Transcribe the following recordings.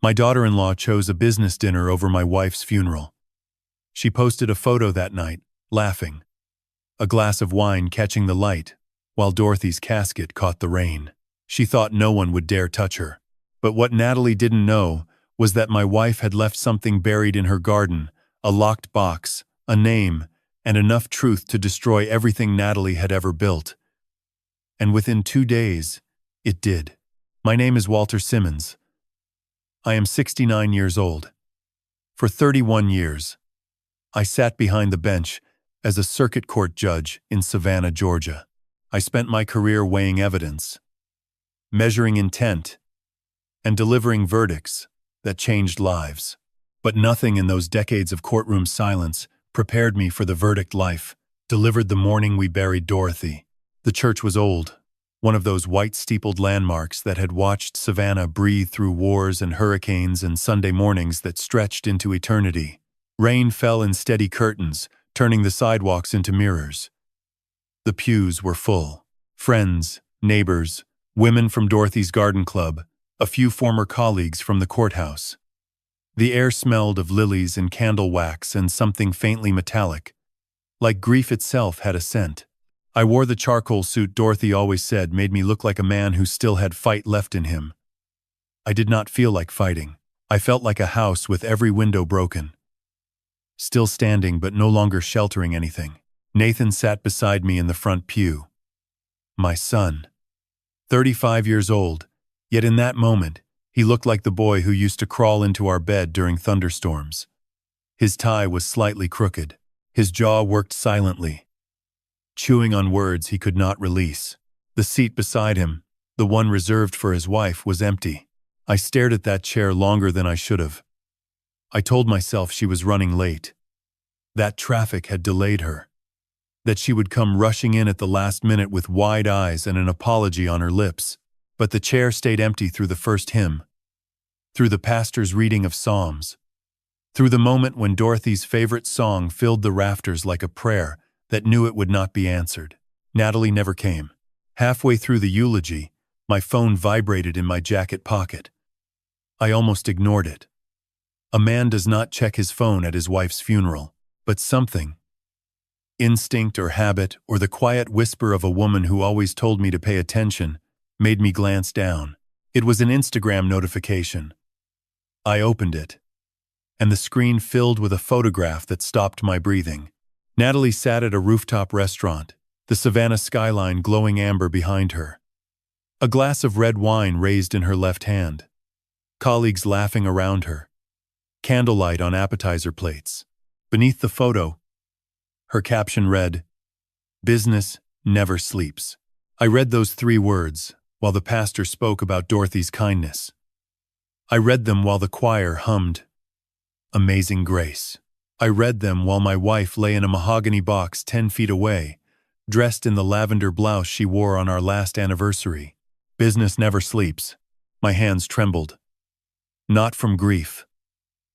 My daughter-in-law chose a business dinner over my wife's funeral. She posted a photo that night, laughing, a glass of wine catching the light, while Dorothy's casket caught the rain. She thought no one would dare touch her. But what Natalie didn't know was that my wife had left something buried in her garden, a locked box, a name, and enough truth to destroy everything Natalie had ever built. And within 2 days, it did. My name is Walter Simmons. I am 69 years old. For 31 years, I sat behind the bench as a circuit court judge in Savannah, Georgia. I spent my career weighing evidence, measuring intent, and delivering verdicts that changed lives. But nothing in those decades of courtroom silence prepared me for the verdict life delivered the morning we buried Dorothy. The church was old, one of those white-steepled landmarks that had watched Savannah breathe through wars and hurricanes and Sunday mornings that stretched into eternity. Rain fell in steady curtains, turning the sidewalks into mirrors. The pews were full. Friends, neighbors, women from Dorothy's garden club, a few former colleagues from the courthouse. The air smelled of lilies and candle wax and something faintly metallic, like grief itself had a scent. I wore the charcoal suit Dorothy always said made me look like a man who still had fight left in him. I did not feel like fighting. I felt like a house with every window broken. Still standing but no longer sheltering anything. Nathan sat beside me in the front pew. My son. 35 years old, yet in that moment, he looked like the boy who used to crawl into our bed during thunderstorms. His tie was slightly crooked. His jaw worked silently, chewing on words he could not release. The seat beside him, the one reserved for his wife, was empty. I stared at that chair longer than I should have. I told myself she was running late, that traffic had delayed her, that she would come rushing in at the last minute with wide eyes and an apology on her lips. But the chair stayed empty through the first hymn, through the pastor's reading of Psalms, through the moment when Dorothy's favorite song filled the rafters like a prayer that knew it would not be answered. Natalie never came. Halfway through the eulogy, my phone vibrated in my jacket pocket. I almost ignored it. A man does not check his phone at his wife's funeral, but something, instinct or habit or the quiet whisper of a woman who always told me to pay attention, made me glance down. It was an Instagram notification. I opened it, and the screen filled with a photograph that stopped my breathing. Natalie sat at a rooftop restaurant, the Savannah skyline glowing amber behind her. A glass of red wine raised in her left hand. Colleagues laughing around her. Candlelight on appetizer plates. Beneath the photo, her caption read, "Business never sleeps." I read those 3 words while the pastor spoke about Dorothy's kindness. I read them while the choir hummed Amazing Grace. I read them while my wife lay in a mahogany box 10 feet away, dressed in the lavender blouse she wore on our last anniversary. Business never sleeps. My hands trembled. Not from grief,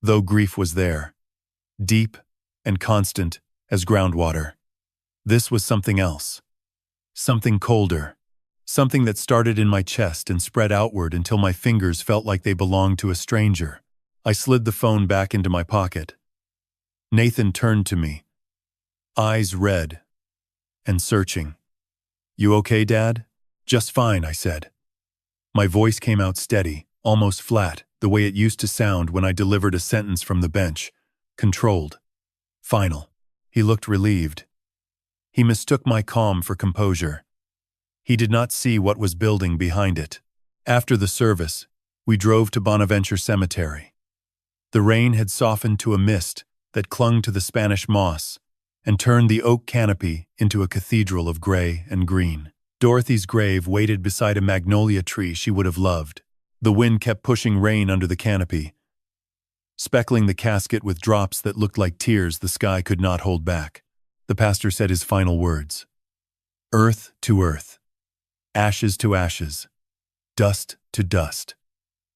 though grief was there, deep and constant as groundwater. This was something else. Something colder. Something that started in my chest and spread outward until my fingers felt like they belonged to a stranger. I slid the phone back into my pocket. Nathan turned to me, eyes red and searching. "You okay, Dad?" "Just fine," I said. My voice came out steady, almost flat, the way it used to sound when I delivered a sentence from the bench. Controlled. Final. He looked relieved. He mistook my calm for composure. He did not see what was building behind it. After the service, we drove to Bonaventure Cemetery. The rain had softened to a mist that clung to the Spanish moss and turned the oak canopy into a cathedral of gray and green. Dorothy's grave waited beside a magnolia tree she would have loved. The wind kept pushing rain under the canopy, speckling the casket with drops that looked like tears the sky could not hold back. The pastor said his final words. Earth to earth. Ashes to ashes. Dust to dust.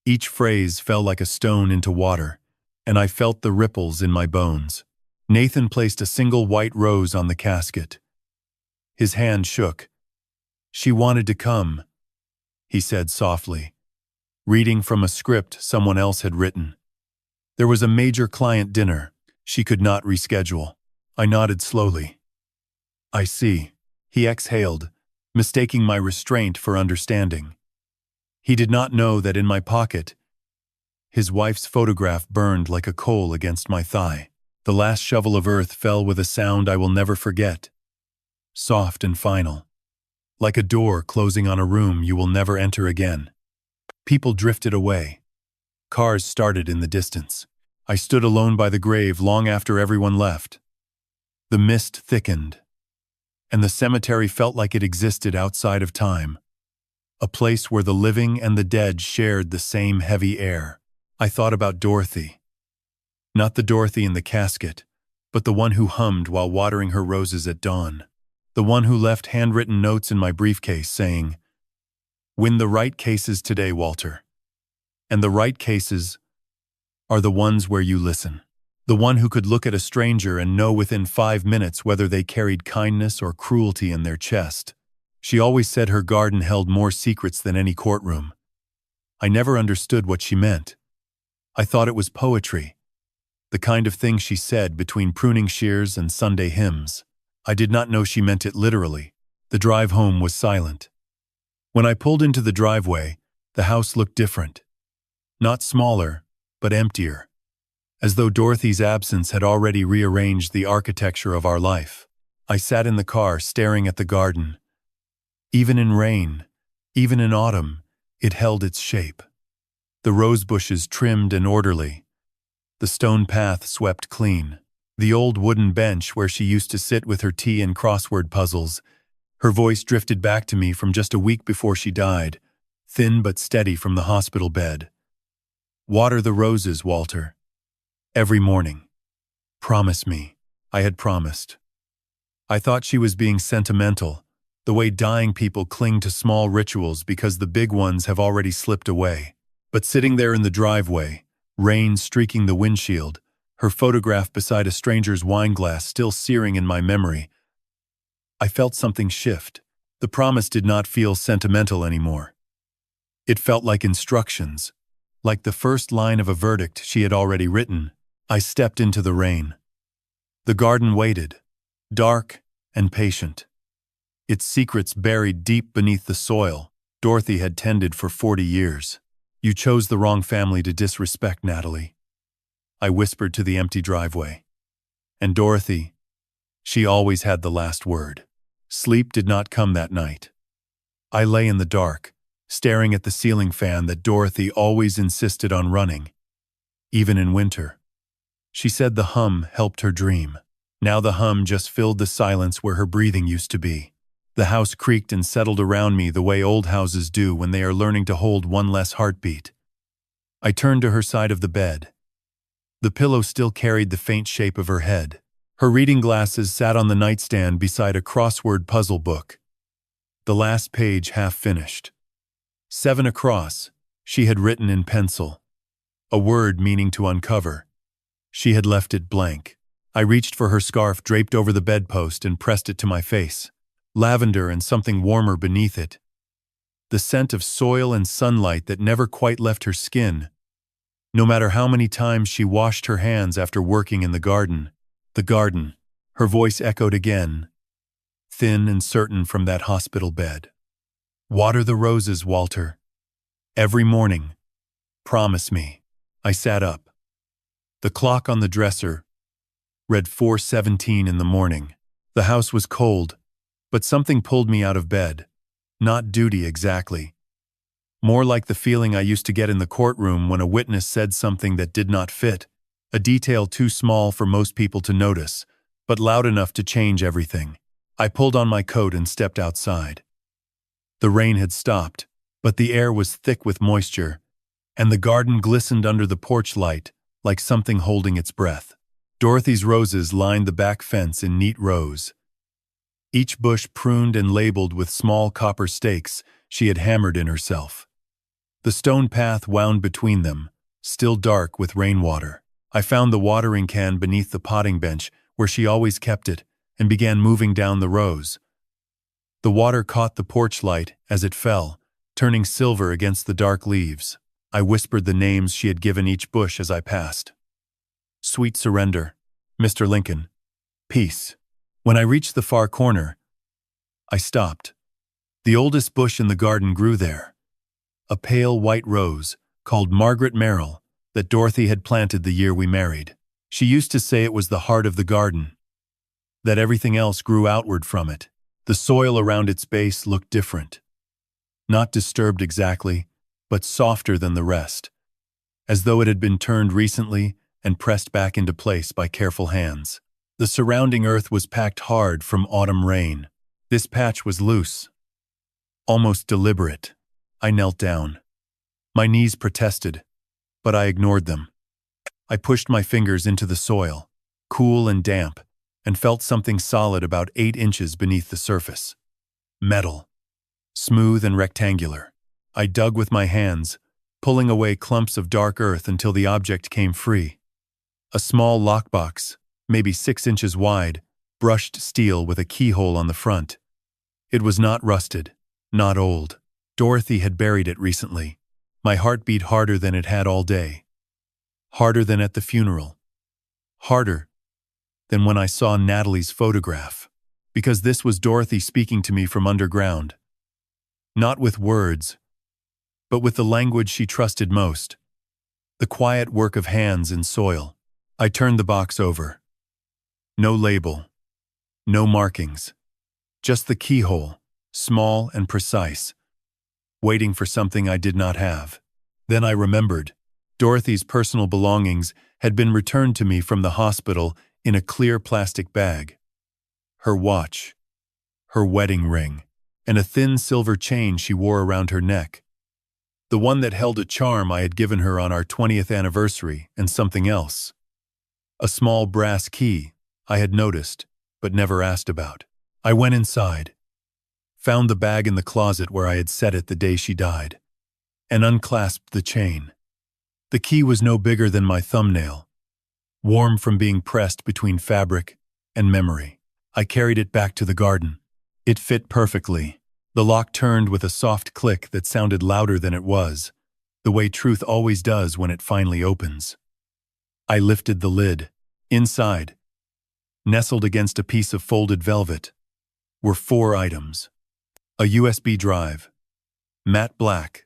Each phrase fell like a stone into water, and I felt the ripples in my bones. Nathan placed a single white rose on the casket. His hand shook. "She wanted to come," he said softly. reading from a script someone else had written. There was a major client dinner. She could not reschedule. I nodded slowly. I see. He exhaled, mistaking my restraint for understanding. He did not know that in my pocket, his wife's photograph burned like a coal against my thigh. The last shovel of earth fell with a sound I will never forget. Soft and final. Like a door closing on a room you will never enter again. People drifted away. Cars started in the distance. I stood alone by the grave long after everyone left. The mist thickened, and the cemetery felt like it existed outside of time. A place where the living and the dead shared the same heavy air. I thought about Dorothy. Not the Dorothy in the casket, but the one who hummed while watering her roses at dawn. The one who left handwritten notes in my briefcase saying, "Win the right cases today, Walter." And the right cases are the ones where you listen. The one who could look at a stranger and know within 5 minutes whether they carried kindness or cruelty in their chest. She always said her garden held more secrets than any courtroom. I never understood what she meant. I thought it was poetry, the kind of thing she said between pruning shears and Sunday hymns. I did not know she meant it literally. The drive home was silent. When I pulled into the driveway, the house looked different. Not smaller, but emptier. As though Dorothy's absence had already rearranged the architecture of our life. I sat in the car staring at the garden. Even in rain, even in autumn, it held its shape. The rose bushes trimmed and orderly. The stone path swept clean. The old wooden bench where she used to sit with her tea and crossword puzzles. Her voice drifted back to me from just a week before she died, thin but steady from the hospital bed. "Water the roses, Walter. Every morning. Promise me." I had promised. I thought she was being sentimental, the way dying people cling to small rituals because the big ones have already slipped away. But sitting there in the driveway, rain streaking the windshield, her photograph beside a stranger's wine glass still searing in my memory, I felt something shift. The promise did not feel sentimental anymore. It felt like instructions, like the first line of a verdict she had already written. I stepped into the rain. The garden waited, dark and patient. Its secrets buried deep beneath the soil Dorothy had tended for 40 years. "You chose the wrong family to disrespect, Natalie," I whispered to the empty driveway. And Dorothy, she always had the last word. Sleep did not come that night. I lay in the dark, staring at the ceiling fan that Dorothy always insisted on running, even in winter. She said the hum helped her dream. Now the hum just filled the silence where her breathing used to be. The house creaked and settled around me the way old houses do when they are learning to hold one less heartbeat. I turned to her side of the bed. The pillow still carried the faint shape of her head. Her reading glasses sat on the nightstand beside a crossword puzzle book. The last page half finished. 7 across, she had written in pencil. A word meaning to uncover. She had left it blank. I reached for her scarf draped over the bedpost and pressed it to my face. Lavender and something warmer beneath it. The scent of soil and sunlight that never quite left her skin. No matter how many times she washed her hands after working in the garden. The garden. Her voice echoed again, thin and certain from that hospital bed. "Water the roses, Walter. Every morning. Promise me." I sat up. The clock on the dresser read 4:17 in the morning. The house was cold, but something pulled me out of bed. Not duty exactly. More like the feeling I used to get in the courtroom when a witness said something that did not fit, a detail too small for most people to notice, but loud enough to change everything. I pulled on my coat and stepped outside. The rain had stopped, but the air was thick with moisture, and the garden glistened under the porch light like something holding its breath. Dorothy's roses lined the back fence in neat rows. Each bush pruned and labeled with small copper stakes she had hammered in herself. The stone path wound between them, still dark with rainwater. I found the watering can beneath the potting bench where she always kept it and began moving down the rows. The water caught the porch light as it fell, turning silver against the dark leaves. I whispered the names she had given each bush as I passed. Sweet surrender, Mr. Lincoln. Peace. When I reached the far corner, I stopped. The oldest bush in the garden grew there. A pale white rose, called Margaret Merrill, that Dorothy had planted the year we married. She used to say it was the heart of the garden, that everything else grew outward from it. The soil around its base looked different. Not disturbed exactly, but softer than the rest, as though it had been turned recently and pressed back into place by careful hands. The surrounding earth was packed hard from autumn rain. This patch was loose, almost deliberate. I knelt down. My knees protested, but I ignored them. I pushed my fingers into the soil, cool and damp, and felt something solid about 8 inches beneath the surface. Metal, smooth and rectangular. I dug with my hands, pulling away clumps of dark earth until the object came free. A small lockbox, maybe 6 inches wide, brushed steel with a keyhole on the front. It was not rusted, not old. Dorothy had buried it recently. My heart beat harder than it had all day. Harder than at the funeral. Harder than when I saw Natalie's photograph. Because this was Dorothy speaking to me from underground. Not with words, but with the language she trusted most. The quiet work of hands in soil. I turned the box over. No label. No markings. Just the keyhole, small and precise, waiting for something I did not have. Then I remembered. Dorothy's personal belongings had been returned to me from the hospital in a clear plastic bag. Her watch, her wedding ring, and a thin silver chain she wore around her neck. The one that held a charm I had given her on our 20th anniversary, and something else. A small brass key I had noticed, but never asked about. I went inside, found the bag in the closet where I had set it the day she died, and unclasped the chain. The key was no bigger than my thumbnail, warm from being pressed between fabric and memory. I carried it back to the garden. It fit perfectly. The lock turned with a soft click that sounded louder than it was, the way truth always does when it finally opens. I lifted the lid. Inside, nestled against a piece of folded velvet, were 4 items. A USB drive, matte black,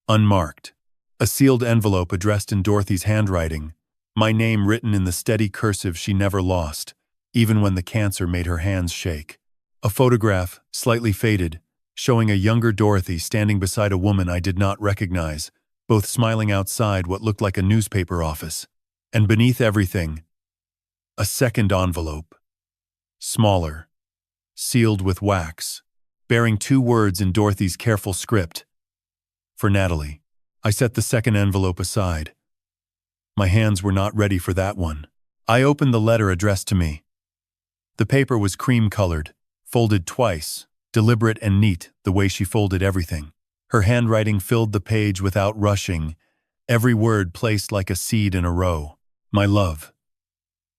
unmarked. A sealed envelope addressed in Dorothy's handwriting, my name written in the steady cursive she never lost, even when the cancer made her hands shake. A photograph, slightly faded, showing a younger Dorothy standing beside a woman I did not recognize, both smiling outside what looked like a newspaper office. And beneath everything, a second envelope, smaller, sealed with wax, bearing 2 words in Dorothy's careful script. For Natalie. I set the second envelope aside. My hands were not ready for that one. I opened the letter addressed to me. The paper was cream-colored, folded twice, deliberate and neat the way she folded everything. Her handwriting filled the page without rushing, every word placed like a seed in a row. My love,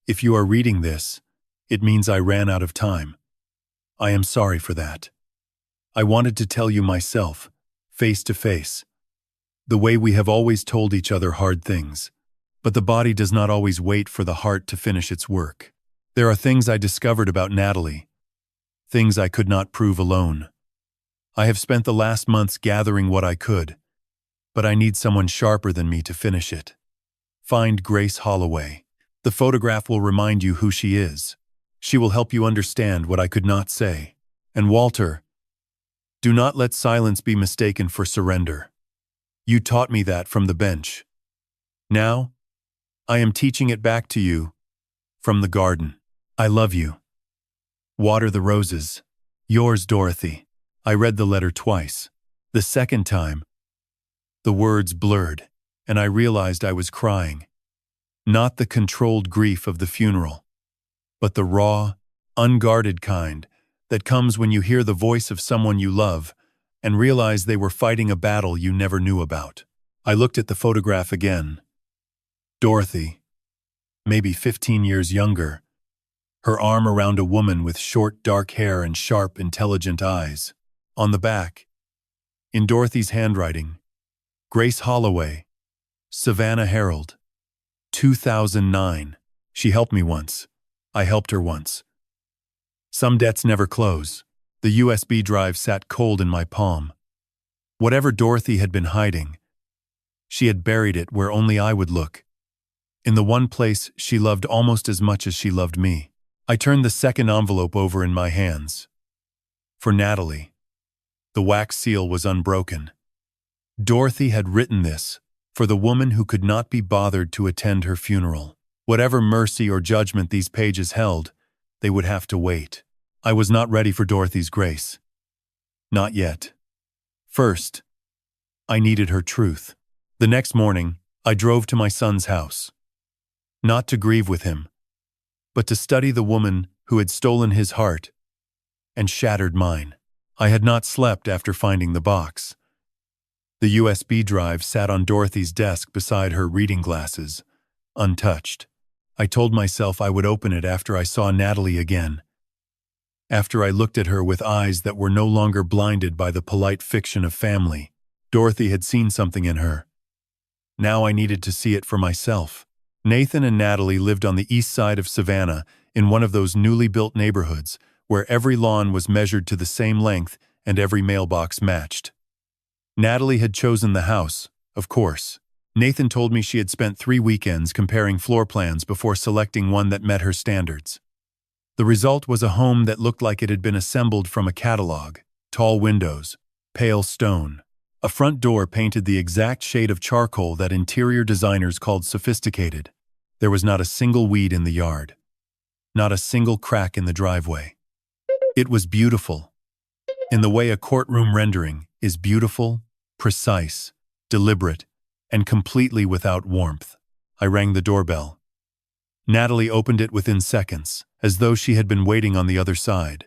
if you are reading this, it means I ran out of time. I am sorry for that. I wanted to tell you myself, face to face, the way we have always told each other hard things. But the body does not always wait for the heart to finish its work. There are things I discovered about Natalie, things I could not prove alone. I have spent the last months gathering what I could, but I need someone sharper than me to finish it. Find Grace Holloway. The photograph will remind you who she is. She will help you understand what I could not say. And Walter, do not let silence be mistaken for surrender. You taught me that from the bench. Now, I am teaching it back to you from the garden. I love you. Water the roses. Yours, Dorothy. I read the letter twice. The second time, the words blurred, and I realized I was crying. Not the controlled grief of the funeral, but the raw, unguarded kind that comes when you hear the voice of someone you love and realize they were fighting a battle you never knew about. I looked at the photograph again. Dorothy, maybe 15 years younger, her arm around a woman with short, dark hair and sharp, intelligent eyes. On the back, in Dorothy's handwriting, Grace Holloway, Savannah Herald. 2009. She helped me once. I helped her once. Some debts never close. The USB drive sat cold in my palm. Whatever Dorothy had been hiding, she had buried it where only I would look. In the one place she loved almost as much as she loved me. I turned the second envelope over in my hands. For Natalie. The wax seal was unbroken. Dorothy had written this for the woman who could not be bothered to attend her funeral. Whatever mercy or judgment these pages held, they would have to wait. I was not ready for Dorothy's grace. Not yet. First, I needed her truth. The next morning, I drove to my son's house. Not to grieve with him, but to study the woman who had stolen his heart and shattered mine. I had not slept after finding the box. The USB drive sat on Dorothy's desk beside her reading glasses, untouched. I told myself I would open it after I saw Natalie again. After I looked at her with eyes that were no longer blinded by the polite fiction of family. Dorothy had seen something in her. Now I needed to see it for myself. Nathan and Natalie lived on the east side of Savannah in one of those newly built neighborhoods where every lawn was measured to the same length and every mailbox matched. Natalie had chosen the house, of course. Nathan told me she had spent 3 weekends comparing floor plans before selecting one that met her standards. The result was a home that looked like it had been assembled from a catalog. Tall windows, pale stone, a front door painted the exact shade of charcoal that interior designers called sophisticated. There was not a single weed in the yard. Not a single crack in the driveway. It was beautiful. In the way a courtroom rendering is beautiful, precise, deliberate, and completely without warmth. I rang the doorbell. Natalie opened it within seconds, as though she had been waiting on the other side.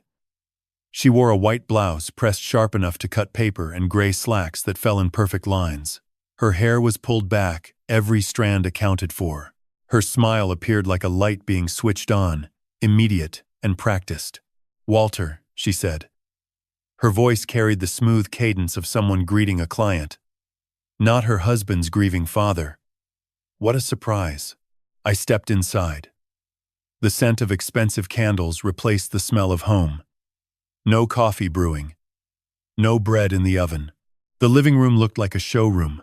She wore a white blouse pressed sharp enough to cut paper and gray slacks that fell in perfect lines. Her hair was pulled back, every strand accounted for. Her smile appeared like a light being switched on, immediate and practiced. "Walter," she said. Her voice carried the smooth cadence of someone greeting a client. Not her husband's grieving father. What a surprise. I stepped inside. The scent of expensive candles replaced the smell of home. No coffee brewing. No bread in the oven. The living room looked like a showroom.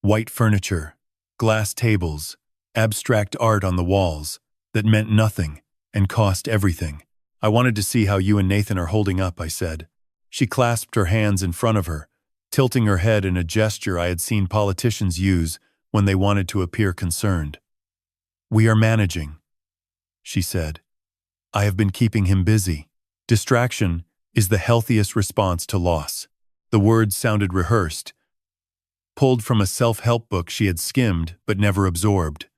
White furniture, glass tables, abstract art on the walls that meant nothing and cost everything. "I wanted to see how you and Nathan are holding up," I said. She clasped her hands in front of her, tilting her head in a gesture I had seen politicians use when they wanted to appear concerned. "We are managing," she said. "I have been keeping him busy. Distraction is the healthiest response to loss." The words sounded rehearsed, pulled from a self-help book she had skimmed but never absorbed.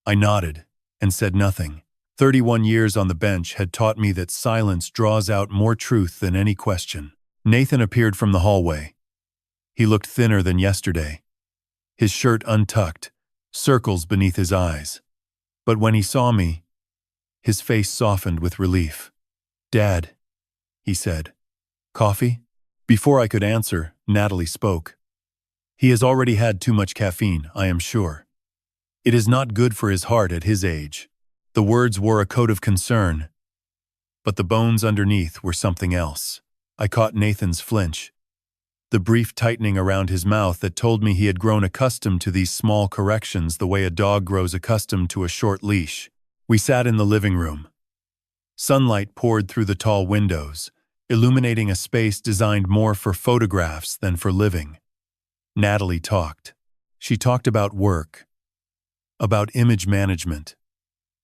I nodded and said nothing. 31 years on the bench had taught me that silence draws out more truth than any question. Nathan appeared from the hallway. He looked thinner than yesterday. His shirt untucked, circles beneath his eyes. But when he saw me, his face softened with relief. "Dad," he said. "Coffee?" Before I could answer, Natalie spoke. "He has already had too much caffeine, I am sure. It is not good for his heart at his age." The words wore a coat of concern, but the bones underneath were something else. I caught Nathan's flinch, the brief tightening around his mouth that told me he had grown accustomed to these small corrections the way a dog grows accustomed to a short leash. We sat in the living room. Sunlight poured through the tall windows, illuminating a space designed more for photographs than for living. Natalie talked. She talked about work, about image management,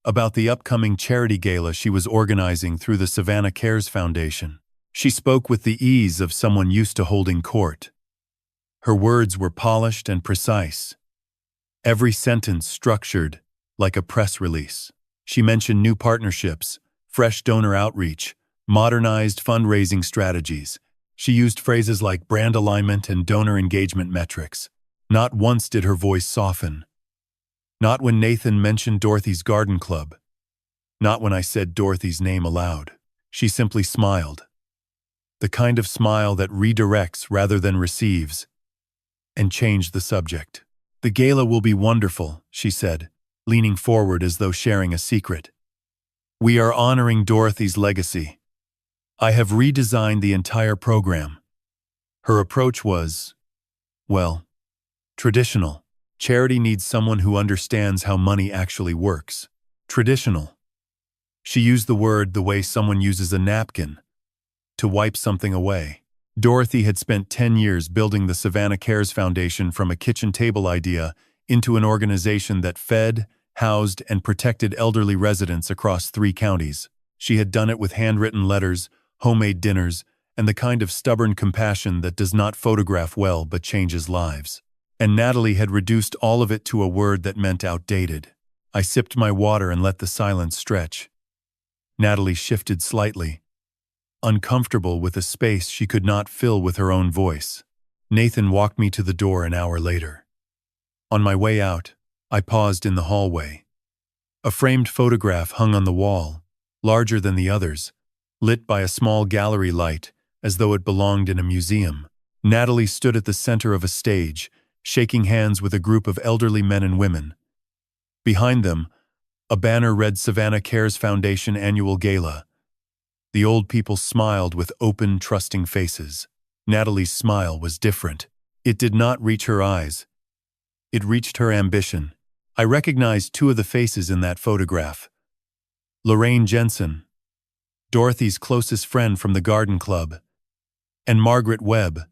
about the upcoming charity gala she was organizing through the Savannah Cares Foundation. She spoke with the ease of someone used to holding court. Her words were polished and precise, every sentence structured like a press release. She mentioned new partnerships, fresh donor outreach, modernized fundraising strategies. She used phrases like brand alignment and donor engagement metrics. Not once did her voice soften. Not when Nathan mentioned Dorothy's garden club. Not when I said Dorothy's name aloud. She simply smiled. The kind of smile that redirects rather than receives, and changed the subject. "The gala will be wonderful," she said, leaning forward as though sharing a secret. "We are honoring Dorothy's legacy. I have redesigned the entire program." Her approach was, well, traditional. Charity needs someone who understands how money actually works. Traditional. She used the word the way someone uses a napkin, to wipe something away. Dorothy had spent 10 years building the Savannah Cares Foundation from a kitchen table idea into an organization that fed, housed, and protected elderly residents across 3 counties. She had done it with handwritten letters, homemade dinners, and the kind of stubborn compassion that does not photograph well but changes lives. And Natalie had reduced all of it to a word that meant outdated. I sipped my water and let the silence stretch. Natalie shifted slightly, uncomfortable with a space she could not fill with her own voice. Nathan walked me to the door an hour later. On my way out, I paused in the hallway. A framed photograph hung on the wall, larger than the others, lit by a small gallery light, as though it belonged in a museum. Natalie stood at the center of a stage, shaking hands with a group of elderly men and women. Behind them, a banner read Savannah Cares Foundation Annual Gala. The old people smiled with open, trusting faces. Natalie's smile was different. It did not reach her eyes. It reached her ambition. I recognized 2 of the faces in that photograph. Lorraine Jensen, Dorothy's closest friend from the garden club, and Margaret Webb,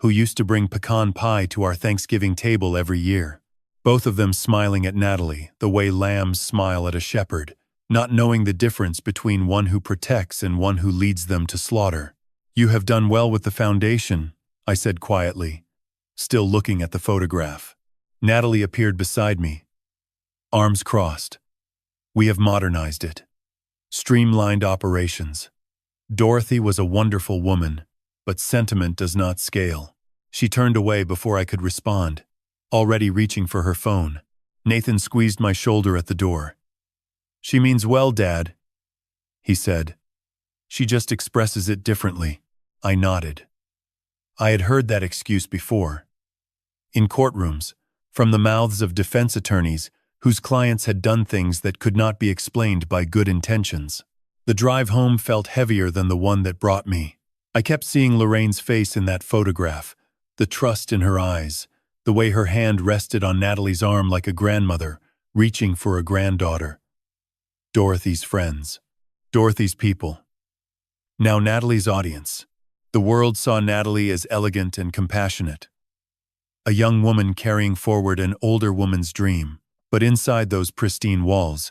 who used to bring pecan pie to our Thanksgiving table every year. Both of them smiling at Natalie, the way lambs smile at a shepherd, not knowing the difference between one who protects and one who leads them to slaughter. "You have done well with the foundation," I said quietly, still looking at the photograph. Natalie appeared beside me, arms crossed. "We have modernized it. Streamlined operations. Dorothy was a wonderful woman, but sentiment does not scale." She turned away before I could respond, already reaching for her phone. Nathan squeezed my shoulder at the door. "She means well, Dad," he said. "She just expresses it differently." I nodded. I had heard that excuse before. In courtrooms, from the mouths of defense attorneys whose clients had done things that could not be explained by good intentions. The drive home felt heavier than the one that brought me. I kept seeing Lorraine's face in that photograph, the trust in her eyes, the way her hand rested on Natalie's arm like a grandmother, reaching for a granddaughter. Dorothy's friends. Dorothy's people. Now Natalie's audience. The world saw Natalie as elegant and compassionate. A young woman carrying forward an older woman's dream. But inside those pristine walls,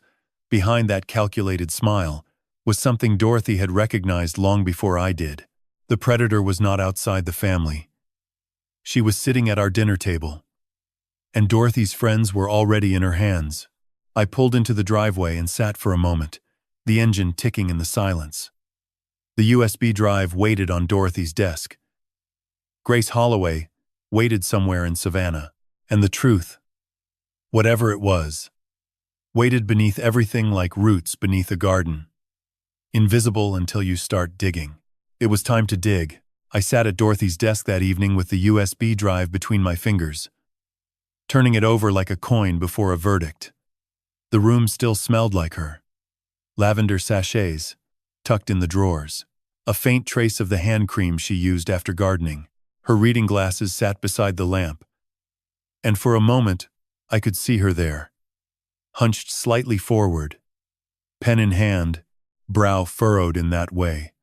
behind that calculated smile, was something Dorothy had recognized long before I did. The predator was not outside the family. She was sitting at our dinner table, and Dorothy's friends were already in her hands. I pulled into the driveway and sat for a moment, the engine ticking in the silence. The USB drive waited on Dorothy's desk. Grace Holloway waited somewhere in Savannah, and the truth, whatever it was, waited beneath everything like roots beneath a garden. Invisible until you start digging. It was time to dig. I sat at Dorothy's desk that evening with the USB drive between my fingers, turning it over like a coin before a verdict. The room still smelled like her. Lavender sachets, tucked in the drawers. A faint trace of the hand cream she used after gardening. Her reading glasses sat beside the lamp. And for a moment, I could see her there, hunched slightly forward, pen in hand, brow furrowed in that way.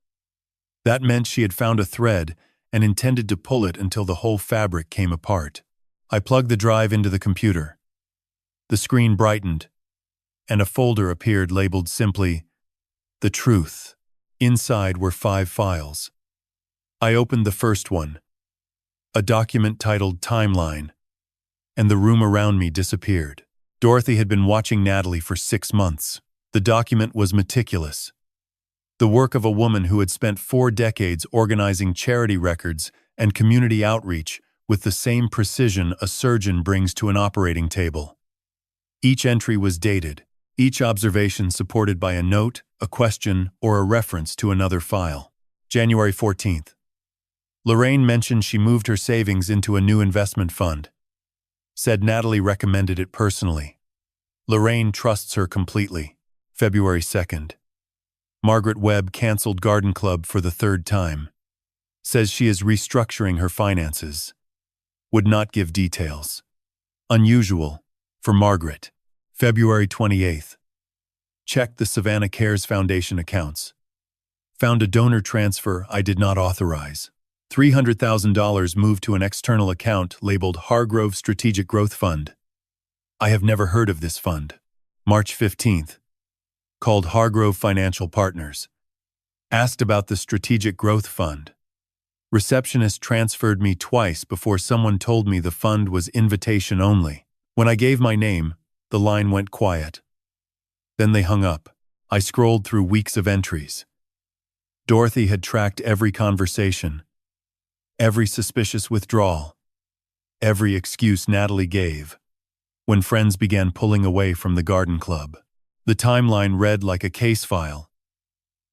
That meant she had found a thread and intended to pull it until the whole fabric came apart. I plugged the drive into the computer. The screen brightened, and a folder appeared labeled simply, "The Truth." Inside were 5 files. I opened the first one, a document titled Timeline, and the room around me disappeared. Dorothy had been watching Natalie for 6 months. The document was meticulous. The work of a woman who had spent 4 decades organizing charity records and community outreach with the same precision a surgeon brings to an operating table. Each entry was dated, each observation supported by a note, a question, or a reference to another file. January 14th. Lorraine mentioned she moved her savings into a new investment fund. Said Natalie recommended it personally. Lorraine trusts her completely. February 2nd. Margaret Webb canceled garden club for the third time. Says she is restructuring her finances. Would not give details. Unusual. For Margaret. February 28th. Checked the Savannah Cares Foundation accounts. Found a donor transfer I did not authorize. $300,000 moved to an external account labeled Hargrove Strategic Growth Fund. I have never heard of this fund. March 15th. Called Hargrove Financial Partners. Asked about the Strategic Growth Fund. Receptionist transferred me twice before someone told me the fund was invitation only. When I gave my name, the line went quiet. Then they hung up. I scrolled through weeks of entries. Dorothy had tracked every conversation, every suspicious withdrawal, every excuse Natalie gave when friends began pulling away from the garden club. The timeline read like a case file,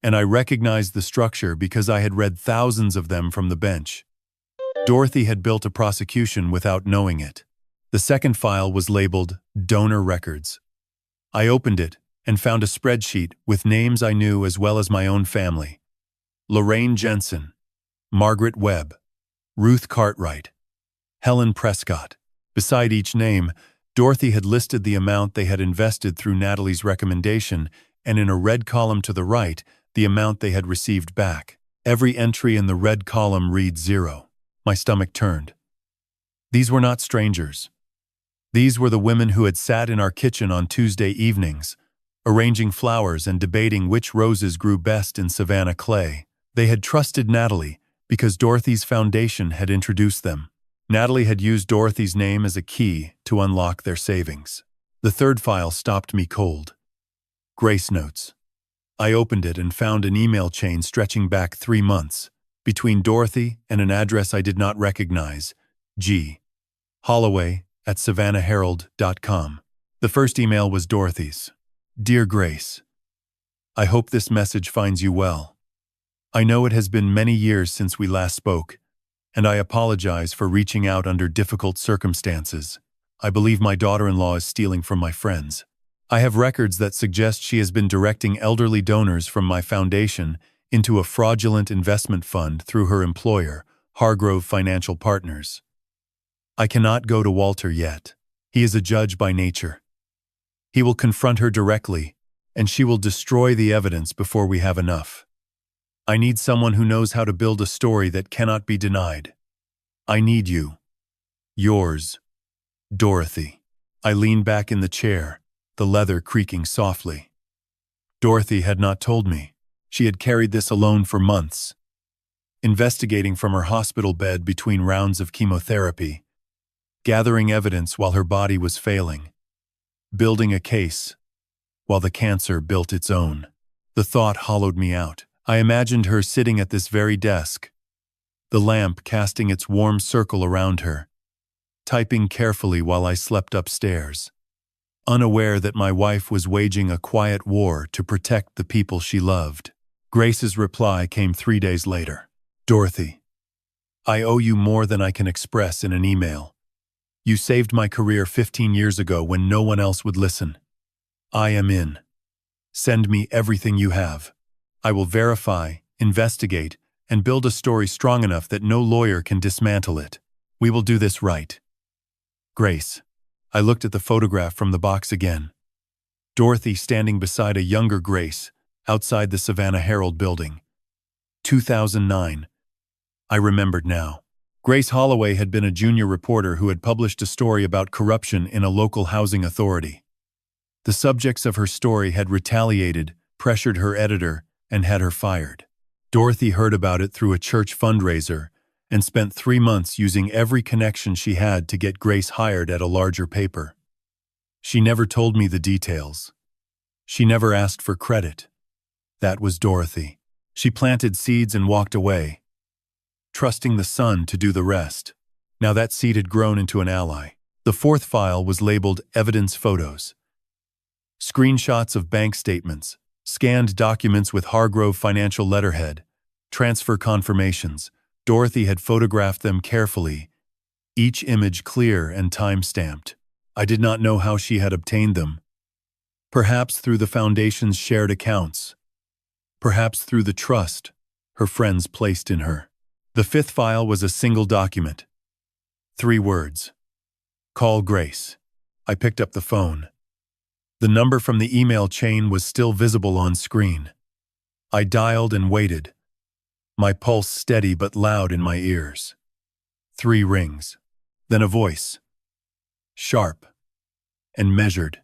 and I recognized the structure because I had read thousands of them from the bench. Dorothy had built a prosecution without knowing it. The second file was labeled Donor Records. I opened it and found a spreadsheet with names I knew as well as my own family. Lorraine Jensen, Margaret Webb, Ruth Cartwright, Helen Prescott. Beside each name, Dorothy had listed the amount they had invested through Natalie's recommendation, and in a red column to the right, the amount they had received back. Every entry in the red column reads 0. My stomach turned. These were not strangers. These were the women who had sat in our kitchen on Tuesday evenings, arranging flowers and debating which roses grew best in Savannah clay. They had trusted Natalie because Dorothy's foundation had introduced them. Natalie had used Dorothy's name as a key to unlock their savings. The third file stopped me cold. Grace notes. I opened it and found an email chain stretching back 3 months, between Dorothy and an address I did not recognize, G. Holloway at savannahherald.com. The first email was Dorothy's. Dear Grace, I hope this message finds you well. I know it has been many years since we last spoke, and I apologize for reaching out under difficult circumstances. I believe my daughter-in-law is stealing from my friends. I have records that suggest she has been directing elderly donors from my foundation into a fraudulent investment fund through her employer, Hargrove Financial Partners. I cannot go to Walter yet. He is a judge by nature. He will confront her directly, and she will destroy the evidence before we have enough. I need someone who knows how to build a story that cannot be denied. I need you. Yours, Dorothy. I leaned back in the chair, the leather creaking softly. Dorothy had not told me. She had carried this alone for months, investigating from her hospital bed between rounds of chemotherapy, gathering evidence while her body was failing, building a case while the cancer built its own. The thought hollowed me out. I imagined her sitting at this very desk, the lamp casting its warm circle around her, typing carefully while I slept upstairs, unaware that my wife was waging a quiet war to protect the people she loved. Grace's reply came 3 days later. Dorothy, I owe you more than I can express in an email. You saved my career 15 years ago when no one else would listen. I am in. Send me everything you have. I will verify, investigate, and build a story strong enough that no lawyer can dismantle it. We will do this right. Grace. I looked at the photograph from the box again. Dorothy standing beside a younger Grace outside the Savannah Herald building. 2009. I remembered now. Grace Holloway had been a junior reporter who had published a story about corruption in a local housing authority. The subjects of her story had retaliated, pressured her editor, and had her fired. Dorothy heard about it through a church fundraiser and spent 3 months using every connection she had to get Grace hired at a larger paper. She never told me the details. She never asked for credit. That was Dorothy. She planted seeds and walked away, trusting the sun to do the rest. Now that seed had grown into an ally. The fourth file was labeled Evidence Photos. Screenshots of bank statements, scanned documents with Hargrove Financial letterhead, transfer confirmations. Dorothy had photographed them carefully, each image clear and time-stamped. I did not know how she had obtained them. Perhaps through the Foundation's shared accounts. Perhaps through the trust her friends placed in her. The fifth file was a single document. 3 words. Call Grace. I picked up the phone. The number from the email chain was still visible on screen. I dialed and waited, my pulse steady but loud in my ears. 3 rings. Then a voice. Sharp and measured.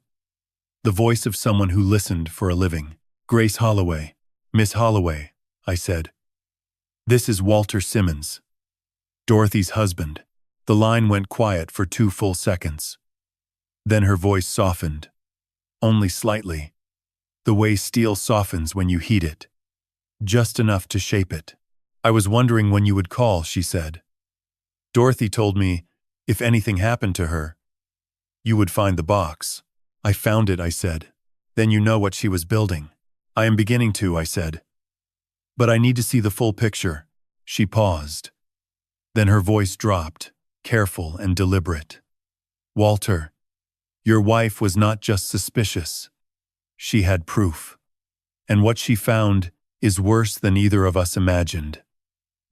The voice of someone who listened for a living. Grace Holloway. Miss Holloway, I said. This is Walter Simmons, Dorothy's husband. The line went quiet for 2 full seconds. Then her voice softened. Only slightly. The way steel softens when you heat it. Just enough to shape it. I was wondering when you would call, she said. Dorothy told me, if anything happened to her, you would find the box. I found it, I said. Then you know what she was building. I am beginning to, I said. But I need to see the full picture. She paused. Then her voice dropped, careful and deliberate. Walter, your wife was not just suspicious. She had proof. And what she found is worse than either of us imagined.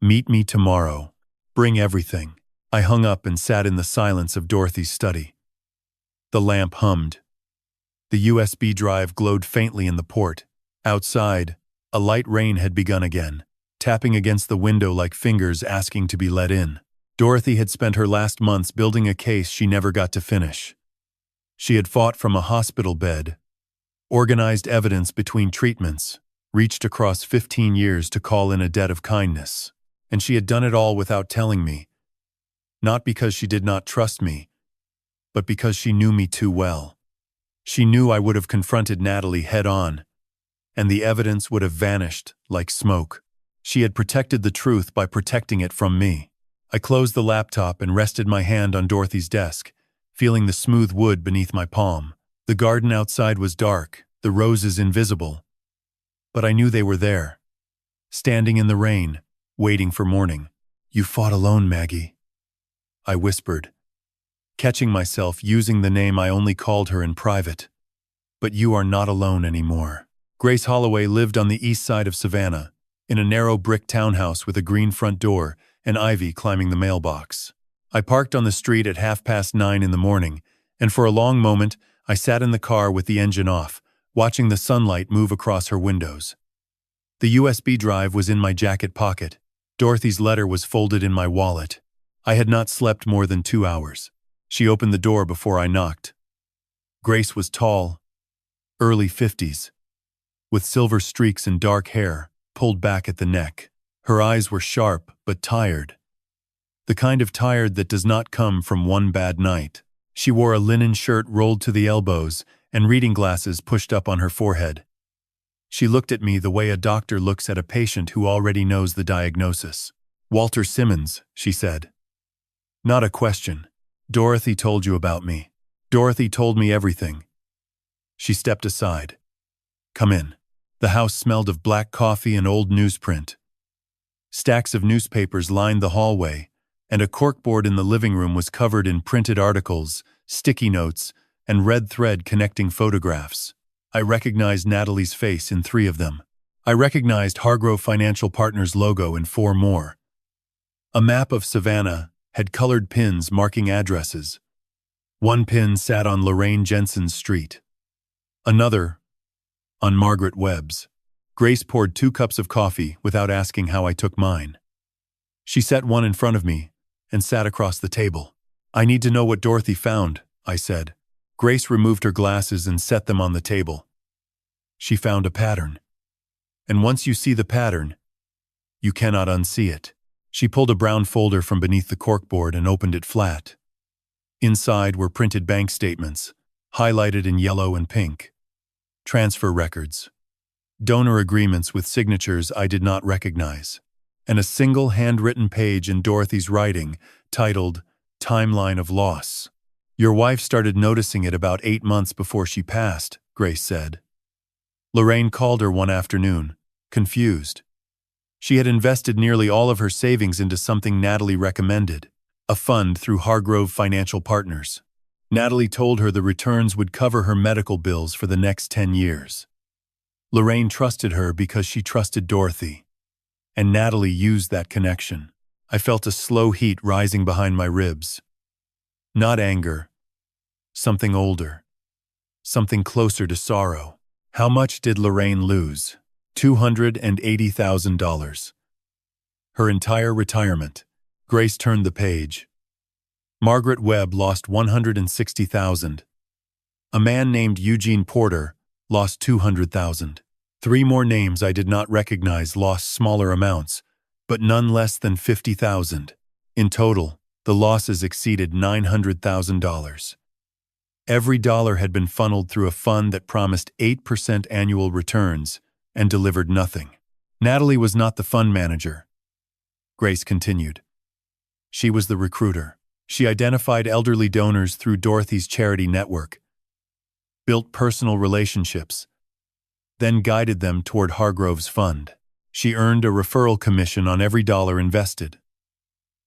Meet me tomorrow. Bring everything. I hung up and sat in the silence of Dorothy's study. The lamp hummed. The USB drive glowed faintly in the port. Outside, a light rain had begun again, tapping against the window like fingers asking to be let in. Dorothy had spent her last months building a case she never got to finish. She had fought from a hospital bed, organized evidence between treatments, reached across 15 years to call in a debt of kindness. And she had done it all without telling me. Not because she did not trust me, but because she knew me too well. She knew I would have confronted Natalie head-on, and the evidence would have vanished like smoke. She had protected the truth by protecting it from me. I closed the laptop and rested my hand on Dorothy's desk, feeling the smooth wood beneath my palm. The garden outside was dark, the roses invisible. But I knew they were there, standing in the rain, waiting for morning. You fought alone, Maggie, I whispered, catching myself using the name I only called her in private. But you are not alone anymore. Grace Holloway lived on the east side of Savannah, in a narrow brick townhouse with a green front door and ivy climbing the mailbox. I parked on the street at 9:30 in the morning, and for a long moment I sat in the car with the engine off, watching the sunlight move across her windows. The USB drive was in my jacket pocket. Dorothy's letter was folded in my wallet. I had not slept more than 2 hours. She opened the door before I knocked. Grace was tall, early 50s, with silver streaks and dark hair pulled back at the neck. Her eyes were sharp but tired, the kind of tired that does not come from one bad night. She wore a linen shirt rolled to the elbows and reading glasses pushed up on her forehead. She looked at me the way a doctor looks at a patient who already knows the diagnosis. Walter Simmons, she said. Not a question. Dorothy told you about me. Dorothy told me everything. She stepped aside. Come in. The house smelled of black coffee and old newsprint. Stacks of newspapers lined the hallway, and a corkboard in the living room was covered in printed articles, sticky notes, and red thread connecting photographs. I recognized Natalie's face in 3 of them. I recognized Hargrove Financial Partners' logo in 4 more. A map of Savannah had colored pins marking addresses. One pin sat on Lorraine Jensen's street. Another on Margaret Webb's. Grace poured 2 cups of coffee without asking how I took mine. She set one in front of me and sat across the table. I need to know what Dorothy found, I said. Grace removed her glasses and set them on the table. She found a pattern. And once you see the pattern, you cannot unsee it. She pulled a brown folder from beneath the corkboard and opened it flat. Inside were printed bank statements, highlighted in yellow and pink. Transfer records. Donor agreements with signatures I did not recognize. And a single handwritten page in Dorothy's writing, titled, Timeline of Loss. Your wife started noticing it about 8 months before she passed, Grace said. Lorraine called her one afternoon, confused. She had invested nearly all of her savings into something Natalie recommended, a fund through Hargrove Financial Partners. Natalie told her the returns would cover her medical bills for the next 10 years. Lorraine trusted her because she trusted Dorothy. And Natalie used that connection. I felt a slow heat rising behind my ribs. Not anger. Something older. Something closer to sorrow. How much did Lorraine lose? $280,000. Her entire retirement. Grace turned the page. Margaret Webb lost $160,000. A man named Eugene Porter lost $200,000. 3 more names I did not recognize lost smaller amounts, but none less than $50,000. In total, the losses exceeded $900,000. Every dollar had been funneled through a fund that promised 8% annual returns and delivered nothing. Natalie was not the fund manager. Grace continued. She was the recruiter. She identified elderly donors through Dorothy's charity network, built personal relationships, then guided them toward Hargrove's fund. She earned a referral commission on every dollar invested.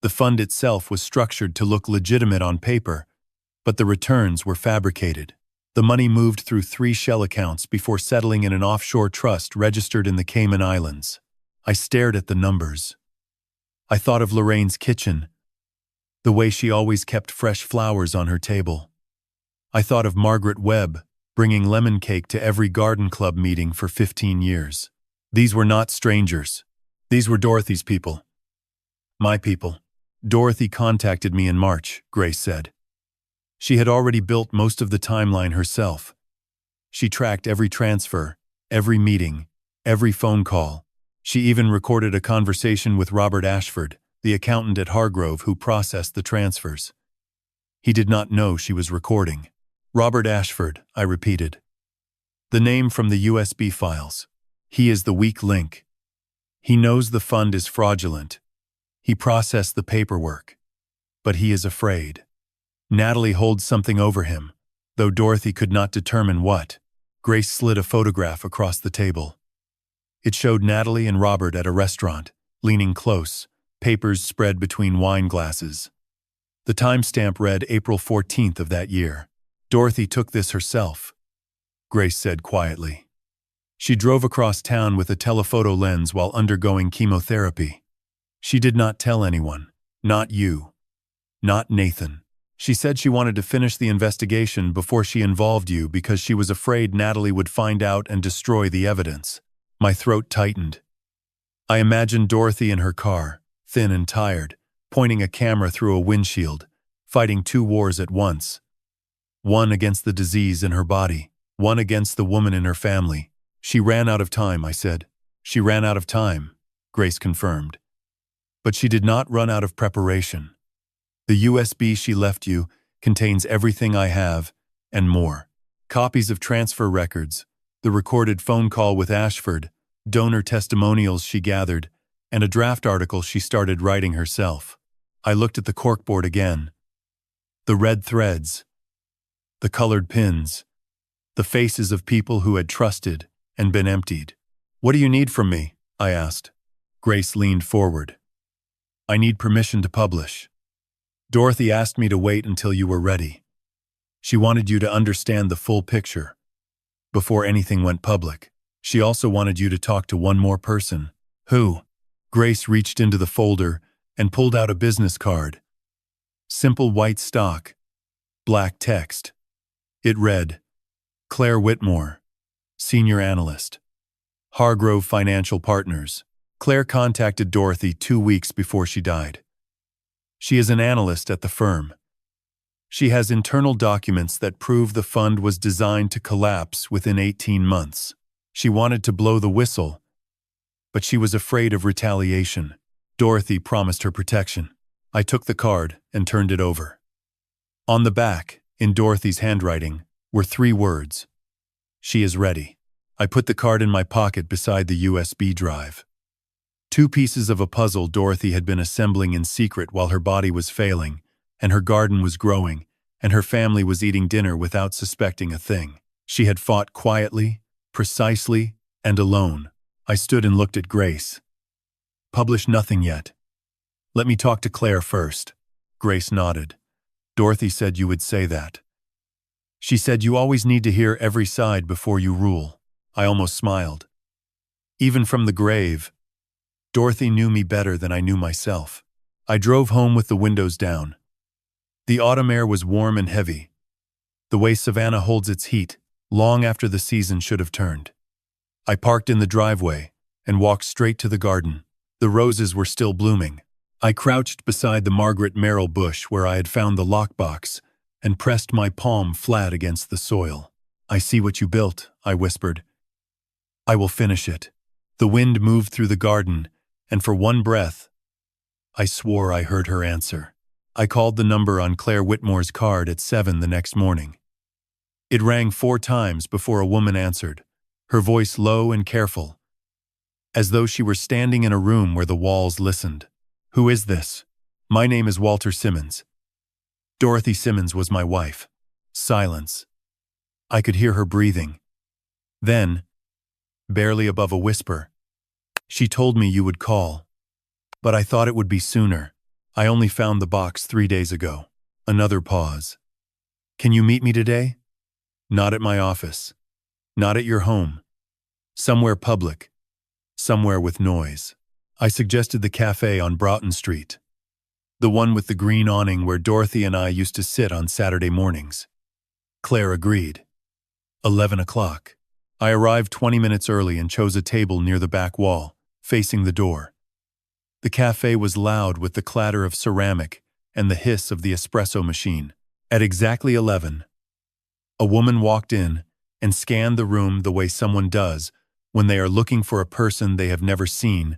The fund itself was structured to look legitimate on paper, but the returns were fabricated. The money moved through 3 shell accounts before settling in an offshore trust registered in the Cayman Islands. I stared at the numbers. I thought of Lorraine's kitchen, the way she always kept fresh flowers on her table. I thought of Margaret Webb, bringing lemon cake to every garden club meeting for 15 years. These were not strangers. These were Dorothy's people. My people. Dorothy contacted me in March, Grace said. She had already built most of the timeline herself. She tracked every transfer, every meeting, every phone call. She even recorded a conversation with Robert Ashford, the accountant at Hargrove who processed the transfers. He did not know she was recording. Robert Ashford, I repeated. The name from the USB files. He is the weak link. He knows the fund is fraudulent. He processed the paperwork. But he is afraid. Natalie holds something over him, though Dorothy could not determine what. Grace slid a photograph across the table. It showed Natalie and Robert at a restaurant, leaning close, papers spread between wine glasses. The timestamp read April 14th of that year. Dorothy took this herself, Grace said quietly. She drove across town with a telephoto lens while undergoing chemotherapy. She did not tell anyone, not you, not Nathan. She said she wanted to finish the investigation before she involved you because she was afraid Natalie would find out and destroy the evidence. My throat tightened. I imagined Dorothy in her car, thin and tired, pointing a camera through a windshield, fighting 2 wars at once. One against the disease in her body, one against the woman in her family. She ran out of time, I said. She ran out of time, Grace confirmed. But she did not run out of preparation. The USB she left you contains everything I have, and more. Copies of transfer records, the recorded phone call with Ashford, donor testimonials she gathered, and a draft article she started writing herself. I looked at the corkboard again. The red threads, the colored pins, the faces of people who had trusted and been emptied. What do you need from me? I asked. Grace leaned forward. I need permission to publish. Dorothy asked me to wait until you were ready. She wanted you to understand the full picture before anything went public. She also wanted you to talk to one more person. Who? Grace reached into the folder and pulled out a business card. Simple white stock, black text. It read, Claire Whitmore, Senior Analyst, Hargrove Financial Partners. Claire contacted Dorothy 2 weeks before she died. She is an analyst at the firm. She has internal documents that prove the fund was designed to collapse within 18 months. She wanted to blow the whistle, but she was afraid of retaliation. Dorothy promised her protection. I took the card and turned it over. On the back, in Dorothy's handwriting, were 3 words. She is ready. I put the card in my pocket beside the USB drive. 2 pieces of a puzzle Dorothy had been assembling in secret while her body was failing, and her garden was growing, and her family was eating dinner without suspecting a thing. She had fought quietly, precisely, and alone. I stood and looked at Grace. Publish nothing yet. Let me talk to Claire first. Grace nodded. Dorothy said you would say that. She said you always need to hear every side before you rule. I almost smiled. Even from the grave, Dorothy knew me better than I knew myself. I drove home with the windows down. The autumn air was warm and heavy, the way Savannah holds its heat long after the season should have turned. I parked in the driveway and walked straight to the garden. The roses were still blooming. I crouched beside the Margaret Merrill bush where I had found the lockbox and pressed my palm flat against the soil. I see what you built, I whispered. I will finish it. The wind moved through the garden, and for one breath, I swore I heard her answer. I called the number on Claire Whitmore's card at 7 the next morning. It rang 4 times before a woman answered, her voice low and careful, as though she were standing in a room where the walls listened. Who is this? My name is Walter Simmons. Dorothy Simmons was my wife. Silence. I could hear her breathing. Then, barely above a whisper, she told me you would call. But I thought it would be sooner. I only found the box 3 days ago. Another pause. Can you meet me today? Not at my office. Not at your home. Somewhere public. Somewhere with noise. I suggested the cafe on Broughton Street. The one with the green awning where Dorothy and I used to sit on Saturday mornings. Claire agreed. 11 o'clock. I arrived 20 minutes early and chose a table near the back wall, facing the door. The cafe was loud with the clatter of ceramic and the hiss of the espresso machine. At exactly 11, a woman walked in and scanned the room the way someone does when they are looking for a person they have never seen,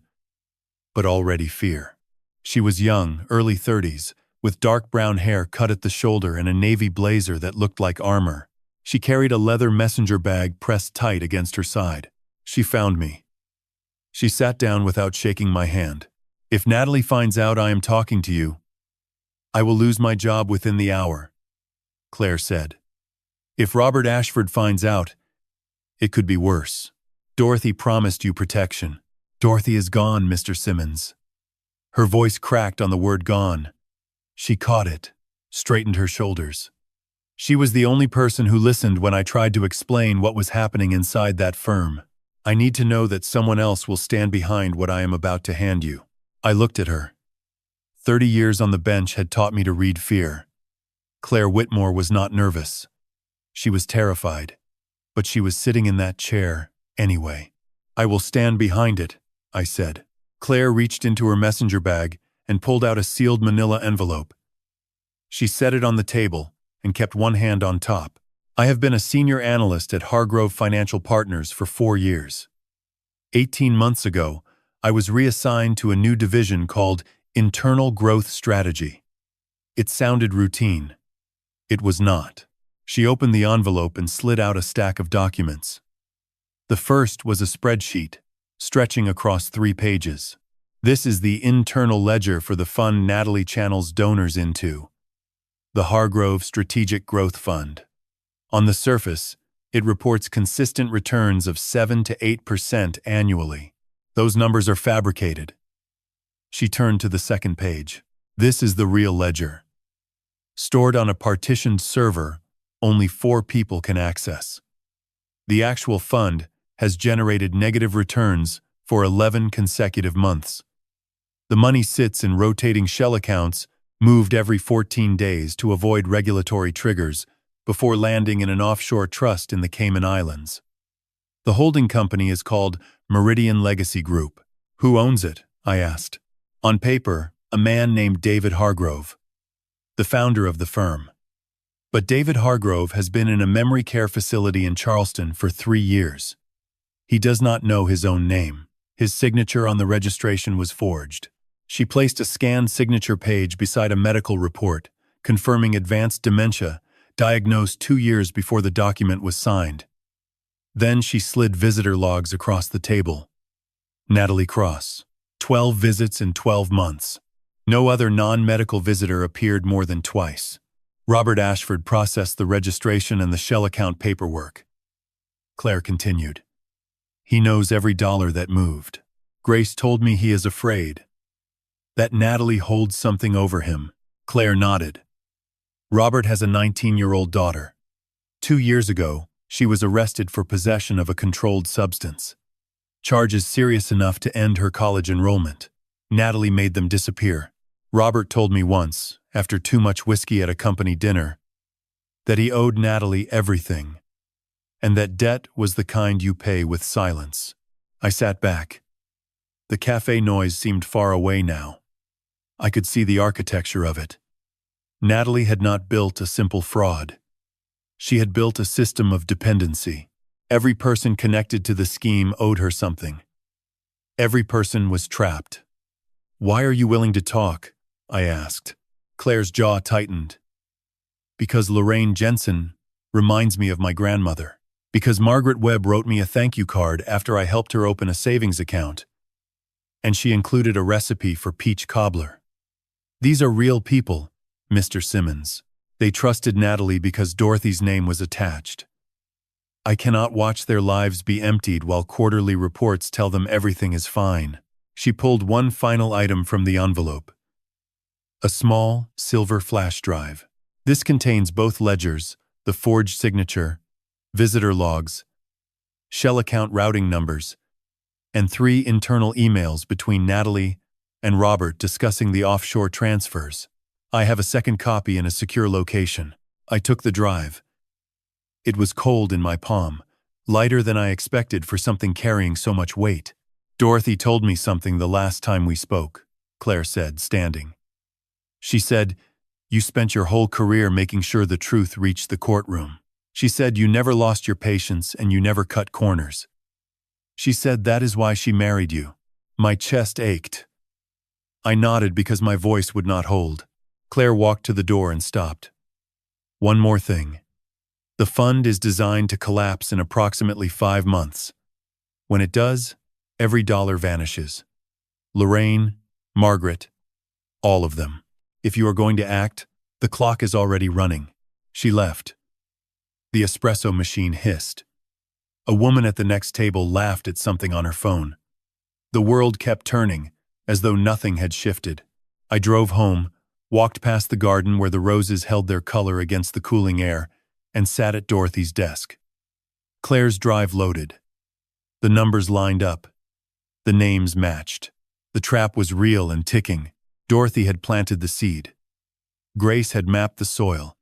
but already fear. She was young, early 30s, with dark brown hair cut at the shoulder and a navy blazer that looked like armor. She carried a leather messenger bag pressed tight against her side. She found me. She sat down without shaking my hand. If Natalie finds out I am talking to you, I will lose my job within the hour, Claire said. If Robert Ashford finds out, it could be worse. Dorothy promised you protection. Dorothy is gone, Mr. Simmons. Her voice cracked on the word gone. She caught it, straightened her shoulders. She was the only person who listened when I tried to explain what was happening inside that firm. I need to know that someone else will stand behind what I am about to hand you. I looked at her. 30 years on the bench had taught me to read fear. Claire Whitmore was not nervous. She was terrified, but she was sitting in that chair anyway. I will stand behind it, I said. Claire reached into her messenger bag and pulled out a sealed manila envelope. She set it on the table and kept one hand on top. I have been a senior analyst at Hargrove Financial Partners for 4 years. 18 months ago, I was reassigned to a new division called Internal Growth Strategy. It sounded routine. It was not. She opened the envelope and slid out a stack of documents. The first was a spreadsheet, stretching across 3 pages. This is the internal ledger for the fund Natalie channels donors into, the Hargrove Strategic Growth Fund. On the surface, it reports consistent returns of 7 to 8% annually. Those numbers are fabricated. She turned to the second page. This is the real ledger. Stored on a partitioned server, only 4 people can access. The actual fund has generated negative returns for 11 consecutive months. The money sits in rotating shell accounts, moved every 14 days to avoid regulatory triggers, before landing in an offshore trust in the Cayman Islands. The holding company is called Meridian Legacy Group. Who owns it? I asked. On paper, a man named David Hargrove, the founder of the firm. But David Hargrove has been in a memory care facility in Charleston for 3 years. He does not know his own name. His signature on the registration was forged. She placed a scanned signature page beside a medical report, confirming advanced dementia, diagnosed 2 years before the document was signed. Then she slid visitor logs across the table. Natalie Cross. 12 visits in 12 months. No other non-medical visitor appeared more than twice. Robert Ashford processed the registration and the shell account paperwork. Claire continued. He knows every dollar that moved. Grace told me he is afraid. That Natalie holds something over him. Claire nodded. Robert has a 19-year-old daughter. 2 years ago, she was arrested for possession of a controlled substance. Charges serious enough to end her college enrollment. Natalie made them disappear. Robert told me once, after too much whiskey at a company dinner, that he owed Natalie everything, and that debt was the kind you pay with silence. I sat back. The cafe noise seemed far away now. I could see the architecture of it. Natalie had not built a simple fraud. She had built a system of dependency. Every person connected to the scheme owed her something. Every person was trapped. "Why are you willing to talk?" I asked. Claire's jaw tightened. "Because Lorraine Jensen reminds me of my grandmother. Because Margaret Webb wrote me a thank you card after I helped her open a savings account. And she included a recipe for peach cobbler. These are real people, Mr. Simmons. They trusted Natalie because Dorothy's name was attached. I cannot watch their lives be emptied while quarterly reports tell them everything is fine." She pulled one final item from the envelope. A small, silver flash drive. "This contains both ledgers, the forged signature, visitor logs, shell account routing numbers, and 3 internal emails between Natalie and Robert discussing the offshore transfers. I have a second copy in a secure location." I took the drive. It was cold in my palm, lighter than I expected for something carrying so much weight. "Dorothy told me something the last time we spoke," Claire said, standing. "She said, you spent your whole career making sure the truth reached the courtroom. She said you never lost your patience and you never cut corners. She said that is why she married you." My chest ached. I nodded because my voice would not hold. Claire walked to the door and stopped. "One more thing. The fund is designed to collapse in approximately 5 months. When it does, every dollar vanishes. Lorraine, Margaret, all of them. If you are going to act, the clock is already running." She left. The espresso machine hissed. A woman at the next table laughed at something on her phone. The world kept turning, as though nothing had shifted. I drove home, walked past the garden where the roses held their color against the cooling air, and sat at Dorothy's desk. Claire's drive loaded. The numbers lined up. The names matched. The trap was real and ticking. Dorothy had planted the seed. Grace had mapped the soil.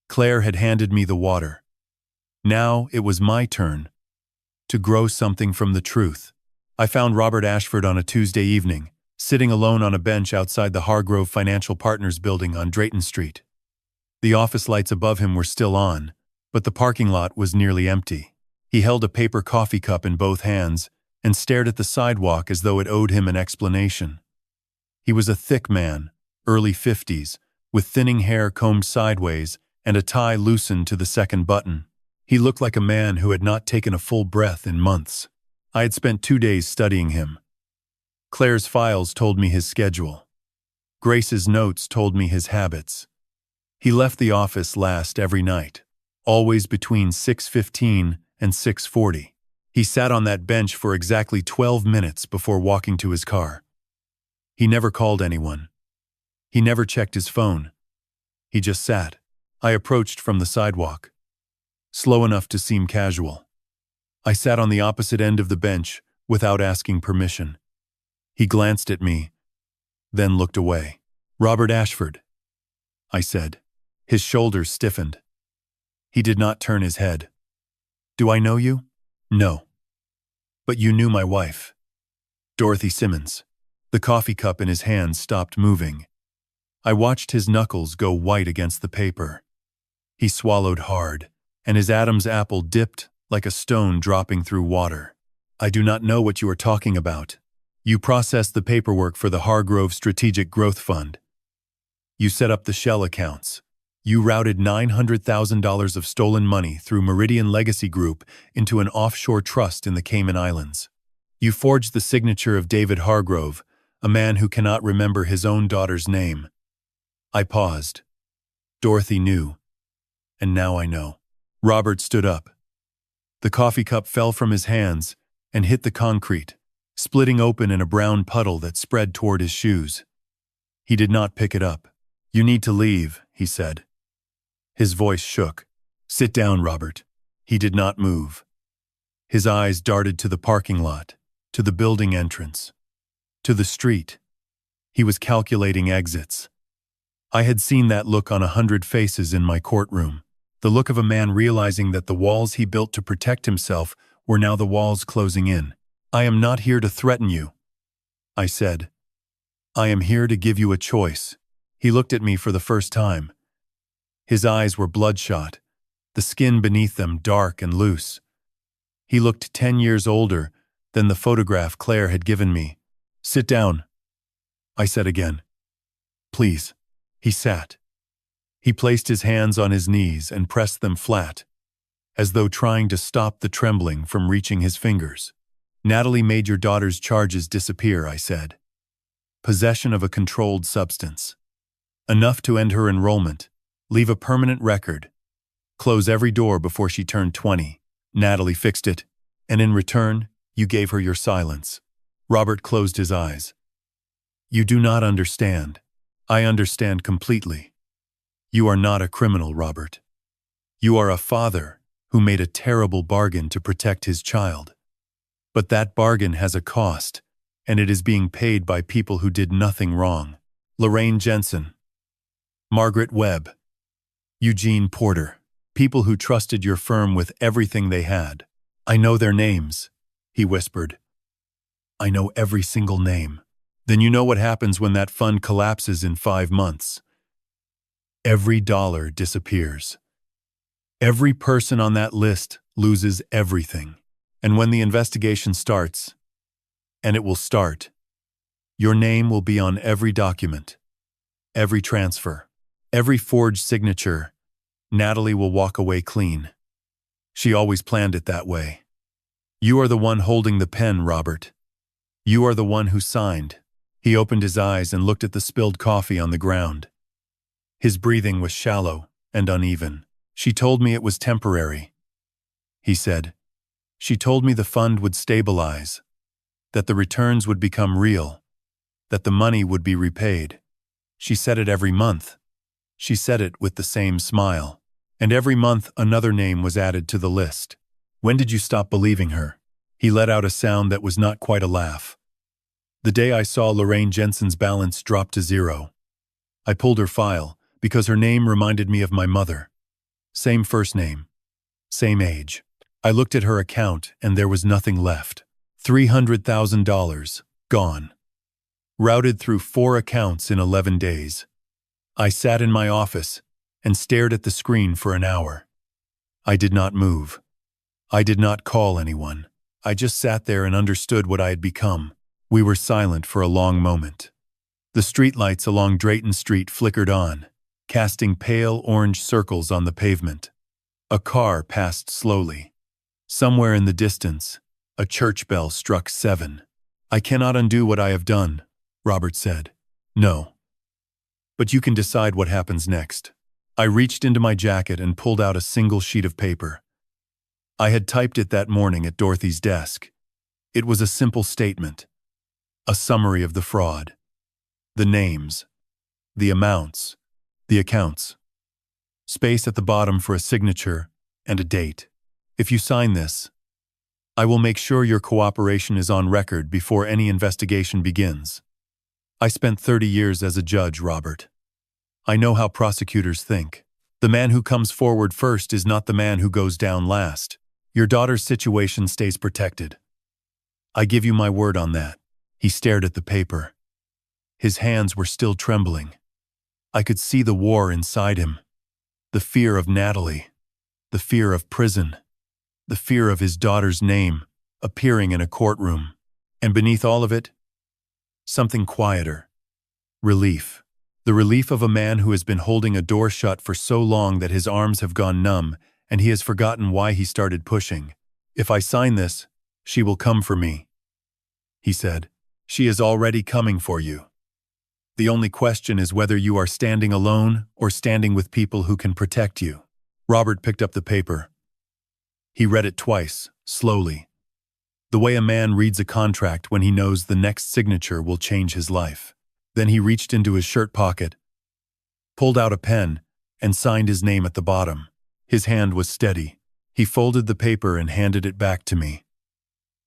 Claire had handed me the water. Now it was my turn to grow something from the truth. I found Robert Ashford on a Tuesday evening, sitting alone on a bench outside the Hargrove Financial Partners building on Drayton Street. The office lights above him were still on, but the parking lot was nearly empty. He held a paper coffee cup in both hands and stared at the sidewalk as though it owed him an explanation. He was a thick man, early 50s, with thinning hair combed sideways and a tie loosened to the second button. He looked like a man who had not taken a full breath in months. I had spent 2 days studying him. Claire's files told me his schedule. Grace's notes told me his habits. He left the office last every night, always between 6:15 and 6:40. He sat on that bench for exactly 12 minutes before walking to his car. He never called anyone. He never checked his phone. He just sat. I approached from the sidewalk, slow enough to seem casual. I sat on the opposite end of the bench without asking permission. He glanced at me, then looked away. "Robert Ashford," I said. His shoulders stiffened. He did not turn his head. "Do I know you?" "No." "But you knew my wife, Dorothy Simmons." The coffee cup in his hand stopped moving. I watched his knuckles go white against the paper. He swallowed hard, and his Adam's apple dipped like a stone dropping through water. "I do not know what you are talking about. You processed the paperwork for the Hargrove Strategic Growth Fund. You set up the shell accounts. You routed $900,000 of stolen money through Meridian Legacy Group into an offshore trust in the Cayman Islands. You forged the signature of David Hargrove, a man who cannot remember his own daughter's name." I paused. Dorothy knew, and now I know. Robert stood up. The coffee cup fell from his hands and hit the concrete, splitting open in a brown puddle that spread toward his shoes. He did not pick it up. You need to leave, he said. His voice shook. Sit down, Robert. He did not move. His eyes darted to the parking lot, to the building entrance, to the street. He was calculating exits. I had seen that look on 100 faces in my courtroom, the look of a man realizing that the walls he built to protect himself were now the walls closing in. I am not here to threaten you, I said. I am here to give you a choice. He looked at me for the first time. His eyes were bloodshot, the skin beneath them dark and loose. He looked 10 years older than the photograph Claire had given me. Sit down, I said again. Please. He sat. He placed his hands on his knees and pressed them flat, as though trying to stop the trembling from reaching his fingers. Natalie made your daughter's charges disappear, I said. Possession of a controlled substance. Enough to end her enrollment, leave a permanent record, close every door before she turned 20. Natalie fixed it, and in return, you gave her your silence. Robert closed his eyes. You do not understand. I understand completely. You are not a criminal, Robert. You are a father who made a terrible bargain to protect his child. But that bargain has a cost, and it is being paid by people who did nothing wrong. Lorraine Jensen, Margaret Webb, Eugene Porter, people who trusted your firm with everything they had. I know their names, he whispered. I know every single name. Then you know what happens when that fund collapses in 5 months. Every dollar disappears. Every person on that list loses everything. And when the investigation starts, and it will start, your name will be on every document, every transfer, every forged signature. Natalie will walk away clean. She always planned it that way. You are the one holding the pen, Robert. You are the one who signed. He opened his eyes and looked at the spilled coffee on the ground. His breathing was shallow and uneven. She told me it was temporary, he said. She told me the fund would stabilize, that the returns would become real, that the money would be repaid. She said it every month. She said it with the same smile. And every month another name was added to the list. When did you stop believing her? He let out a sound that was not quite a laugh. The day I saw Lorraine Jensen's balance drop to 0. I pulled her file because her name reminded me of my mother. Same first name, same age. I looked at her account and there was nothing left. $300,000 gone. Routed through 4 accounts in 11 days. I sat in my office and stared at the screen for an hour. I did not move. I did not call anyone. I just sat there and understood what I had become. We were silent for a long moment. The streetlights along Drayton Street flickered on, casting pale orange circles on the pavement. A car passed slowly. Somewhere in the distance, a church bell struck 7. I cannot undo what I have done, Robert said. No. But you can decide what happens next. I reached into my jacket and pulled out a single sheet of paper. I had typed it that morning at Dorothy's desk. It was a simple statement. A summary of the fraud. The names. The amounts. The accounts. Space at the bottom for a signature and a date. If you sign this, I will make sure your cooperation is on record before any investigation begins. I spent 30 years as a judge, Robert. I know how prosecutors think. The man who comes forward first is not the man who goes down last. Your daughter's situation stays protected. I give you my word on that. He stared at the paper. His hands were still trembling. I could see the war inside him. The fear of Natalie. The fear of prison. The fear of his daughter's name appearing in a courtroom. And beneath all of it, something quieter. Relief. The relief of a man who has been holding a door shut for so long that his arms have gone numb and he has forgotten why he started pushing. If I sign this, she will come for me, he said. She is already coming for you. The only question is whether you are standing alone or standing with people who can protect you. Robert picked up the paper. He read it twice, slowly. The way a man reads a contract when he knows the next signature will change his life. Then he reached into his shirt pocket pulled out a pen, and signed his name at the bottom. His hand was steady. He folded the paper and handed it back to me.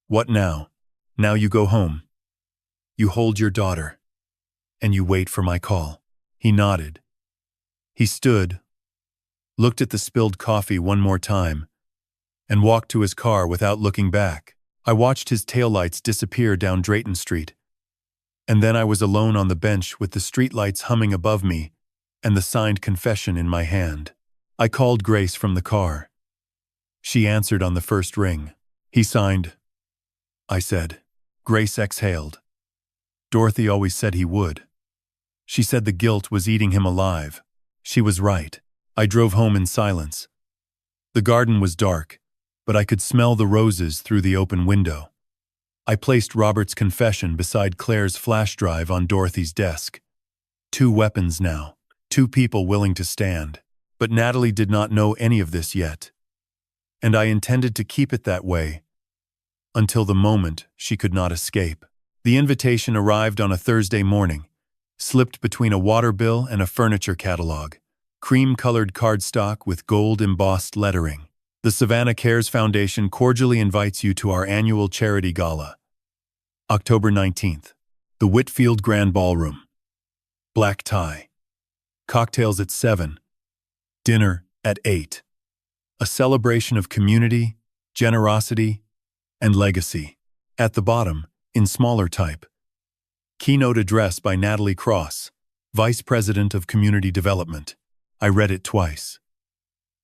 "What now? Now you go home. You hold your daughter. And you wait for my call." He nodded. He stood, looked at the spilled coffee one more time, and walked to his car without looking back. I watched his taillights disappear down Drayton Street. And then I was alone on the bench with the streetlights humming above me and the signed confession in my hand. I called Grace from the car. She answered on the first ring. "He signed," I said. Grace exhaled. "Dorothy always said he would." She said the guilt was eating him alive. She was right. I drove home in silence. The garden was dark, but I could smell the roses through the open window. I placed Robert's confession beside Claire's flash drive on Dorothy's desk. 2 weapons now, 2 people willing to stand. But Natalie did not know any of this yet. And I intended to keep it that way until the moment she could not escape. The invitation arrived on a Thursday morning, slipped between a water bill and a furniture catalog, cream-colored cardstock with gold-embossed lettering. "The Savannah Cares Foundation cordially invites you to our annual charity gala. October 19th, the Whitfield Grand Ballroom. Black tie. Cocktails at 7. Dinner at 8. A celebration of community, generosity, and legacy." At the bottom, in smaller type, "Keynote address by Natalie Cross, Vice President of Community Development." I read it twice.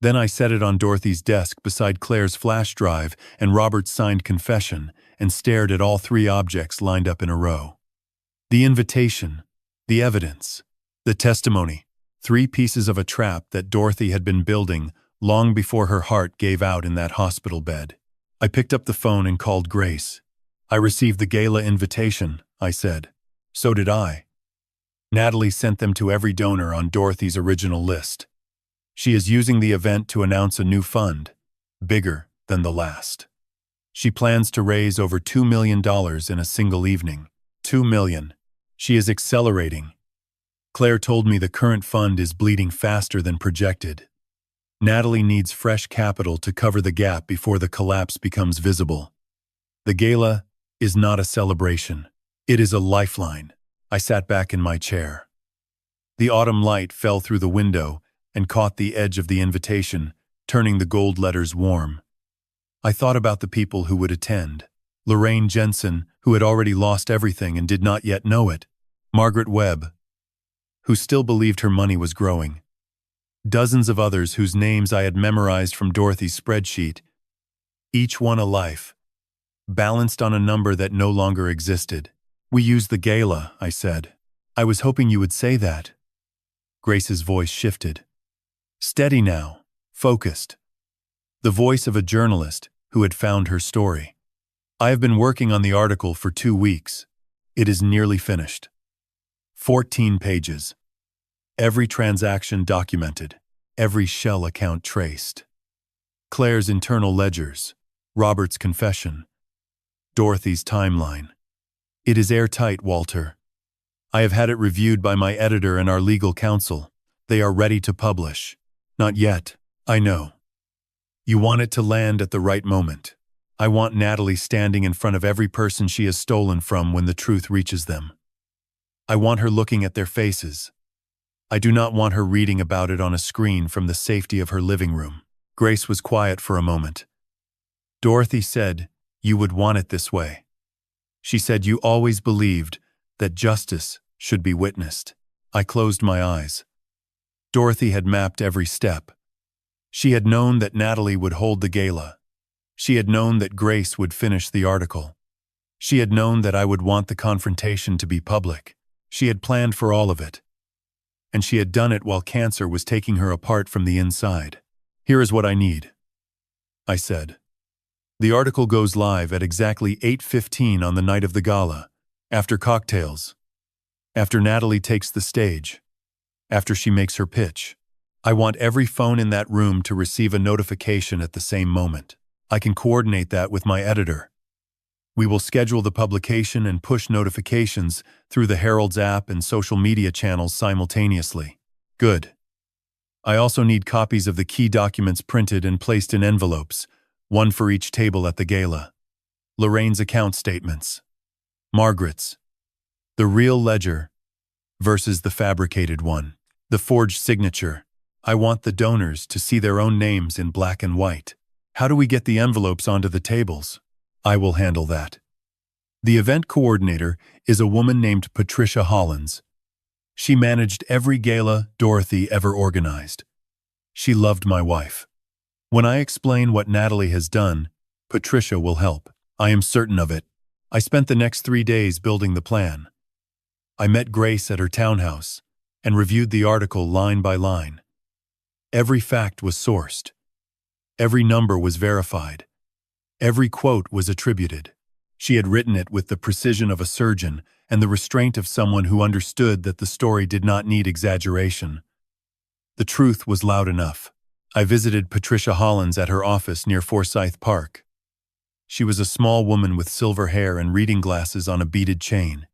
Then I set it on Dorothy's desk beside Claire's flash drive and Robert's signed confession and stared at all 3 objects lined up in a row. The invitation, the evidence, the testimony, 3 pieces of a trap that Dorothy had been building long before her heart gave out in that hospital bed. I picked up the phone and called Grace. "I received the gala invitation," I said. "So did I." Natalie sent them to every donor on Dorothy's original list. She is using the event to announce a new fund, bigger than the last. She plans to raise over $2 million in a single evening. $2 million. She is accelerating. Claire told me the current fund is bleeding faster than projected. Natalie needs fresh capital to cover the gap before the collapse becomes visible. The gala is not a celebration. It is a lifeline. I sat back in my chair. The autumn light fell through the window and caught the edge of the invitation, turning the gold letters warm. I thought about the people who would attend. Lorraine Jensen, who had already lost everything and did not yet know it. Margaret Webb, who still believed her money was growing. Dozens of others whose names I had memorized from Dorothy's spreadsheet. Each one a life, balanced on a number that no longer existed. "We used the gala," I said. "I was hoping you would say that." Grace's voice shifted. Steady now, focused. The voice of a journalist who had found her story. "I have been working on the article for 2 weeks. It is nearly finished. 14 pages. Every transaction documented, every shell account traced. Claire's internal ledgers, Robert's confession, Dorothy's timeline. It is airtight, Walter. I have had it reviewed by my editor and our legal counsel. They are ready to publish. Not yet, I know. You want it to land at the right moment. I want Natalie standing in front of every person she has stolen from when the truth reaches them. I want her looking at their faces. I do not want her reading about it on a screen from the safety of her living room." Grace was quiet for a moment. "Dorothy said you would want it this way. She said you always believed that justice should be witnessed." I closed my eyes. Dorothy had mapped every step. She had known that Natalie would hold the gala. She had known that Grace would finish the article. She had known that I would want the confrontation to be public. She had planned for all of it. And she had done it while cancer was taking her apart from the inside. "Here is what I need," I said. "The article goes live at exactly 8:15 on the night of the gala, after cocktails, after Natalie takes the stage, after she makes her pitch. I want every phone in that room to receive a notification at the same moment. I can coordinate that with my editor. We will schedule the publication and push notifications through the Herald's app and social media channels simultaneously. Good. I also need copies of the key documents printed and placed in envelopes, one for each table at the gala. Lorraine's account statements. Margaret's. The real ledger versus the fabricated one. The forged signature. I want the donors to see their own names in black and white. How do we get the envelopes onto the tables? I will handle that. The event coordinator is a woman named Patricia Hollins. She managed every gala Dorothy ever organized. She loved my wife. When I explain what Natalie has done, Patricia will help. I am certain of it. I spent the next 3 days building the plan. I met Grace at her townhouse and reviewed the article line by line. Every fact was sourced. Every number was verified. Every quote was attributed. She had written it with the precision of a surgeon and the restraint of someone who understood that the story did not need exaggeration. The truth was loud enough. I visited Patricia Hollins at her office near Forsyth Park. She was a small woman with silver hair and reading glasses on a beaded chain.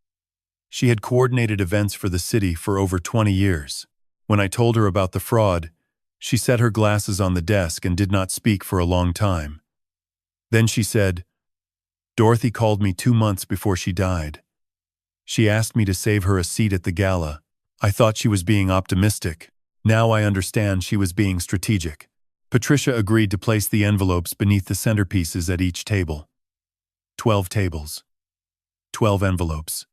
She had coordinated events for the city for over 20 years. When I told her about the fraud, she set her glasses on the desk and did not speak for a long time. Then she said, "Dorothy called me 2 months before she died. She asked me to save her a seat at the gala. I thought she was being optimistic. Now I understand she was being strategic." Patricia agreed to place the envelopes beneath the centerpieces at each table. 12 tables. 12 envelopes.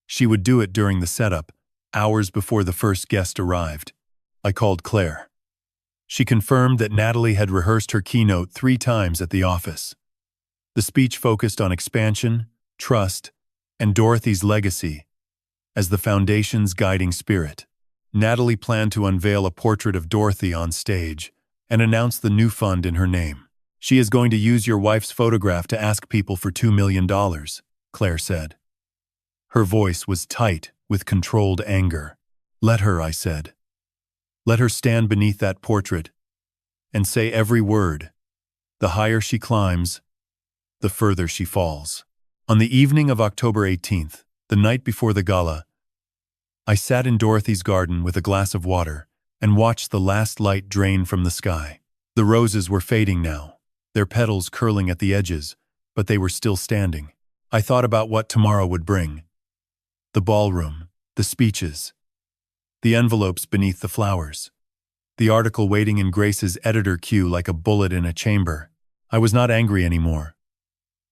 She would do it during the setup, hours before the first guest arrived. I called Claire. She confirmed that Natalie had rehearsed her keynote 3 times at the office. The speech focused on expansion, trust, and Dorothy's legacy as the foundation's guiding spirit. Natalie planned to unveil a portrait of Dorothy on stage and announce the new fund in her name. "She is going to use your wife's photograph to ask people for $2 million, Claire said. Her voice was tight with controlled anger. "Let her," I said. "Let her stand beneath that portrait and say every word. The higher she climbs, the further she falls." On the evening of October 18th, the night before the gala, I sat in Dorothy's garden with a glass of water and watched the last light drain from the sky. The roses were fading now, their petals curling at the edges, but they were still standing. I thought about what tomorrow would bring. The ballroom, the speeches, the envelopes beneath the flowers, the article waiting in Grace's editor queue like a bullet in a chamber. I was not angry anymore.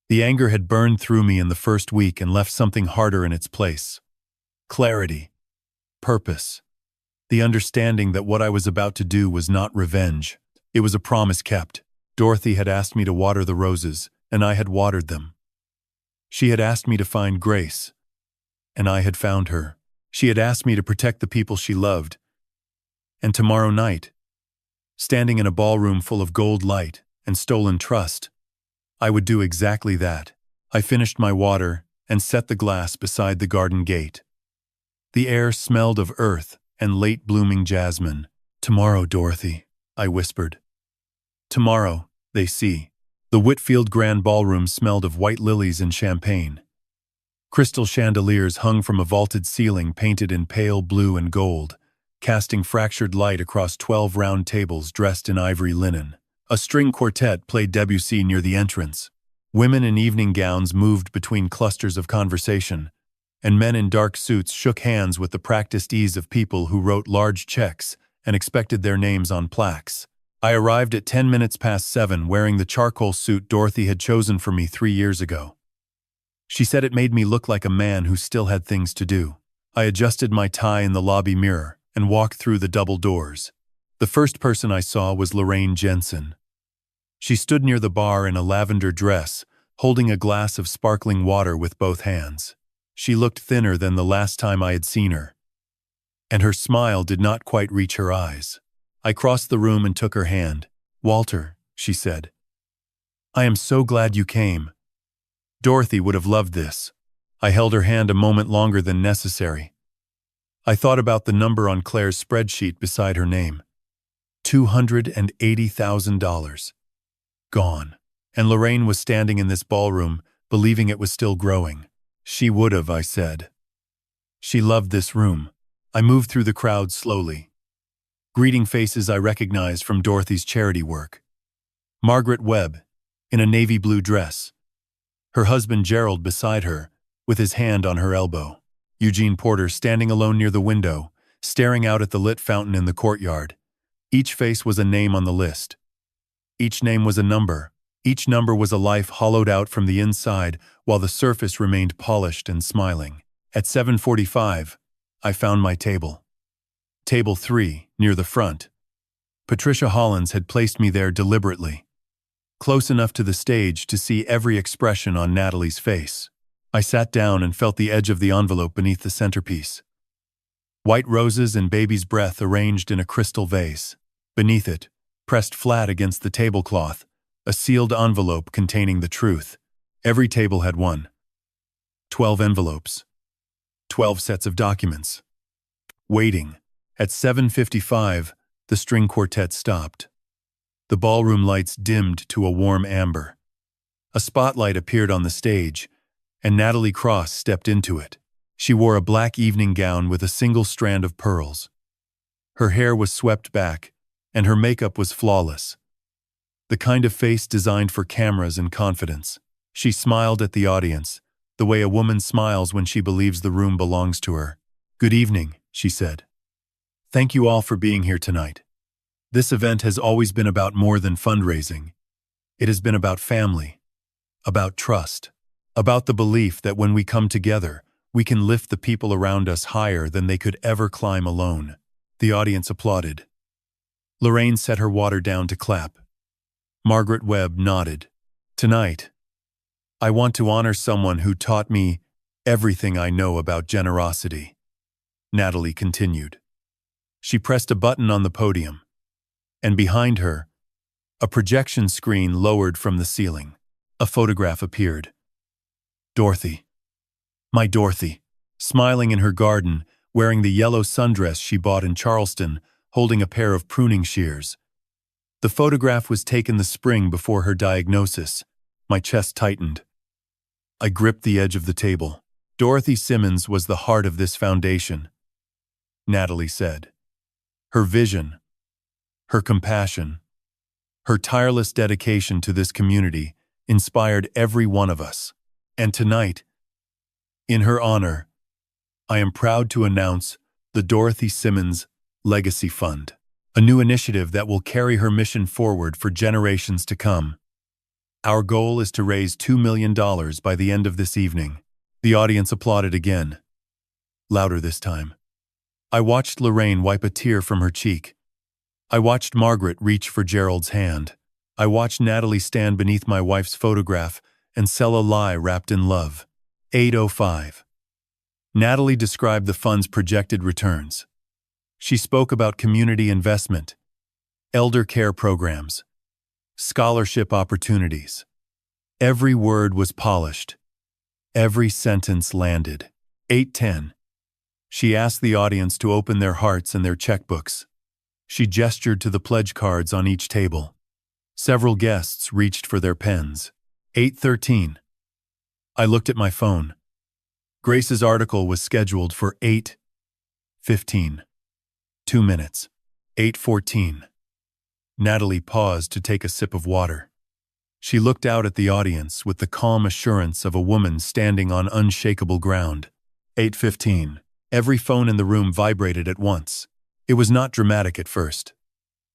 The anger had burned through me in the first week and left something harder in its place. Clarity. Purpose. The understanding that what I was about to do was not revenge. It was a promise kept. Dorothy had asked me to water the roses, and I had watered them. She had asked me to find Grace, and I had found her. She had asked me to protect the people she loved. And tomorrow night, standing in a ballroom full of gold light and stolen trust, I would do exactly that. I finished my water and set the glass beside the garden gate. The air smelled of earth and late-blooming jasmine. "Tomorrow, Dorothy," I whispered. "Tomorrow, they see." The Whitfield Grand Ballroom smelled of white lilies and champagne. Crystal chandeliers hung from a vaulted ceiling painted in pale blue and gold, casting fractured light across 12 round tables dressed in ivory linen. A string quartet played Debussy near the entrance. Women in evening gowns moved between clusters of conversation, and men in dark suits shook hands with the practiced ease of people who wrote large checks and expected their names on plaques. I arrived at 10 minutes past 7 wearing the charcoal suit Dorothy had chosen for me 3 years ago. She said it made me look like a man who still had things to do. I adjusted my tie in the lobby mirror and walked through the double doors. The first person I saw was Lorraine Jensen. She stood near the bar in a lavender dress, holding a glass of sparkling water with both hands. She looked thinner than the last time I had seen her, and her smile did not quite reach her eyes. I crossed the room and took her hand. "Walter," she said, "I am so glad you came. Dorothy would have loved this." I held her hand a moment longer than necessary. I thought about the number on Claire's spreadsheet beside her name. $280,000. Gone. And Lorraine was standing in this ballroom, believing it was still growing. She would have, I said. She loved this room. I moved through the crowd slowly, greeting faces I recognized from Dorothy's charity work. Margaret Webb, in a navy blue dress. Her husband Gerald beside her, with his hand on her elbow. Eugene Porter standing alone near the window, staring out at the lit fountain in the courtyard. Each face was a name on the list. Each name was a number. Each number was a life hollowed out from the inside, while the surface remained polished and smiling. At 7:45, I found my table. Table 3, near the front. Patricia Hollins had placed me there deliberately, close enough to the stage to see every expression on Natalie's face. I sat down and felt the edge of the envelope beneath the centerpiece. White roses and baby's breath arranged in a crystal vase. Beneath it, pressed flat against the tablecloth, a sealed envelope containing the truth. Every table had one. 12 envelopes. 12 sets of documents. Waiting. At 7:55, the string quartet stopped. The ballroom lights dimmed to a warm amber. A spotlight appeared on the stage, and Natalie Cross stepped into it. She wore a black evening gown with a single strand of pearls. Her hair was swept back, and her makeup was flawless. The kind of face designed for cameras and confidence. She smiled at the audience, the way a woman smiles when she believes the room belongs to her. "Good evening," she said. "Thank you all for being here tonight. This event has always been about more than fundraising. It has been about family, about trust, about the belief that when we come together, we can lift the people around us higher than they could ever climb alone." The audience applauded. Lorraine set her water down to clap. Margaret Webb nodded. "Tonight, I want to honor someone who taught me everything I know about generosity," Natalie continued. She pressed a button on the podium, and behind her, a projection screen lowered from the ceiling. A photograph appeared. Dorothy. My Dorothy, smiling in her garden, wearing the yellow sundress she bought in Charleston, holding a pair of pruning shears. The photograph was taken the spring before her diagnosis. My chest tightened. I gripped the edge of the table. Dorothy Simmons was the heart of this foundation, Natalie said. Her vision, her compassion, her tireless dedication to this community inspired every one of us. And tonight, in her honor, I am proud to announce the Dorothy Simmons Legacy Fund, a new initiative that will carry her mission forward for generations to come. Our goal is to raise $2 million by the end of this evening. The audience applauded again, louder this time. I watched Lorraine wipe a tear from her cheek. I watched Margaret reach for Gerald's hand. I watched Natalie stand beneath my wife's photograph and sell a lie wrapped in love. 8:05. Natalie described the fund's projected returns. She spoke about community investment, elder care programs, scholarship opportunities. Every word was polished. Every sentence landed. 8:10. She asked the audience to open their hearts and their checkbooks. She gestured to the pledge cards on each table. Several guests reached for their pens. 8:13. I looked at my phone. Grace's article was scheduled for 8:15. 2 minutes. 8:14. Natalie paused to take a sip of water. She looked out at the audience with the calm assurance of a woman standing on unshakable ground. 8:15. Every phone in the room vibrated at once. It was not dramatic at first.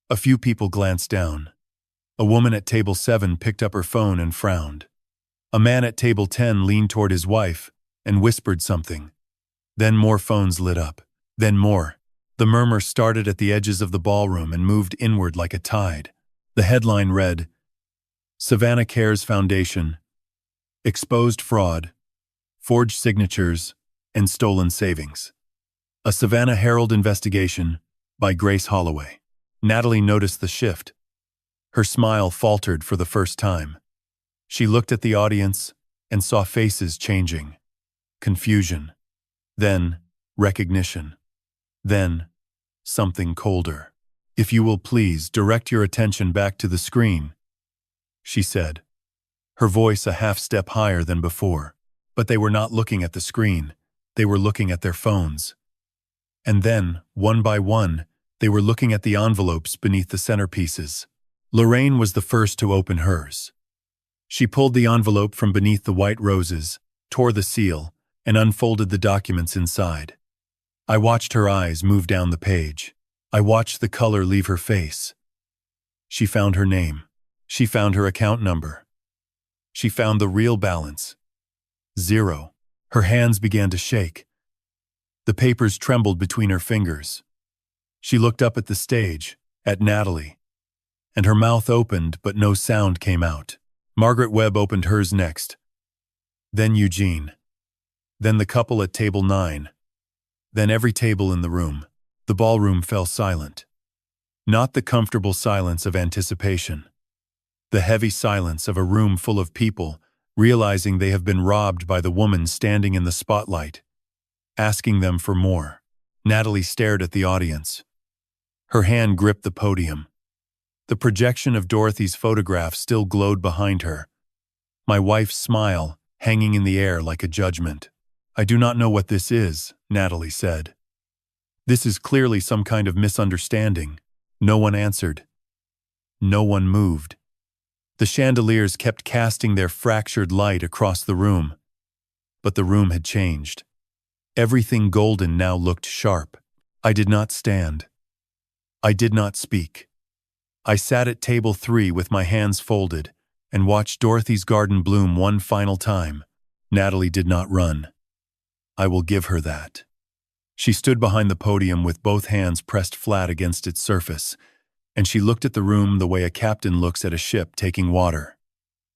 A few people glanced down. A woman at table 7 picked up her phone and frowned. A man at table 10 leaned toward his wife and whispered something. Then more phones lit up. Then more. The murmur started at the edges of the ballroom and moved inward like a tide. The headline read, Savannah Cares Foundation, Exposed Fraud, Forged Signatures, and Stolen Savings. A Savannah Herald Investigation by Grace Holloway. Natalie noticed the shift. Her smile faltered for the first time. She looked at the audience and saw faces changing. Confusion. Then, recognition. Then, something colder. If you will please direct your attention back to the screen, she said, her voice a half step higher than before. But they were not looking at the screen. They were looking at their phones. And then, one by one, They were looking at the envelopes beneath the centerpieces. Lorraine was the first to open hers. She pulled the envelope from beneath the white roses, tore the seal, and unfolded the documents inside. I watched her eyes move down the page. I watched the color leave her face. She found her name. She found her account number. She found the real balance. 0. Her hands began to shake. The papers trembled between her fingers. She looked up at the stage, at Natalie, and her mouth opened, but no sound came out. Margaret Webb opened hers next. Then Eugene. Then the couple at table 9. Then every table in the room. The ballroom fell silent. Not the comfortable silence of anticipation. The heavy silence of a room full of people, realizing they have been robbed by the woman standing in the spotlight, asking them for more. Natalie stared at the audience. Her hand gripped the podium. The projection of Dorothy's photograph still glowed behind her. My wife's smile, hanging in the air like a judgment. "I do not know what this is," Natalie said. "This is clearly some kind of misunderstanding." No one answered. No one moved. The chandeliers kept casting their fractured light across the room. But the room had changed. Everything golden now looked sharp. I did not stand. I did not speak. I sat at table 3 with my hands folded and watched Dorothy's garden bloom one final time. Natalie did not run. I will give her that. She stood behind the podium with both hands pressed flat against its surface, and she looked at the room the way a captain looks at a ship taking water,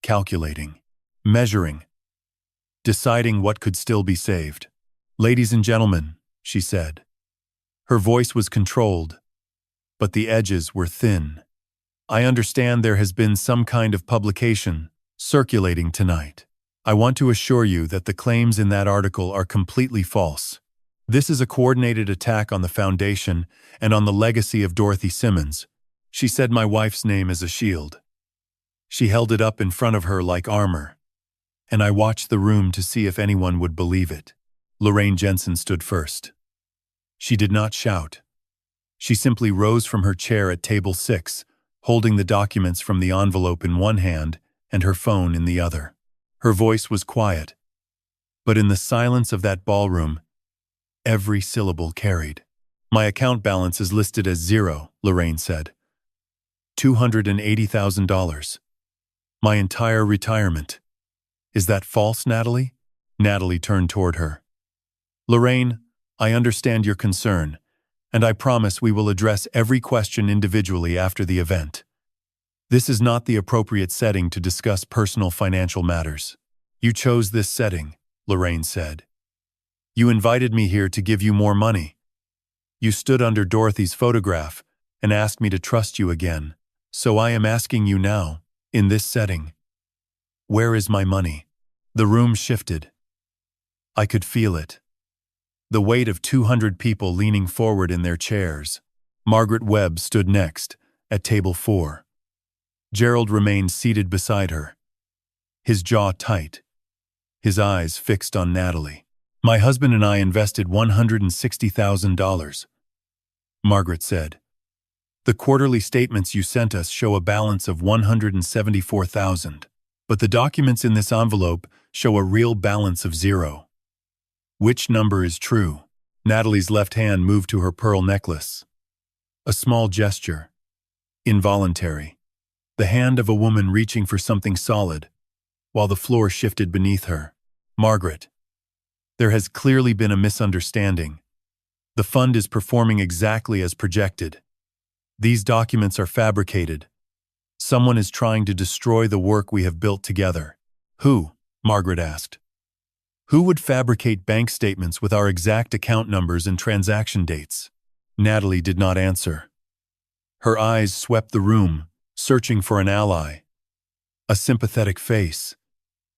calculating, measuring, deciding what could still be saved. "Ladies and gentlemen," she said. Her voice was controlled, but the edges were thin. "I understand there has been some kind of publication circulating tonight. I want to assure you that the claims in that article are completely false. This is a coordinated attack on the foundation and on the legacy of Dorothy Simmons." She said my wife's name as a shield. She held it up in front of her like armor, and I watched the room to see if anyone would believe it. Lorraine Jensen stood first. She did not shout. She simply rose from her chair at table 6, holding the documents from the envelope in one hand and her phone in the other. Her voice was quiet, but in the silence of that ballroom, every syllable carried. "My account balance is listed as 0, Lorraine said. $280,000. My entire retirement. Is that false, Natalie?" Natalie turned toward her. "Lorraine, I understand your concern, and I promise we will address every question individually after the event. This is not the appropriate setting to discuss personal financial matters." "You chose this setting," Lorraine said. "You invited me here to give you more money. You stood under Dorothy's photograph and asked me to trust you again. So I am asking you now, in this setting, where is my money?" The room shifted. I could feel it. The weight of 200 people leaning forward in their chairs. Margaret Webb stood next, at table 4. Gerald remained seated beside her, his jaw tight, his eyes fixed on Natalie. "My husband and I invested $160,000, Margaret said. "The quarterly statements you sent us show a balance of $174,000, but the documents in this envelope show a real balance of 0. Which number is true?" Natalie's left hand moved to her pearl necklace. A small gesture, involuntary, the hand of a woman reaching for something solid, while the floor shifted beneath her. "Margaret, there has clearly been a misunderstanding. The fund is performing exactly as projected. These documents are fabricated. Someone is trying to destroy the work we have built together." "Who?" Margaret asked. "Who would fabricate bank statements with our exact account numbers and transaction dates?" Natalie did not answer. Her eyes swept the room, searching for an ally, a sympathetic face,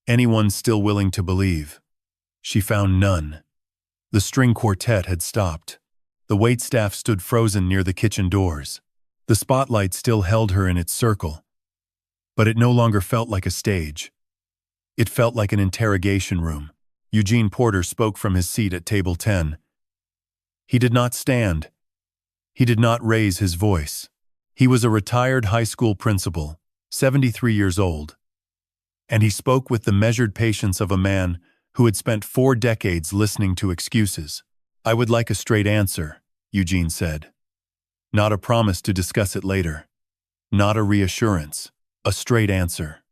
anyone still willing to believe. She found none. The string quartet had stopped. The waitstaff stood frozen near the kitchen doors. The spotlight still held her in its circle, but it no longer felt like a stage. It felt like an interrogation room. Eugene Porter spoke from his seat at table 10. He did not stand. He did not raise his voice. He was a retired high school principal, 73 years old, and he spoke with the measured patience of a man who had spent 4 decades listening to excuses. "I would like a straight answer," Eugene said. "Not a promise to discuss it later. Not a reassurance. A straight answer.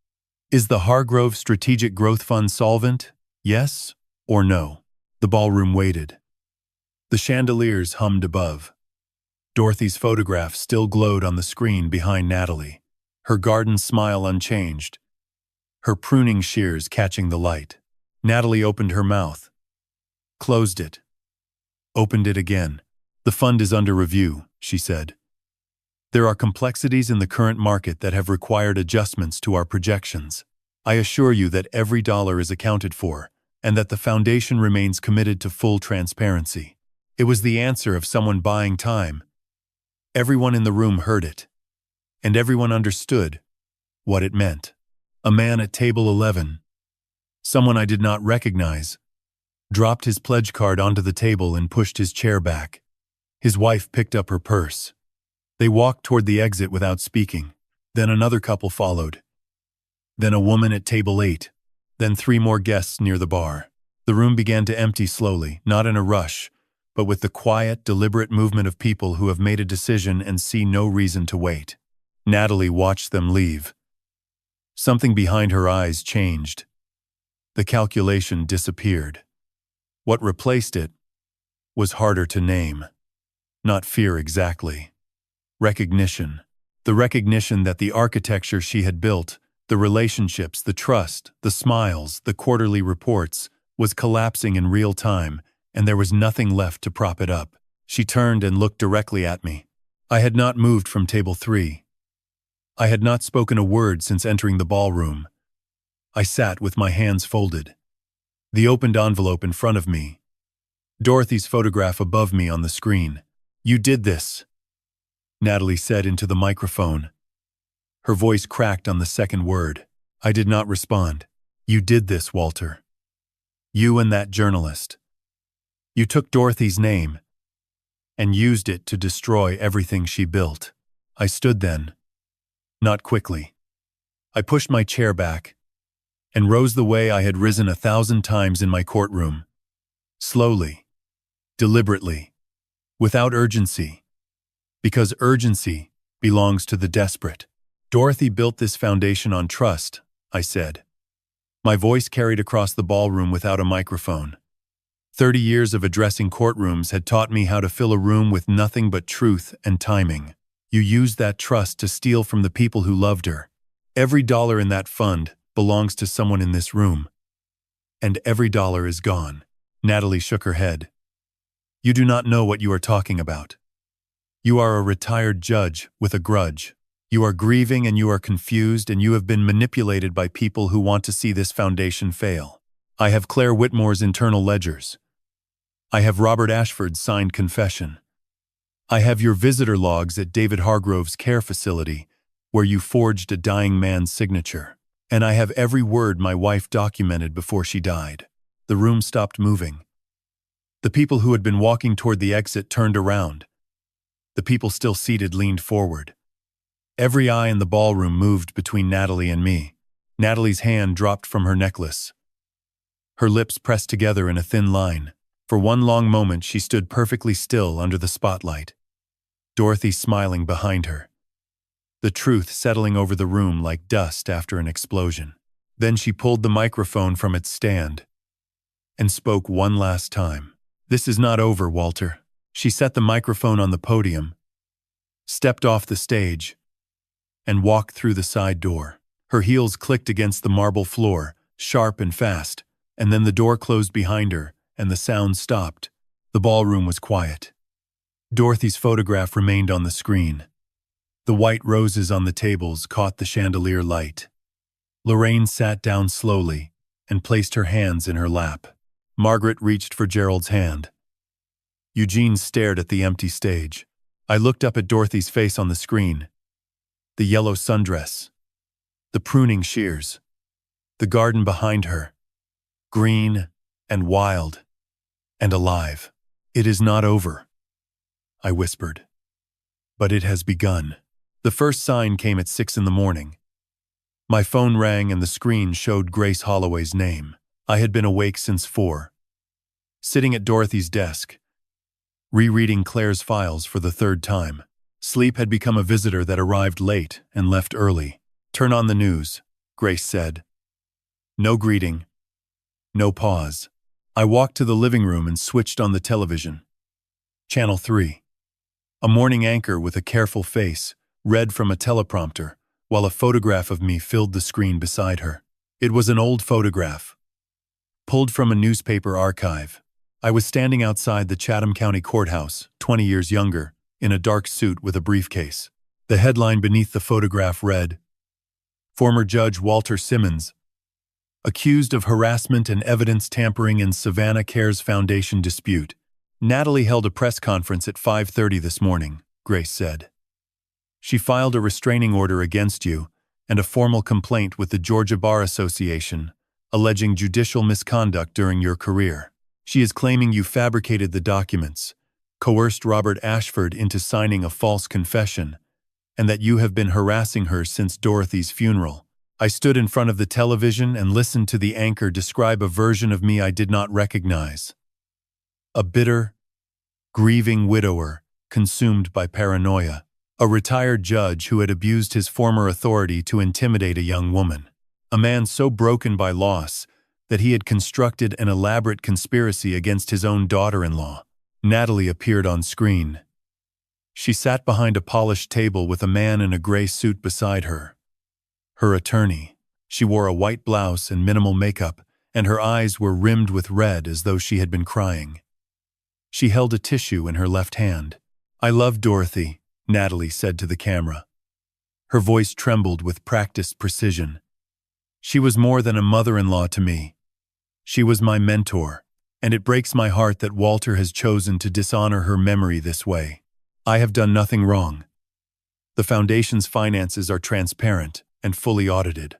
Is the Hargrove Strategic Growth Fund solvent? Yes or no?" The ballroom waited. The chandeliers hummed above. Dorothy's photograph still glowed on the screen behind Natalie, her garden smile unchanged, her pruning shears catching the light. Natalie opened her mouth, closed it, opened it again. "The fund is under review," she said. "There are complexities in the current market that have required adjustments to our projections. I assure you that every dollar is accounted for, and that the foundation remains committed to full transparency." It was the answer of someone buying time. Everyone in the room heard it, and everyone understood what it meant. A man at table 11, someone I did not recognize, dropped his pledge card onto the table and pushed his chair back. His wife picked up her purse. They walked toward the exit without speaking. Then another couple followed. Then a woman at table 8. Then 3 more guests near the bar. The room began to empty slowly, not in a rush, but with the quiet, deliberate movement of people who have made a decision and see no reason to wait. Natalie watched them leave. Something behind her eyes changed. The calculation disappeared. What replaced it was harder to name. Not fear exactly. Recognition. The recognition that the architecture she had built, the relationships, the trust, the smiles, the quarterly reports, was collapsing in real time, and there was nothing left to prop it up. She turned and looked directly at me. I had not moved from table 3. I had not spoken a word since entering the ballroom. I sat with my hands folded, the opened envelope in front of me, Dorothy's photograph above me on the screen. "You did this," Natalie said into the microphone. Her voice cracked on the second word. I did not respond. "You did this, Walter. You and that journalist. You took Dorothy's name and used it to destroy everything she built." I stood then. Not quickly. I pushed my chair back and rose the way I had risen 1,000 times in my courtroom. Slowly, deliberately, without urgency, because urgency belongs to the desperate. "Dorothy built this foundation on trust," I said. My voice carried across the ballroom without a microphone. 30 years of addressing courtrooms had taught me how to fill a room with nothing but truth and timing. You used that trust to steal from the people who loved her. Every dollar in that fund belongs to someone in this room. And every dollar is gone. Natalie shook her head. "You do not know what you are talking about. You are a retired judge with a grudge. You are grieving and you are confused and you have been manipulated by people who want to see this foundation fail. I have Claire Whitmore's internal ledgers. I have Robert Ashford's signed confession. I have your visitor logs at David Hargrove's care facility, where you forged a dying man's signature. And I have every word my wife documented before she died." The room stopped moving. The people who had been walking toward the exit turned around. The people still seated leaned forward. Every eye in the ballroom moved between Natalie and me. Natalie's hand dropped from her necklace. Her lips pressed together in a thin line. For one long moment she stood perfectly still under the spotlight. Dorothy smiling behind her. The truth settling over the room like dust after an explosion. Then she pulled the microphone from its stand and spoke one last time. "This is not over, Walter." She set the microphone on the podium, stepped off the stage, and walked through the side door. Her heels clicked against the marble floor, sharp and fast, and then the door closed behind her, and the sound stopped. The ballroom was quiet. Dorothy's photograph remained on the screen. The white roses on the tables caught the chandelier light. Lorraine sat down slowly and placed her hands in her lap. Margaret reached for Gerald's hand. Eugene stared at the empty stage. I looked up at Dorothy's face on the screen. The yellow sundress, the pruning shears, the garden behind her, green and wild and alive. "It is not over," I whispered. But it has begun. The first sign came at 6 in the morning. My phone rang and the screen showed Grace Holloway's name. I had been awake since 4. Sitting at Dorothy's desk, rereading Claire's files for the third time. Sleep had become a visitor that arrived late and left early. "Turn on the news," Grace said. No greeting. No pause. I walked to the living room and switched on the television. Channel 3. A morning anchor with a careful face read from a teleprompter, while a photograph of me filled the screen beside her. It was an old photograph, pulled from a newspaper archive. I was standing outside the Chatham County Courthouse, 20 years younger, in a dark suit with a briefcase. The headline beneath the photograph read, "Former Judge Walter Simmons, accused of harassment and evidence tampering in Savannah Cares Foundation dispute. Natalie held a press conference at 5:30 this morning," Grace said. "She filed a restraining order against you and a formal complaint with the Georgia Bar Association, alleging judicial misconduct during your career. She is claiming you fabricated the documents, coerced Robert Ashford into signing a false confession, and that you have been harassing her since Dorothy's funeral." I stood in front of the television and listened to the anchor describe a version of me I did not recognize. A bitter, grieving widower, consumed by paranoia. A retired judge who had abused his former authority to intimidate a young woman. A man so broken by loss that he had constructed an elaborate conspiracy against his own daughter-in-law. Natalie appeared on screen. She sat behind a polished table with a man in a gray suit beside her. Her attorney. She wore a white blouse and minimal makeup, and her eyes were rimmed with red as though she had been crying. She held a tissue in her left hand. "I love Dorothy," Natalie said to the camera. Her voice trembled with practiced precision. "She was more than a mother-in-law to me. She was my mentor, and it breaks my heart that Walter has chosen to dishonor her memory this way. I have done nothing wrong. The foundation's finances are transparent and fully audited.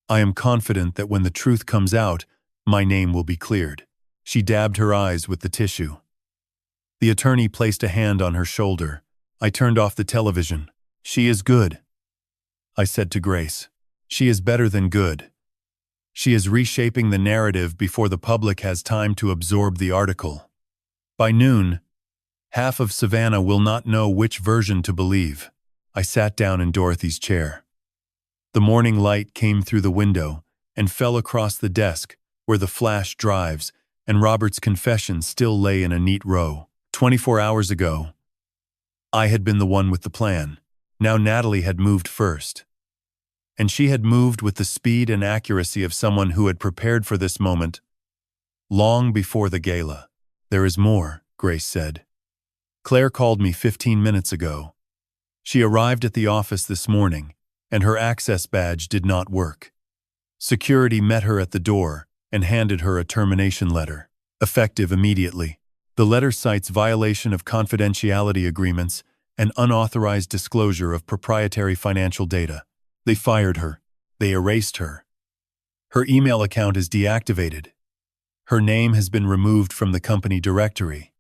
I am confident that when the truth comes out, my name will be cleared." She dabbed her eyes with the tissue. The attorney placed a hand on her shoulder. I turned off the television. "She is good," I said to Grace. "She is better than good. She is reshaping the narrative before the public has time to absorb the article. By noon, half of Savannah will not know which version to believe." I sat down in Dorothy's chair. The morning light came through the window and fell across the desk where the flash drives and Robert's confession still lay in a neat row. 24 hours ago, I had been the one with the plan. Now Natalie had moved first. And she had moved with the speed and accuracy of someone who had prepared for this moment long before the gala. "There is more," Grace said. "Claire called me 15 minutes ago. She arrived at the office this morning, and her access badge did not work. Security met her at the door and handed her a termination letter, effective immediately. The letter cites violation of confidentiality agreements and unauthorized disclosure of proprietary financial data. They fired her. They erased her. Her email account is deactivated. Her name has been removed from the company directory.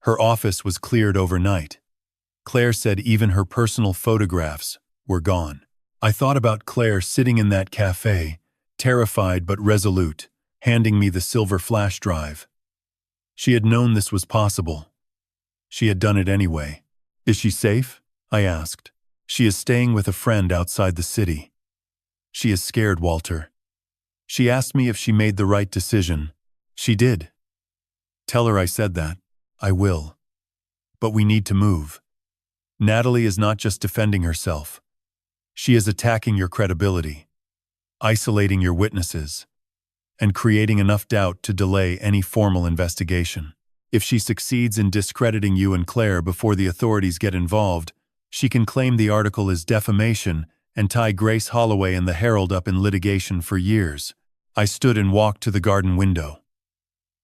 Her office was cleared overnight. Claire said even her personal photographs were gone." I thought about Claire sitting in that cafe, terrified but resolute, handing me the silver flash drive. She had known this was possible. She had done it anyway. "Is she safe?" I asked. "She is staying with a friend outside the city. She is scared, Walter. She asked me if she made the right decision. She did. Tell her I said that. I will. But we need to move. Natalie is not just defending herself. She is attacking your credibility, isolating your witnesses, and creating enough doubt to delay any formal investigation. If she succeeds in discrediting you and Claire before the authorities get involved, she can claim the article is defamation and tie Grace Holloway and the Herald up in litigation for years." I stood and walked to the garden window.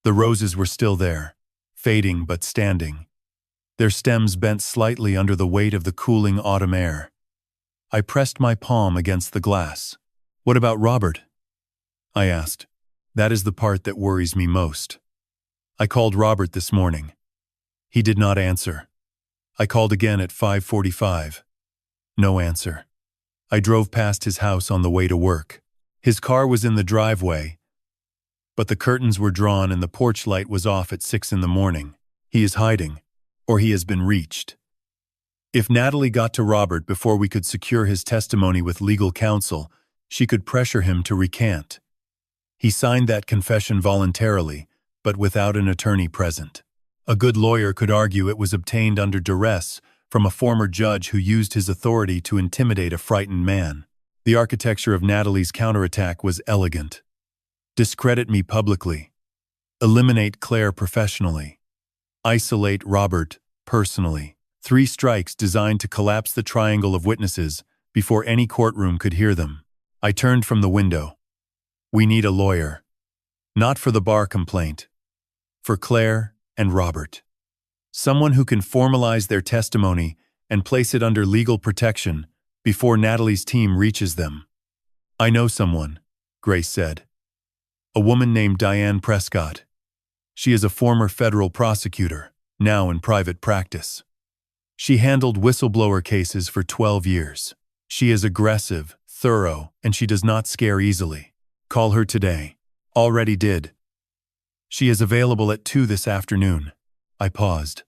The roses were still there, fading but standing, their stems bent slightly under the weight of the cooling autumn air. I pressed my palm against the glass. "What about Robert?" I asked. "That is the part that worries me most. I called Robert this morning. He did not answer. I called again at 5:45. No answer. I drove past his house on the way to work. His car was in the driveway, but the curtains were drawn and the porch light was off at 6 in the morning. He is hiding, or he has been reached. If Natalie got to Robert before we could secure his testimony with legal counsel, she could pressure him to recant. He signed that confession voluntarily, but without an attorney present. A good lawyer could argue it was obtained under duress from a former judge who used his authority to intimidate a frightened man. The architecture of Natalie's counterattack was elegant. Discredit me publicly. Eliminate Claire professionally. Isolate Robert personally. 3 strikes designed to collapse the triangle of witnesses before any courtroom could hear them. I turned from the window. We need a lawyer. Not for the bar complaint. For Claire and Robert. Someone who can formalize their testimony and place it under legal protection before Natalie's team reaches them. I know someone, Grace said. A woman named Diane Prescott. She is a former federal prosecutor, now in private practice. She handled whistleblower cases for 12 years. She is aggressive, thorough, and she does not scare easily. Call her today. Already did. She is available at 2 this afternoon. I paused.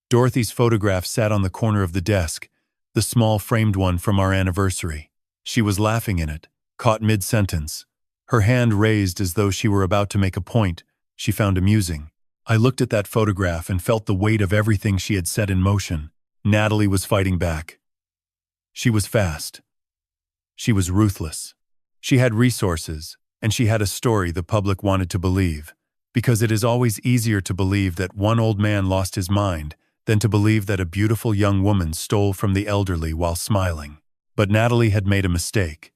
Dorothy's photograph sat on the corner of the desk, the small framed one from our anniversary. She was laughing in it, caught mid-sentence, her hand raised as though she were about to make a point she found amusing. I looked at that photograph and felt the weight of everything she had set in motion. Natalie was fighting back. She was fast. She was ruthless. She had resources, and she had a story the public wanted to believe, because it is always easier to believe that one old man lost his mind than to believe that a beautiful young woman stole from the elderly while smiling. But Natalie had made a mistake.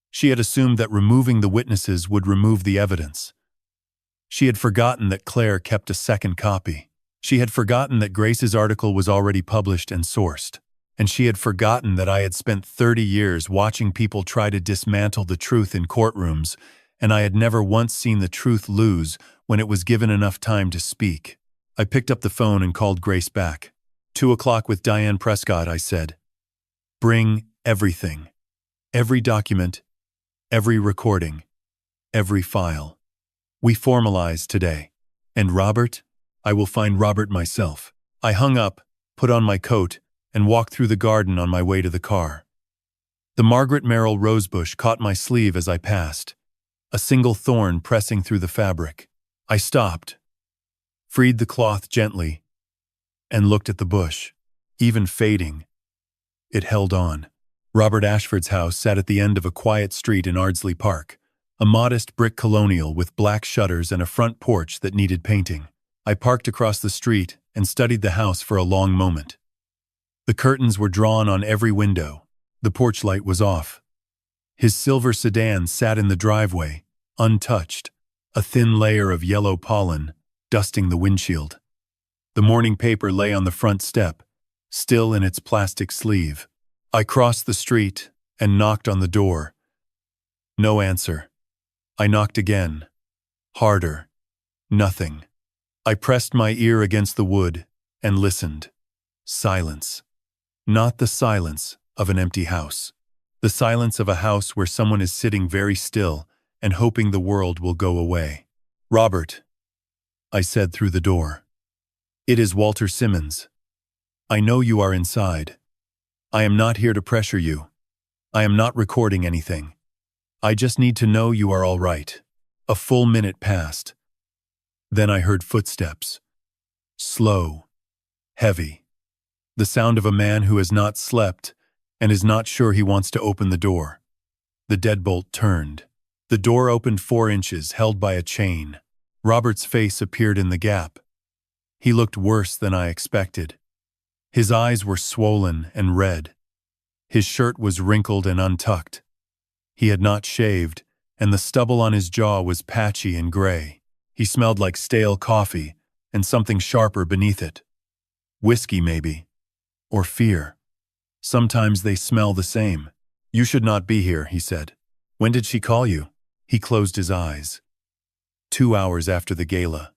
She had assumed that removing the witnesses would remove the evidence. She had forgotten that Claire kept a second copy. She had forgotten that Grace's article was already published and sourced. And she had forgotten that I had spent 30 years watching people try to dismantle the truth in courtrooms, and I had never once seen the truth lose when it was given enough time to speak. I picked up the phone and called Grace back. 2 o'clock with Diane Prescott, I said. Bring everything. Every document, every recording, every file. We formalize today. And Robert? I will find Robert myself. I hung up, put on my coat, and walked through the garden on my way to the car. The Margaret Merrill rosebush caught my sleeve as I passed, a single thorn pressing through the fabric. I stopped, freed the cloth gently, and looked at the bush. Even fading, it held on. Robert Ashford's house sat at the end of a quiet street in Ardsley Park, a modest brick colonial with black shutters and a front porch that needed painting. I parked across the street and studied the house for a long moment. The curtains were drawn on every window. The porch light was off. His silver sedan sat in the driveway, untouched, a thin layer of yellow pollen dusting the windshield. The morning paper lay on the front step, still in its plastic sleeve. I crossed the street and knocked on the door. No answer. I knocked again. Harder. Nothing. I pressed my ear against the wood and listened. Silence. Not the silence of an empty house. The silence of a house where someone is sitting very still and hoping the world will go away. Robert, I said through the door. It is Walter Simmons. I know you are inside. I am not here to pressure you. I am not recording anything. I just need to know you are all right. A full minute passed. Then I heard footsteps. Slow. Heavy. The sound of a man who has not slept and is not sure he wants to open the door. The deadbolt turned. The door opened 4 inches, held by a chain. Robert's face appeared in the gap. He looked worse than I expected. His eyes were swollen and red. His shirt was wrinkled and untucked. He had not shaved, and the stubble on his jaw was patchy and gray. He smelled like stale coffee and something sharper beneath it. Whiskey, maybe. Or fear. Sometimes they smell the same. You should not be here, he said. When did she call you? He closed his eyes. 2 hours after the gala.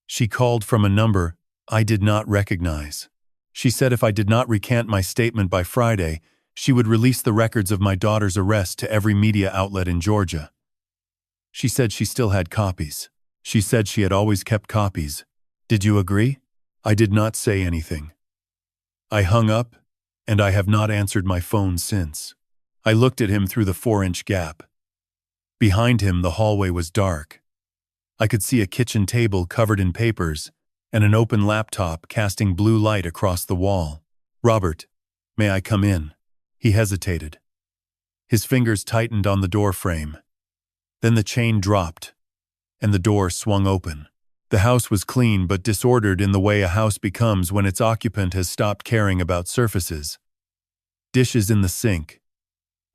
She called from a number I did not recognize. She said if I did not recant my statement by Friday, she would release the records of my daughter's arrest to every media outlet in Georgia. She said she still had copies. She said she had always kept copies. Did you agree? I did not say anything. I hung up, and I have not answered my phone since. I looked at him through the 4-inch gap. Behind him, the hallway was dark. I could see a kitchen table covered in papers and an open laptop casting blue light across the wall. Robert, may I come in? He hesitated. His fingers tightened on the door frame. Then the chain dropped, and the door swung open. The house was clean but disordered in the way a house becomes when its occupant has stopped caring about surfaces. Dishes in the sink.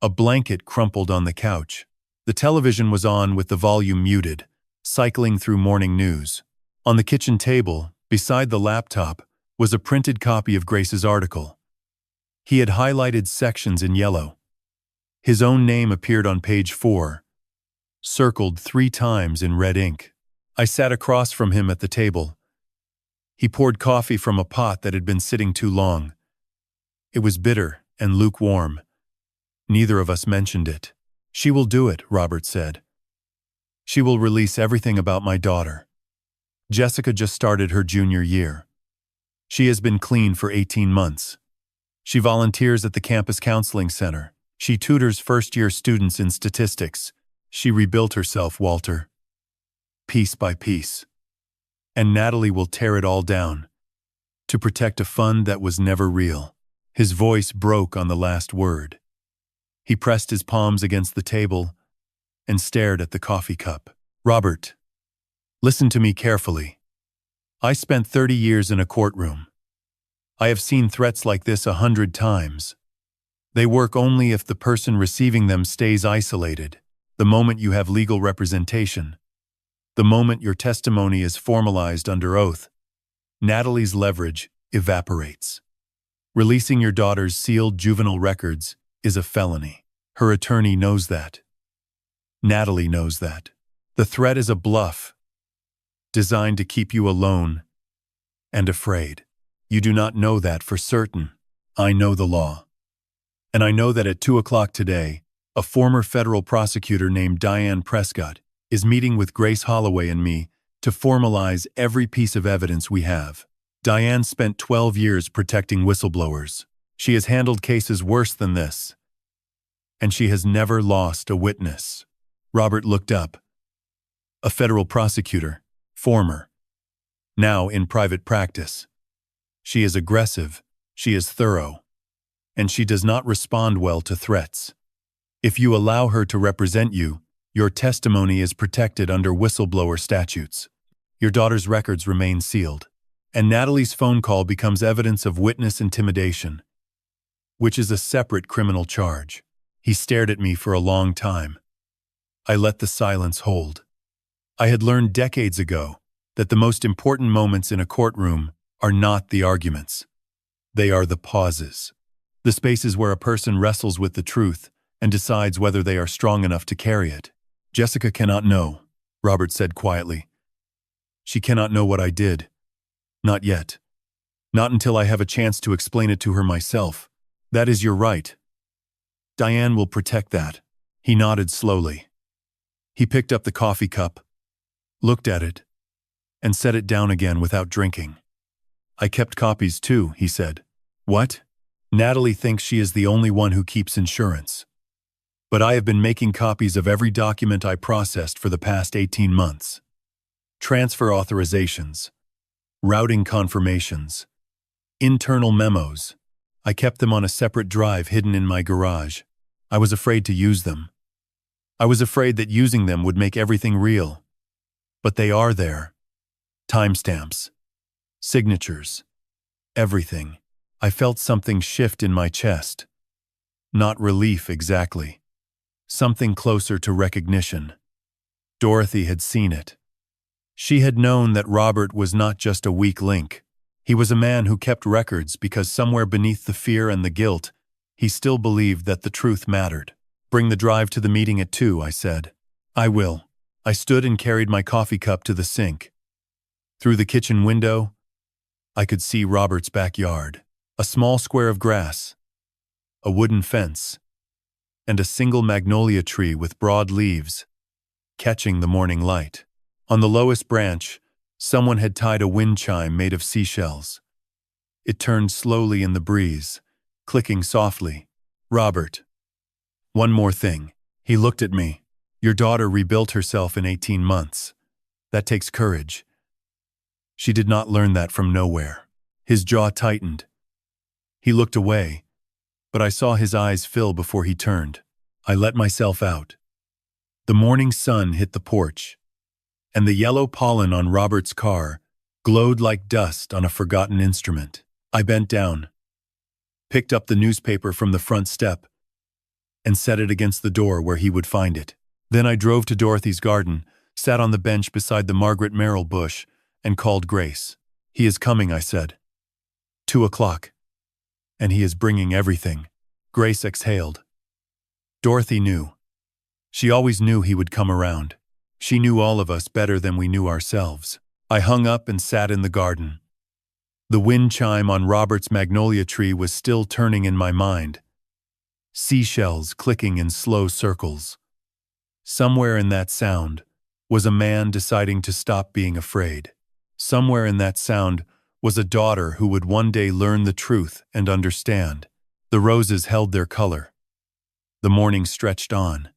A blanket crumpled on the couch. The television was on with the volume muted, cycling through morning news. On the kitchen table, beside the laptop, was a printed copy of Grace's article. He had highlighted sections in yellow. His own name appeared on page 4, circled 3 times in red ink. I sat across from him at the table. He poured coffee from a pot that had been sitting too long. It was bitter and lukewarm. Neither of us mentioned it. She will do it, Robert said. She will release everything about my daughter. Jessica just started her junior year. She has been clean for 18 months. She volunteers at the campus counseling center. She tutors first-year students in statistics. She rebuilt herself, Walter. Piece by piece. And Natalie will tear it all down. To protect a fund that was never real. His voice broke on the last word. He pressed his palms against the table and stared at the coffee cup. Robert, listen to me carefully. I spent 30 years in a courtroom. I have seen threats like this 100 times. They work only if the person receiving them stays isolated, the moment you have legal representation, the moment your testimony is formalized under oath. Natalie's leverage evaporates. Releasing your daughter's sealed juvenile records is a felony. Her attorney knows that. Natalie knows that. The threat is a bluff, designed to keep you alone and afraid. You do not know that for certain. I know the law. And I know that at 2 o'clock today, a former federal prosecutor named Diane Prescott is meeting with Grace Holloway and me to formalize every piece of evidence we have. Diane spent 12 years protecting whistleblowers. She has handled cases worse than this. And she has never lost a witness. Robert looked up. A federal prosecutor, former, now in private practice. She is aggressive, she is thorough, and she does not respond well to threats. If you allow her to represent you, your testimony is protected under whistleblower statutes. Your daughter's records remain sealed, and Natalie's phone call becomes evidence of witness intimidation, which is a separate criminal charge. He stared at me for a long time. I let the silence hold. I had learned decades ago that the most important moments in a courtroom are not the arguments. They are the pauses. The spaces where a person wrestles with the truth and decides whether they are strong enough to carry it. Jessica cannot know, Robert said quietly. She cannot know what I did. Not yet. Not until I have a chance to explain it to her myself. That is your right. Diane will protect that. He nodded slowly. He picked up the coffee cup, looked at it, and set it down again without drinking. I kept copies too, he said. What? Natalie thinks she is the only one who keeps insurance. But I have been making copies of every document I processed for the past 18 months. Transfer authorizations, routing confirmations, internal memos. I kept them on a separate drive hidden in my garage. I was afraid to use them. I was afraid that using them would make everything real. But they are there. Timestamps, signatures, everything. I felt something shift in my chest. Not relief exactly. Something closer to recognition. Dorothy had seen it. She had known that Robert was not just a weak link. He was a man who kept records because somewhere beneath the fear and the guilt, he still believed that the truth mattered. Bring the drive to the meeting at 2, I said. I will. I stood and carried my coffee cup to the sink. Through the kitchen window, I could see Robert's backyard. A small square of grass, a wooden fence, and a single magnolia tree with broad leaves, catching the morning light. On the lowest branch, someone had tied a wind chime made of seashells. It turned slowly in the breeze, clicking softly. Robert. One more thing. He looked at me. Your daughter rebuilt herself in 18 months. That takes courage. She did not learn that from nowhere. His jaw tightened. He looked away, but I saw his eyes fill before he turned. I let myself out. The morning sun hit the porch, and the yellow pollen on Robert's car glowed like dust on a forgotten instrument. I bent down, picked up the newspaper from the front step, and set it against the door where he would find it. Then I drove to Dorothy's garden, sat on the bench beside the Margaret Merrill bush, and called Grace. He is coming, I said. 2 o'clock. And he is bringing everything. Grace exhaled. Dorothy knew. She always knew he would come around. She knew all of us better than we knew ourselves. I hung up and sat in the garden. The wind chime on Robert's magnolia tree was still turning in my mind. Seashells clicking in slow circles. Somewhere in that sound was a man deciding to stop being afraid. Somewhere in that sound was a daughter who would one day learn the truth and understand. The roses held their color. The morning stretched on.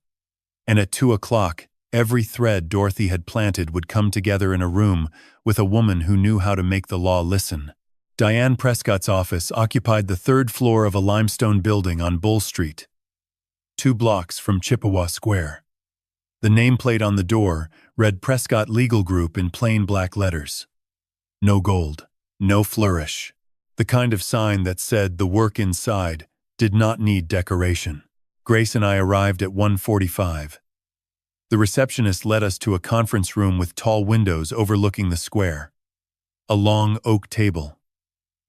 And at 2 o'clock, every thread Dorothy had planted would come together in a room with a woman who knew how to make the law listen. Diane Prescott's office occupied the 3rd floor of a limestone building on Bull Street, 2 blocks from Chippewa Square. The nameplate on the door read Prescott Legal Group in plain black letters. No gold, no flourish. The kind of sign that said the work inside did not need decoration. Grace and I arrived at 1:45. The receptionist led us to a conference room with tall windows overlooking the square. A long oak table.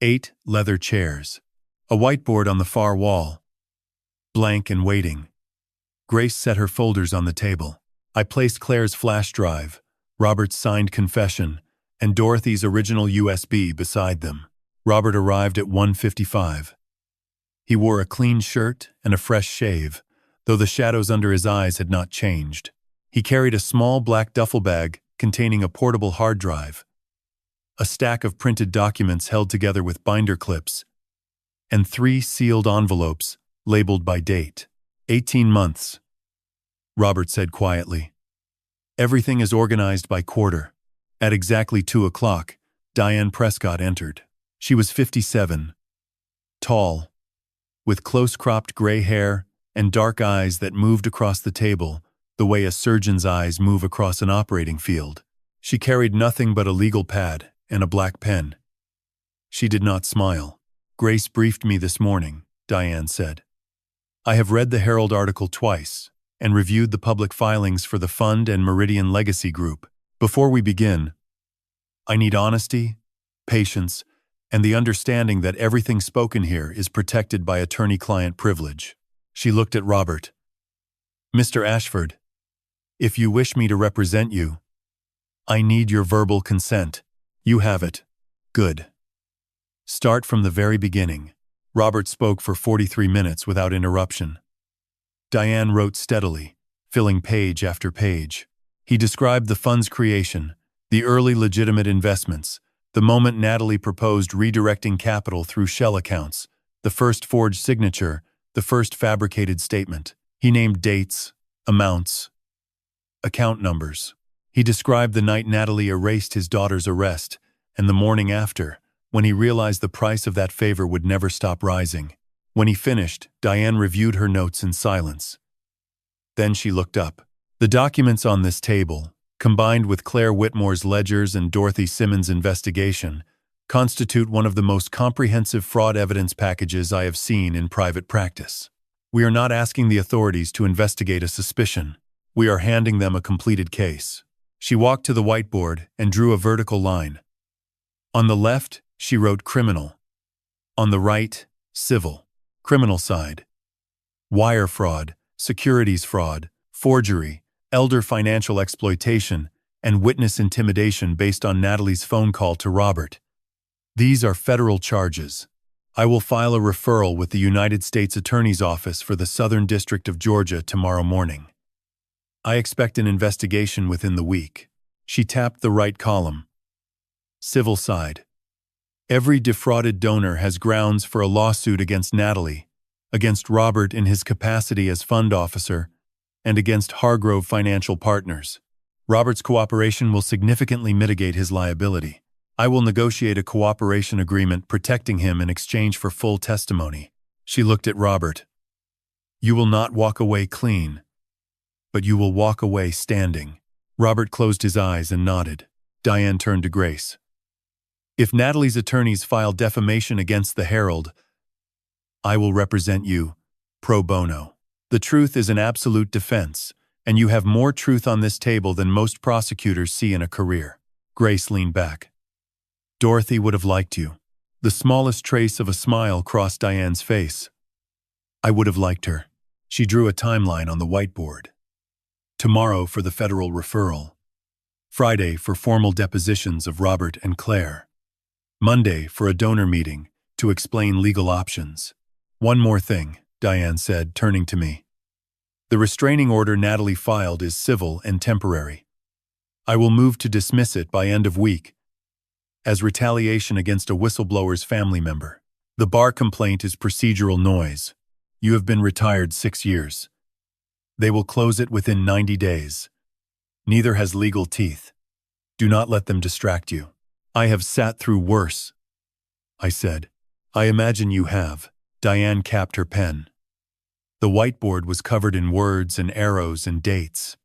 8 leather chairs. A whiteboard on the far wall. Blank and waiting. Grace set her folders on the table. I placed Claire's flash drive, Robert's signed confession, and Dorothy's original USB beside them. Robert arrived at 1:55. He wore a clean shirt and a fresh shave, though the shadows under his eyes had not changed. He carried a small black duffel bag containing a portable hard drive, a stack of printed documents held together with binder clips, and 3 sealed envelopes labeled by date. 18 months, Robert said quietly. Everything is organized by quarter. At exactly 2 o'clock, Diane Prescott entered. She was 57, tall, with close-cropped gray hair and dark eyes that moved across the table the way a surgeon's eyes move across an operating field. She carried nothing but a legal pad and a black pen. She did not smile. Grace briefed me this morning, Diane said. I have read the Herald article twice and reviewed the public filings for the Fund and Meridian Legacy Group. Before we begin, I need honesty, patience, and the understanding that everything spoken here is protected by attorney-client privilege. She looked at Robert. Mr. Ashford, if you wish me to represent you, I need your verbal consent. You have it. Good. Start from the very beginning. Robert spoke for 43 minutes without interruption. Diane wrote steadily, filling page after page. He described the fund's creation, the early legitimate investments, the moment Natalie proposed redirecting capital through shell accounts, the first forged signature, the first fabricated statement. He named dates, amounts, account numbers. He described the night Natalie erased his daughter's arrest, and the morning after, when he realized the price of that favor would never stop rising. When he finished, Diane reviewed her notes in silence. Then she looked up. The documents on this table, combined with Claire Whitmore's ledgers and Dorothy Simmons' investigation, constitute one of the most comprehensive fraud evidence packages I have seen in private practice. We are not asking the authorities to investigate a suspicion. We are handing them a completed case. She walked to the whiteboard and drew a vertical line. On the left, she wrote criminal. On the right, civil. Criminal side. Wire fraud, securities fraud, forgery, elder financial exploitation, and witness intimidation based on Natalie's phone call to Robert. These are federal charges. I will file a referral with the United States Attorney's Office for the Southern District of Georgia tomorrow morning. I expect an investigation within the week. She tapped the right column. Civil side. Every defrauded donor has grounds for a lawsuit against Natalie, against Robert in his capacity as fund officer, and against Hargrove Financial Partners. Robert's cooperation will significantly mitigate his liability. I will negotiate a cooperation agreement protecting him in exchange for full testimony. She looked at Robert. You will not walk away clean, but you will walk away standing. Robert closed his eyes and nodded. Diane turned to Grace. If Natalie's attorneys file defamation against the Herald, I will represent you, pro bono. The truth is an absolute defense, and you have more truth on this table than most prosecutors see in a career. Grace leaned back. Dorothy would have liked you. The smallest trace of a smile crossed Diane's face. I would have liked her. She drew a timeline on the whiteboard. Tomorrow for the federal referral. Friday for formal depositions of Robert and Claire. Monday for a donor meeting to explain legal options. One more thing, Diane said, turning to me. The restraining order Natalie filed is civil and temporary. I will move to dismiss it by end of week as retaliation against a whistleblower's family member. The bar complaint is procedural noise. You have been retired 6 years. They will close it within 90 days. Neither has legal teeth. Do not let them distract you. I have sat through worse, I said. I imagine you have. Diane capped her pen. The whiteboard was covered in words and arrows and dates.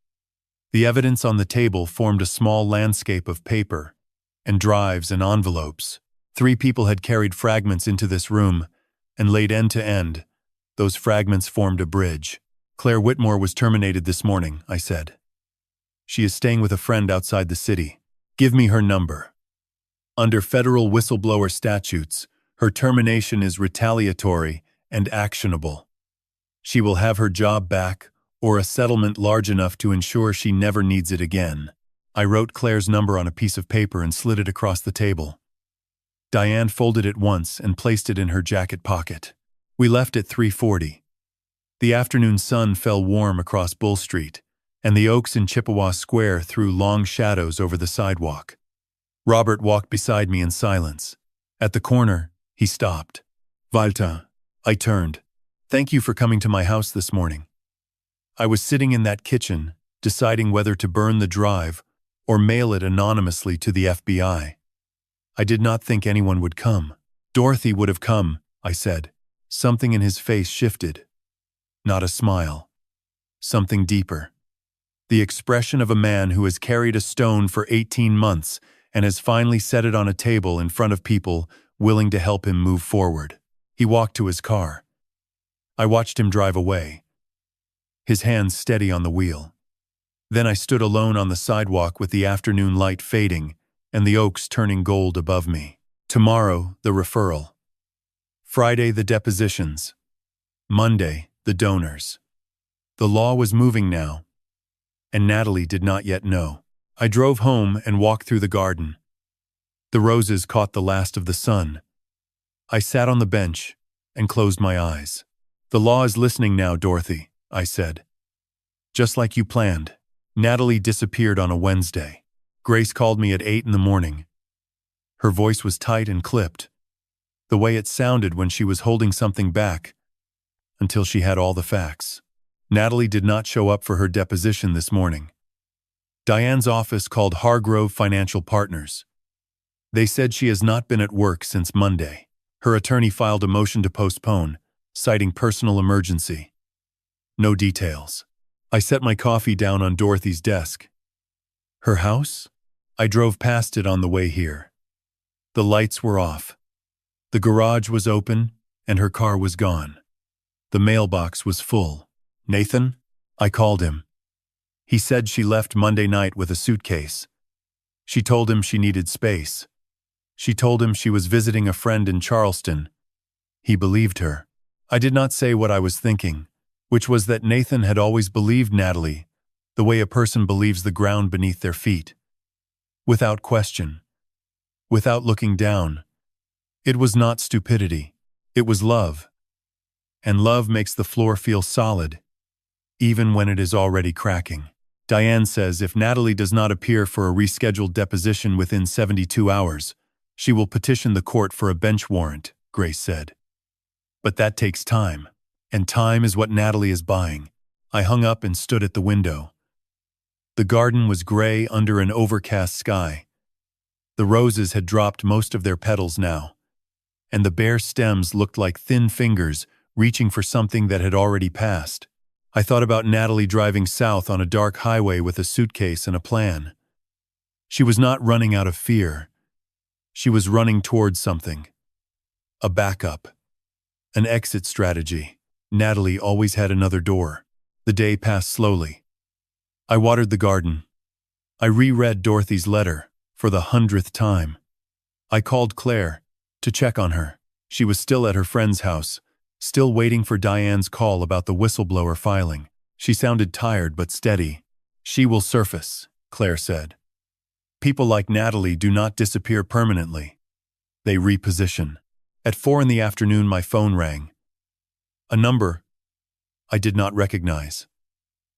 The evidence on the table formed a small landscape of paper and drives and envelopes. 3 people had carried fragments into this room and laid end to end. Those fragments formed a bridge. Claire Whitmore was terminated this morning, I said. She is staying with a friend outside the city. Give me her number. Under federal whistleblower statutes, her termination is retaliatory and actionable. She will have her job back or a settlement large enough to ensure she never needs it again. I wrote Claire's number on a piece of paper and slid it across the table. Diane folded it once and placed it in her jacket pocket. We left at 3:40. The afternoon sun fell warm across Bull Street, and the oaks in Chippewa Square threw long shadows over the sidewalk. Robert walked beside me in silence. At the corner, he stopped. Walter, I turned. Thank you for coming to my house this morning. I was sitting in that kitchen, deciding whether to burn the drive or mail it anonymously to the FBI. I did not think anyone would come. Dorothy would have come, I said. Something in his face shifted. Not a smile. Something deeper. The expression of a man who has carried a stone for 18 months and has finally set it on a table in front of people willing to help him move forward. He walked to his car. I watched him drive away, his hands steady on the wheel. Then I stood alone on the sidewalk with the afternoon light fading and the oaks turning gold above me. Tomorrow, the referral. Friday, the depositions. Monday, the donors. The law was moving now, and Natalie did not yet know. I drove home and walked through the garden. The roses caught the last of the sun. I sat on the bench and closed my eyes. The law is listening now, Dorothy, I said. Just like you planned. Natalie disappeared on a Wednesday. Grace called me at 8 in the morning. Her voice was tight and clipped, the way it sounded when she was holding something back, until she had all the facts. Natalie did not show up for her deposition this morning. Diane's office called Hargrove Financial Partners. They said she has not been at work since Monday. Her attorney filed a motion to postpone, citing personal emergency. No details. I set my coffee down on Dorothy's desk. Her house? I drove past it on the way here. The lights were off. The garage was open, and her car was gone. The mailbox was full. Nathan? I called him. He said she left Monday night with a suitcase. She told him she needed space. She told him she was visiting a friend in Charleston. He believed her. I did not say what I was thinking, which was that Nathan had always believed Natalie, the way a person believes the ground beneath their feet. Without question. Without looking down. It was not stupidity. It was love. And love makes the floor feel solid, even when it is already cracking. Diane says if Natalie does not appear for a rescheduled deposition within 72 hours, she will petition the court for a bench warrant, Grace said. But that takes time, and time is what Natalie is buying. I hung up and stood at the window. The garden was gray under an overcast sky. The roses had dropped most of their petals now, and the bare stems looked like thin fingers reaching for something that had already passed. I thought about Natalie driving south on a dark highway with a suitcase and a plan. She was not running out of fear. She was running towards something. A backup. An exit strategy. Natalie always had another door. The day passed slowly. I watered the garden. I reread Dorothy's letter for the 100th time. I called Claire to check on her. She was still at her friend's house, still waiting for Diane's call about the whistleblower filing. She sounded tired but steady. She will surface, Claire said. People like Natalie do not disappear permanently. They reposition. At 4 in the afternoon, my phone rang. A number I did not recognize.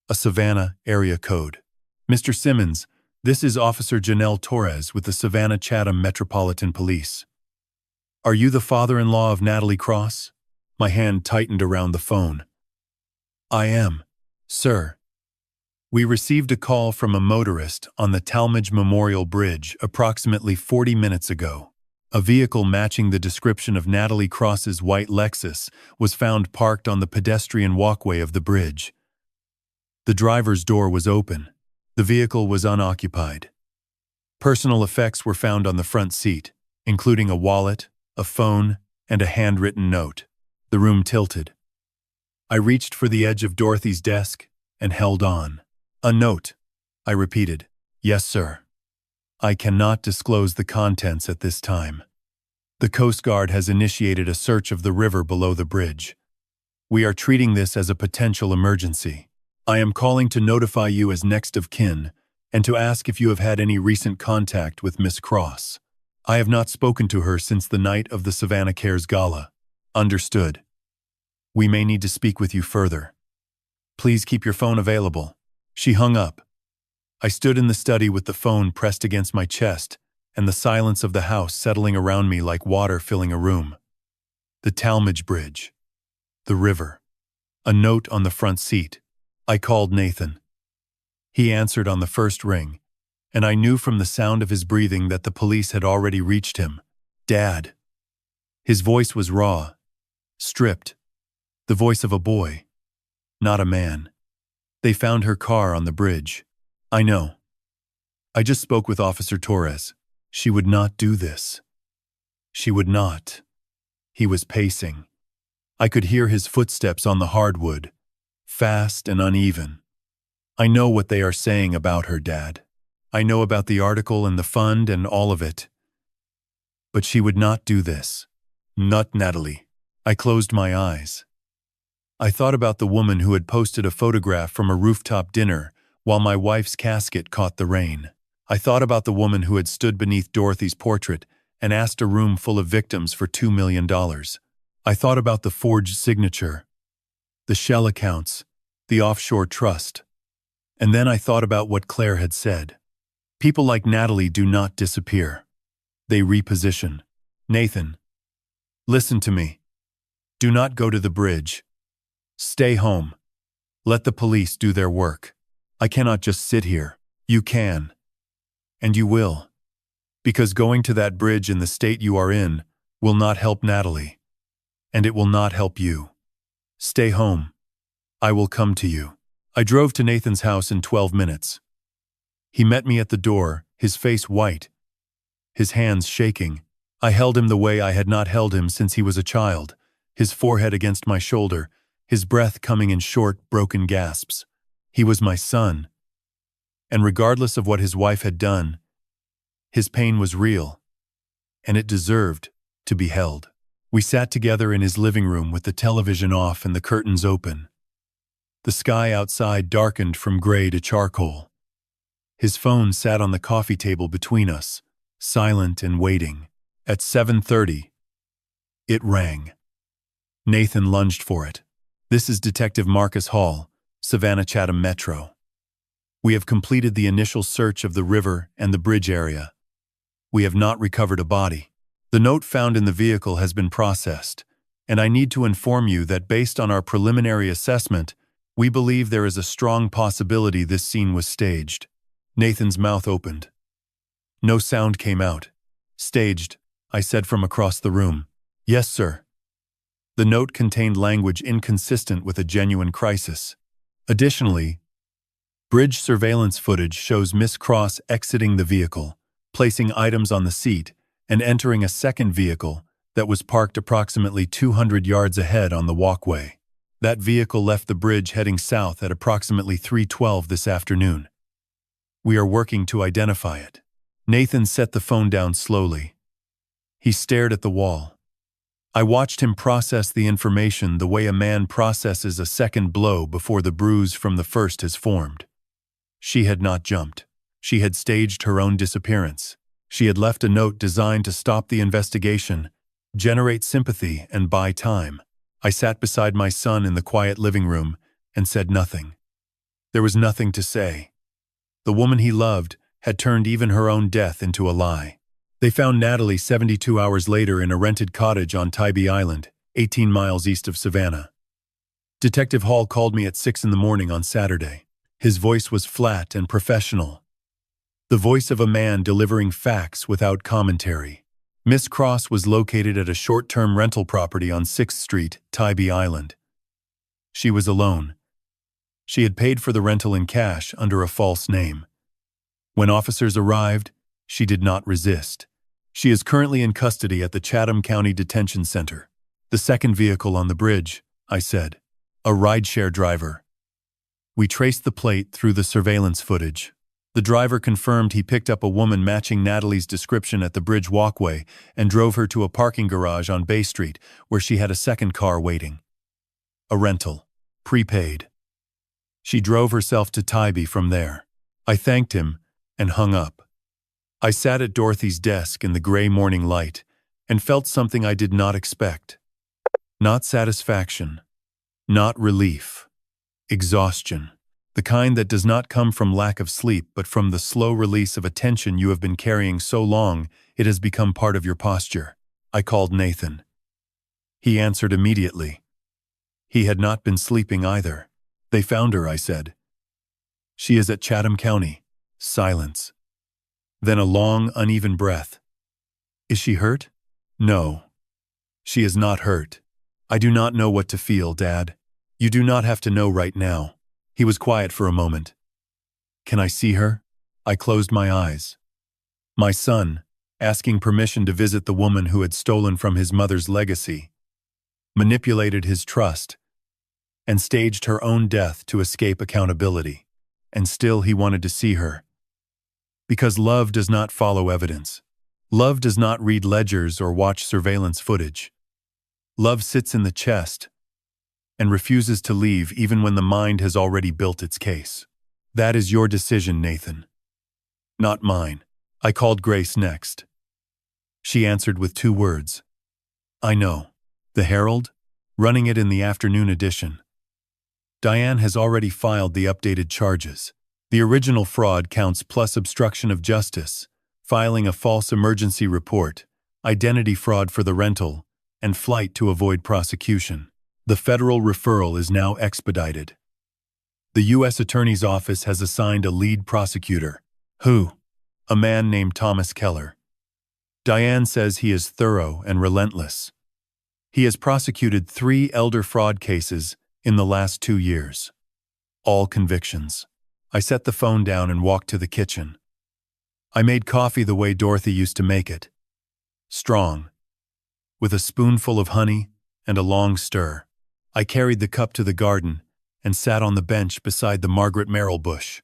A Savannah area code. Mr. Simmons, this is Officer Janelle Torres with the Savannah Chatham Metropolitan Police. Are you the father-in-law of Natalie Cross? My hand tightened around the phone. I am, sir. We received a call from a motorist on the Talmadge Memorial Bridge approximately 40 minutes ago. A vehicle matching the description of Natalie Cross's white Lexus was found parked on the pedestrian walkway of the bridge. The driver's door was open. The vehicle was unoccupied. Personal effects were found on the front seat, including a wallet, a phone, and a handwritten note. The room tilted. I reached for the edge of Dorothy's desk and held on. A note, I repeated. Yes, sir. I cannot disclose the contents at this time. The Coast Guard has initiated a search of the river below the bridge. We are treating this as a potential emergency. I am calling to notify you as next of kin and to ask if you have had any recent contact with Miss Cross. I have not spoken to her since the night of the Savannah Cares Gala. Understood. We may need to speak with you further. Please keep your phone available. She hung up. I stood in the study with the phone pressed against my chest and the silence of the house settling around me like water filling a room. The Talmadge Bridge. The river. A note on the front seat. I called Nathan. He answered on the first ring, and I knew from the sound of his breathing that the police had already reached him. Dad. His voice was raw, stripped. The voice of a boy, not a man. They found her car on the bridge. I know. I just spoke with Officer Torres. She would not do this. She would not. He was pacing. I could hear his footsteps on the hardwood, fast and uneven. I know what they are saying about her, Dad. I know about the article and the fund and all of it. But she would not do this. Not Natalie. I closed my eyes. I thought about the woman who had posted a photograph from a rooftop dinner while my wife's casket caught the rain. I thought about the woman who had stood beneath Dorothy's portrait and asked a room full of victims for $2 million. I thought about the forged signature, the shell accounts, the offshore trust. And then I thought about what Claire had said. People like Natalie do not disappear. They reposition. Nathan, listen to me. Do not go to the bridge. Stay home. Let the police do their work. I cannot just sit here. You can. And you will. Because going to that bridge in the state you are in will not help Natalie. And it will not help you. Stay home. I will come to you. I drove to Nathan's house in 12 minutes. He met me at the door, his face white, his hands shaking. I held him the way I had not held him since he was a child, his forehead against my shoulder, his breath coming in short, broken gasps. He was my son. And regardless of what his wife had done, his pain was real, and it deserved to be held. We sat together in his living room with the television off and the curtains open. The sky outside darkened from gray to charcoal. His phone sat on the coffee table between us, silent and waiting. At 7:30, it rang. Nathan lunged for it. "This is Detective Marcus Hall, Savannah Chatham Metro. We have completed the initial search of the river and the bridge area. We have not recovered a body. The note found in the vehicle has been processed, and I need to inform you that based on our preliminary assessment, we believe there is a strong possibility this scene was staged." Nathan's mouth opened. No sound came out. "Staged," I said from across the room. "Yes, sir." The note contained language inconsistent with a genuine crisis. Additionally, bridge surveillance footage shows Miss Cross exiting the vehicle, placing items on the seat, and entering a second vehicle that was parked approximately 200 yards ahead on the walkway. That vehicle left the bridge heading south at approximately 3:12 this afternoon. We are working to identify it. Nathan set the phone down slowly. He stared at the wall. I watched him process the information the way a man processes a second blow before the bruise from the first has formed. She had not jumped. She had staged her own disappearance. She had left a note designed to stop the investigation, generate sympathy, and buy time. I sat beside my son in the quiet living room and said nothing. There was nothing to say. The woman he loved had turned even her own death into a lie. They found Natalie 72 hours later in a rented cottage on Tybee Island, 18 miles east of Savannah. Detective Hall called me at 6 in the morning on Saturday. His voice was flat and professional. The voice of a man delivering facts without commentary. Miss Cross was located at a short-term rental property on 6th Street, Tybee Island. She was alone. She had paid for the rental in cash under a false name. When officers arrived, she did not resist. She is currently in custody at the Chatham County Detention Center. "The second vehicle on the bridge," I said. "A rideshare driver." We traced the plate through the surveillance footage. The driver confirmed he picked up a woman matching Natalie's description at the bridge walkway and drove her to a parking garage on Bay Street, where she had a second car waiting. A rental. Prepaid. She drove herself to Tybee from there. I thanked him and hung up. I sat at Dorothy's desk in the gray morning light and felt something I did not expect. Not satisfaction. Not relief. Exhaustion. The kind that does not come from lack of sleep, but from the slow release of a tension you have been carrying so long it has become part of your posture. I called Nathan. He answered immediately. He had not been sleeping either. "They found her," I said. "She is at Chatham County." Silence. Then a long, uneven breath. "Is she hurt?" "No. She is not hurt. I do not know what to feel, Dad. You do not have to know right now." He was quiet for a moment. "Can I see her?" I closed my eyes. My son, asking permission to visit the woman who had stolen from his mother's legacy, manipulated his trust, and staged her own death to escape accountability. And still he wanted to see her. Because love does not follow evidence. Love does not read ledgers or watch surveillance footage. Love sits in the chest and refuses to leave even when the mind has already built its case. That is your decision, Nathan. Not mine. I called Grace next. She answered with 2 words. "I know. The Herald? Running it in the afternoon edition. Diane has already filed the updated charges. The original fraud counts plus obstruction of justice, filing a false emergency report, identity fraud for the rental, and flight to avoid prosecution. The federal referral is now expedited. The U.S. Attorney's Office has assigned a lead prosecutor. Who? A man named Thomas Keller. Diane says he is thorough and relentless. He has prosecuted 3 elder fraud cases in the last 2 years. All convictions. I set the phone down and walked to the kitchen. I made coffee the way Dorothy used to make it. Strong. With a spoonful of honey and a long stir. I carried the cup to the garden and sat on the bench beside the Margaret Merrill bush.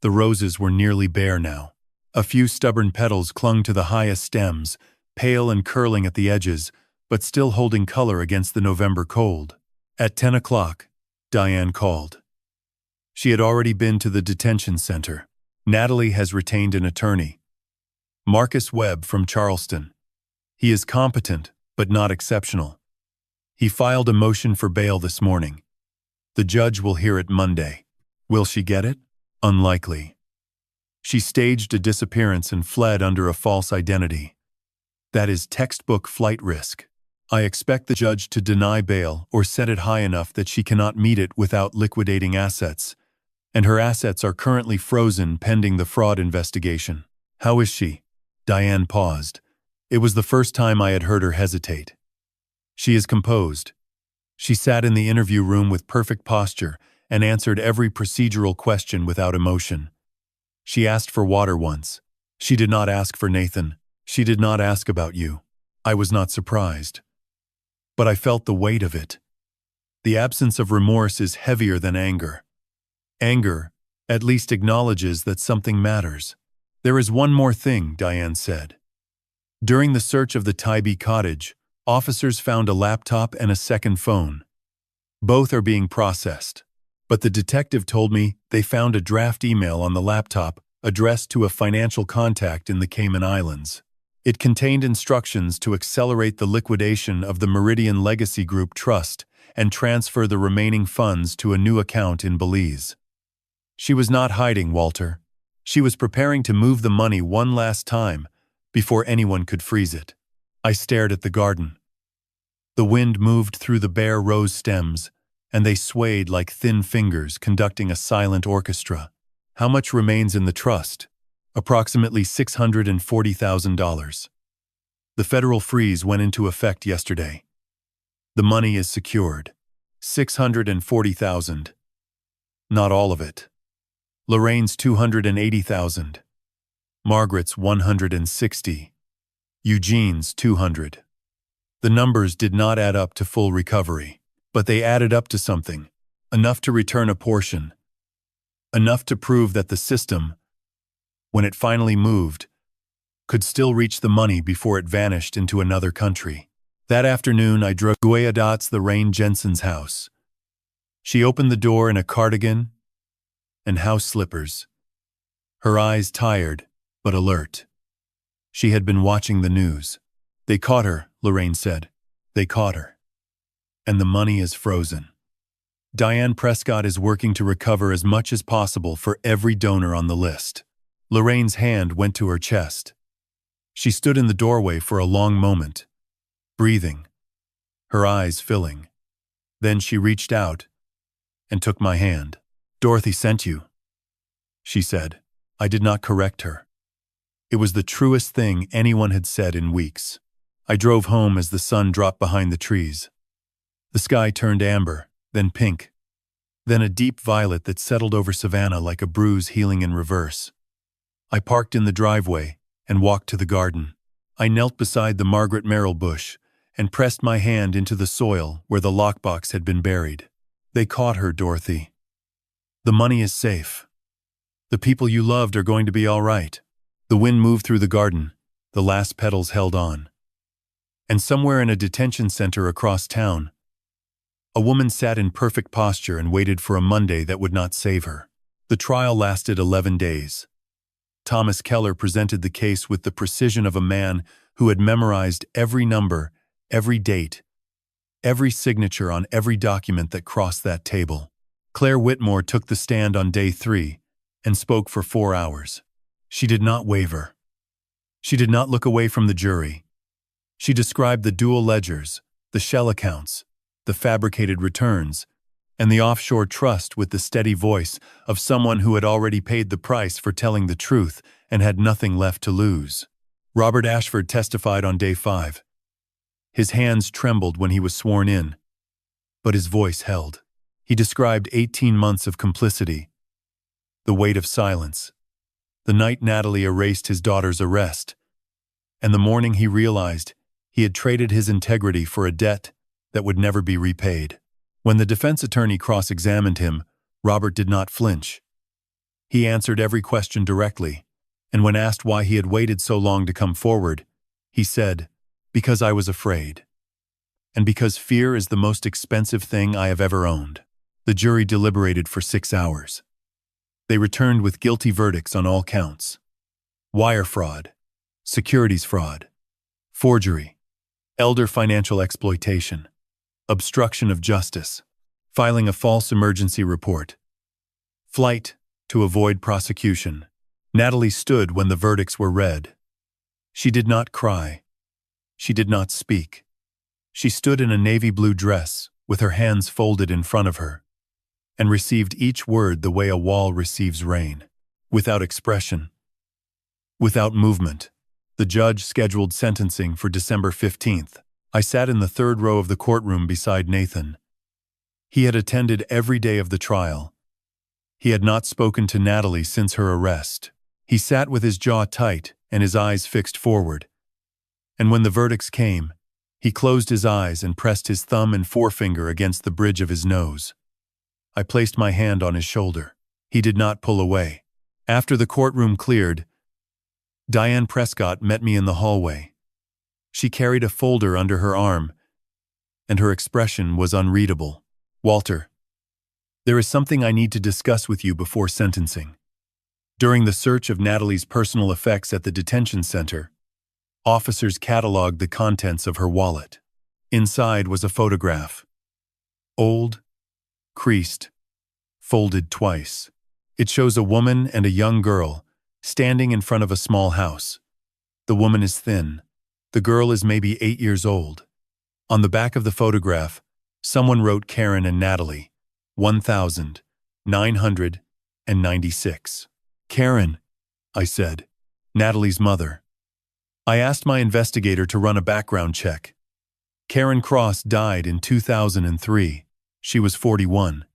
The roses were nearly bare now. A few stubborn petals clung to the highest stems, pale and curling at the edges, but still holding color against the November cold. At 10 o'clock, Diane called. She had already been to the detention center. Natalie has retained an attorney. Marcus Webb from Charleston. He is competent, but not exceptional. He filed a motion for bail this morning. The judge will hear it Monday. Will she get it? Unlikely. She staged a disappearance and fled under a false identity. That is textbook flight risk. I expect the judge to deny bail or set it high enough that she cannot meet it without liquidating assets, and her assets are currently frozen pending the fraud investigation. How is she? Diane paused. It was the first time I had heard her hesitate. She is composed. She sat in the interview room with perfect posture and answered every procedural question without emotion. She asked for water once. She did not ask for Nathan. She did not ask about you. I was not surprised. But I felt the weight of it. The absence of remorse is heavier than anger. Anger at least acknowledges that something matters. There is one more thing, Diane said. During the search of the Tybee cottage, officers found a laptop and a second phone. Both are being processed. But the detective told me they found a draft email on the laptop addressed to a financial contact in the Cayman Islands. It contained instructions to accelerate the liquidation of the Meridian Legacy Group Trust and transfer the remaining funds to a new account in Belize. She was not hiding, Walter. She was preparing to move the money one last time before anyone could freeze it. I stared at the garden. The wind moved through the bare rose stems, and they swayed like thin fingers conducting a silent orchestra. How much remains in the trust? Approximately $640,000. The federal freeze went into effect yesterday. The money is secured. $640,000. Not all of it. Lorraine's $280,000. Margaret's $160,000. Eugene's $200,000. The numbers did not add up to full recovery, but they added up to something, enough to return a portion, enough to prove that the system, when it finally moved, could still reach the money before it vanished into another country. That afternoon, I drove to Guayadat's Lorraine Jensen's house. She opened the door in a cardigan and house slippers, her eyes tired but alert. She had been watching the news. They caught her, Lorraine said. They caught her. And the money is frozen. Diane Prescott is working to recover as much as possible for every donor on the list. Lorraine's hand went to her chest. She stood in the doorway for a long moment, breathing, her eyes filling. Then she reached out and took my hand. Dorothy sent you, she said. I did not correct her. It was the truest thing anyone had said in weeks. I drove home as the sun dropped behind the trees. The sky turned amber, then pink, then a deep violet that settled over Savannah like a bruise healing in reverse. I parked in the driveway and walked to the garden. I knelt beside the Margaret Merrill bush and pressed my hand into the soil where the lockbox had been buried. They caught her, Dorothy. The money is safe. The people you loved are going to be all right. The wind moved through the garden. The last petals held on. And somewhere in a detention center across town, a woman sat in perfect posture and waited for a Monday that would not save her. The trial lasted 11 days. Thomas Keller presented the case with the precision of a man who had memorized every number, every date, every signature on every document that crossed that table. Claire Whitmore took the stand on day 3 and spoke for 4 hours. She did not waver. She did not look away from the jury. She described the dual ledgers, the shell accounts, the fabricated returns, and the offshore trust with the steady voice of someone who had already paid the price for telling the truth and had nothing left to lose. Robert Ashford testified on day 5. His hands trembled when he was sworn in, but his voice held. He described 18 months of complicity, the weight of silence, the night Natalie erased his daughter's arrest, and the morning he realized he had traded his integrity for a debt that would never be repaid. When the defense attorney cross-examined him, Robert did not flinch. He answered every question directly, and when asked why he had waited so long to come forward, he said, "Because I was afraid. And because fear is the most expensive thing I have ever owned." The jury deliberated for 6 hours. They returned with guilty verdicts on all counts: wire fraud, securities fraud, forgery, elder financial exploitation. obstruction of justice, filing a false emergency report, flight to avoid prosecution. Natalie stood when the verdicts were read. She did not cry. She did not speak. She stood in a navy blue dress, with her hands folded in front of her, and received each word the way a wall receives rain, without expression, without movement. The judge scheduled sentencing for December 15th. I sat in the third row of the courtroom beside Nathan. He had attended every day of the trial. He had not spoken to Natalie since her arrest. He sat with his jaw tight and his eyes fixed forward. And when the verdicts came, he closed his eyes and pressed his thumb and forefinger against the bridge of his nose. I placed my hand on his shoulder. He did not pull away. After the courtroom cleared, Diane Prescott met me in the hallway. She carried a folder under her arm, and her expression was unreadable. "Walter, there is something I need to discuss with you before sentencing." During the search of Natalie's personal effects at the detention center, officers cataloged the contents of her wallet. Inside was a photograph. Old, creased, folded twice. It shows a woman and a young girl standing in front of a small house. The woman is thin. The girl is maybe 8 years old. On the back of the photograph, someone wrote Karen and Natalie, 1996. "Karen," I said, "Natalie's mother." I asked my investigator to run a background check. Karen Cross died in 2003. She was 41.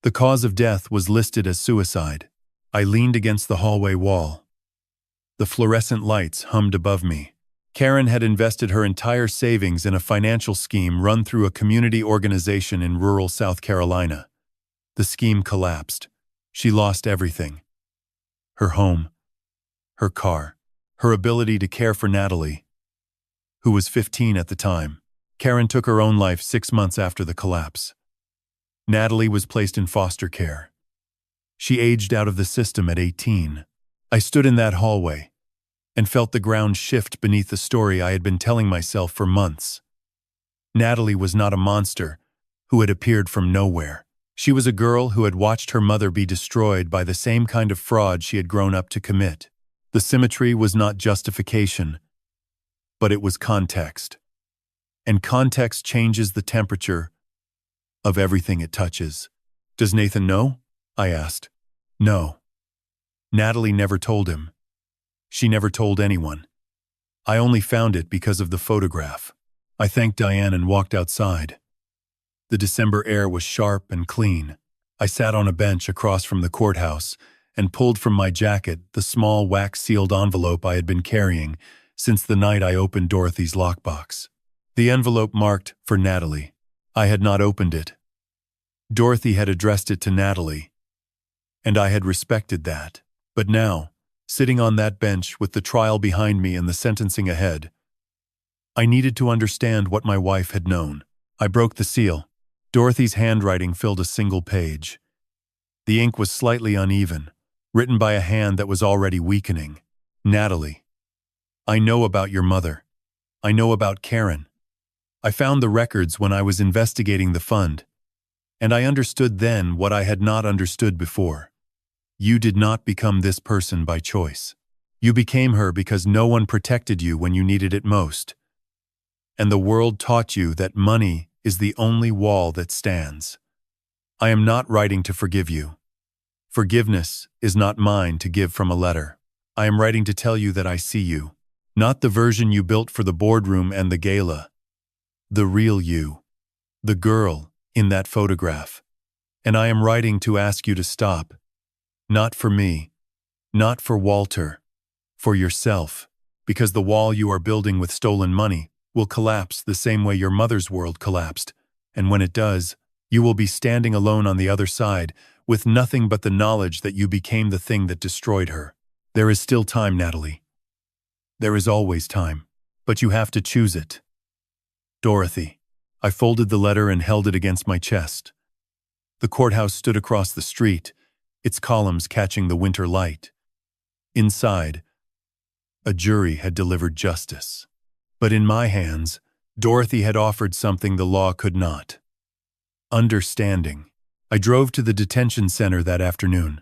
The cause of death was listed as suicide. I leaned against the hallway wall. The fluorescent lights hummed above me. Karen had invested her entire savings in a financial scheme run through a community organization in rural South Carolina. The scheme collapsed. She lost everything. Her home, her car, her ability to care for Natalie, who was 15 at the time. Karen took her own life 6 months after the collapse. Natalie was placed in foster care. She aged out of the system at 18. I stood in that hallway and felt the ground shift beneath the story I had been telling myself for months. Natalie was not a monster who had appeared from nowhere. She was a girl who had watched her mother be destroyed by the same kind of fraud she had grown up to commit. The symmetry was not justification, but it was context. And context changes the temperature of everything it touches. "Does Nathan know?" I asked. "No." Natalie never told him. She never told anyone. I only found it because of the photograph. I thanked Diane and walked outside. The December air was sharp and clean. I sat on a bench across from the courthouse and pulled from my jacket the small wax-sealed envelope I had been carrying since the night I opened Dorothy's lockbox. The envelope marked "For Natalie." I had not opened it. Dorothy had addressed it to Natalie, and I had respected that. But now, sitting on that bench with the trial behind me and the sentencing ahead, I needed to understand what my wife had known. I broke the seal. Dorothy's handwriting filled a single page. The ink was slightly uneven, written by a hand that was already weakening. "Natalie, I know about your mother. I know about Karen. I found the records when I was investigating the fund, and I understood then what I had not understood before. You did not become this person by choice. You became her because no one protected you when you needed it most. And the world taught you that money is the only wall that stands. I am not writing to forgive you. Forgiveness is not mine to give from a letter. I am writing to tell you that I see you, not the version you built for the boardroom and the gala. The real you, the girl in that photograph. And I am writing to ask you to stop. Not for me, not for Walter, for yourself, because the wall you are building with stolen money will collapse the same way your mother's world collapsed, and when it does, you will be standing alone on the other side with nothing but the knowledge that you became the thing that destroyed her. There is still time, Natalie. There is always time, but you have to choose it. Dorothy. I folded the letter and held it against my chest. The courthouse stood across the street, its columns catching the winter light. Inside, a jury had delivered justice. But in my hands, Dorothy had offered something the law could not. Understanding. I drove to the detention center that afternoon.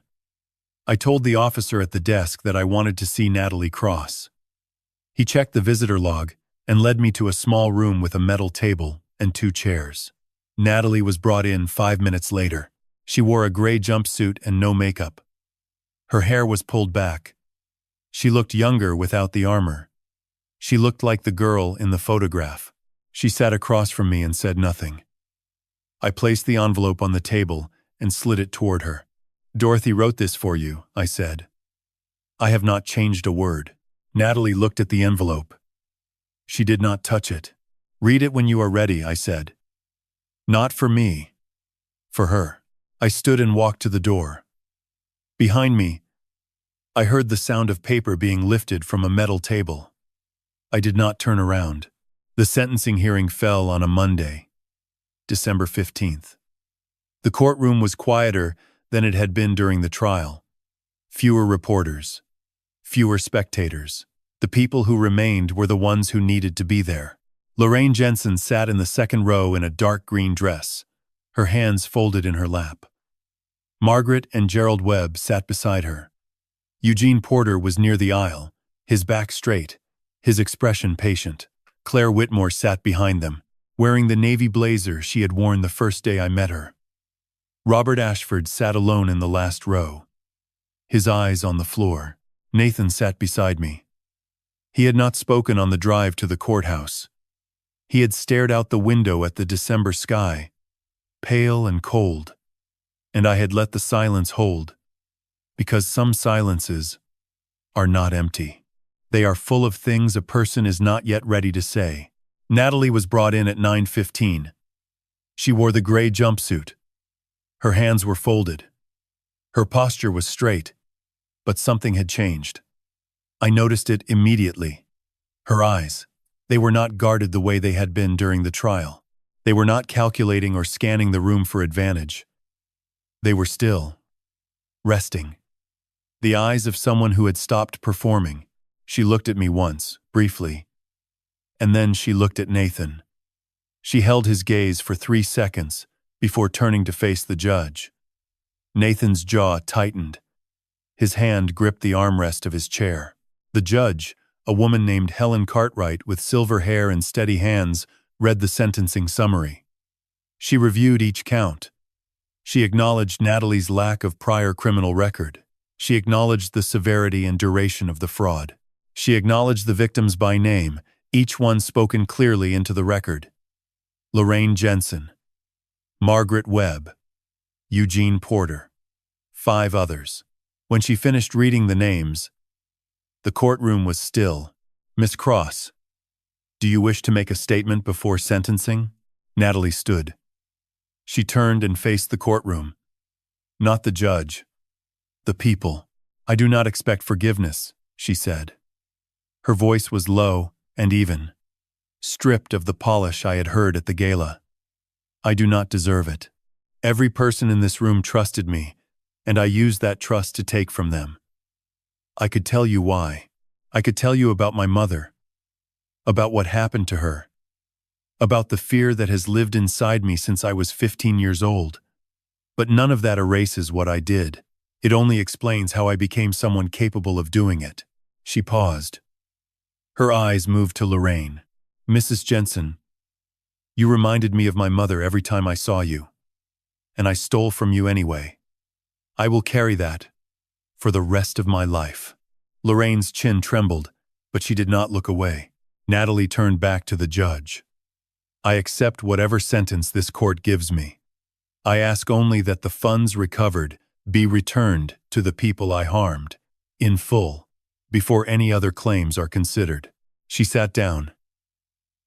I told the officer at the desk that I wanted to see Natalie Cross. He checked the visitor log and led me to a small room with a metal table and 2 chairs. Natalie was brought in 5 minutes later. She wore a gray jumpsuit and no makeup. Her hair was pulled back. She looked younger without the armor. She looked like the girl in the photograph. She sat across from me and said nothing. I placed the envelope on the table and slid it toward her. "Dorothy wrote this for you," I said. "I have not changed a word." Natalie looked at the envelope. She did not touch it. "Read it when you are ready," I said. "Not for me. For her." I stood and walked to the door. Behind me, I heard the sound of paper being lifted from a metal table. I did not turn around. The sentencing hearing fell on a Monday, December 15th. The courtroom was quieter than it had been during the trial. Fewer reporters. Fewer spectators. The people who remained were the ones who needed to be there. Lorraine Jensen sat in the second row in a dark green dress, her hands folded in her lap. Margaret and Gerald Webb sat beside her. Eugene Porter was near the aisle, his back straight, his expression patient. Claire Whitmore sat behind them, wearing the navy blazer she had worn the first day I met her. Robert Ashford sat alone in the last row, his eyes on the floor. Nathan sat beside me. He had not spoken on the drive to the courthouse. He had stared out the window at the December sky, pale and cold, and I had let the silence hold, because some silences are not empty. They are full of things a person is not yet ready to say. Natalie was brought in at 9:15. She wore the gray jumpsuit. Her hands were folded. Her posture was straight, but something had changed. I noticed it immediately. Her eyes. They were not guarded the way they had been during the trial. They were not calculating or scanning the room for advantage. They were still, resting. The eyes of someone who had stopped performing. She looked at me once, briefly, and then she looked at Nathan. She held his gaze for 3 seconds before turning to face the judge. Nathan's jaw tightened. His hand gripped the armrest of his chair. The judge, a woman named Helen Cartwright with silver hair and steady hands, read the sentencing summary. She reviewed each count. She acknowledged Natalie's lack of prior criminal record. She acknowledged the severity and duration of the fraud. She acknowledged the victims by name, each one spoken clearly into the record. Lorraine Jensen, Margaret Webb, Eugene Porter, 5 others. When she finished reading the names, the courtroom was still. "Miss Cross, do you wish to make a statement before sentencing?" Natalie stood. She turned and faced the courtroom. "Not the judge. The people. I do not expect forgiveness," she said. Her voice was low and even, stripped of the polish I had heard at the gala. "I do not deserve it. Every person in this room trusted me, and I used that trust to take from them. I could tell you why. I could tell you about my mother, about what happened to her, about the fear that has lived inside me since I was 15 years old. But none of that erases what I did. It only explains how I became someone capable of doing it." She paused. Her eyes moved to Lorraine. "Mrs. Jensen, you reminded me of my mother every time I saw you, and I stole from you anyway. I will carry that for the rest of my life." Lorraine's chin trembled, but she did not look away. Natalie turned back to the judge. "I accept whatever sentence this court gives me. I ask only that the funds recovered be returned to the people I harmed, in full, before any other claims are considered." She sat down.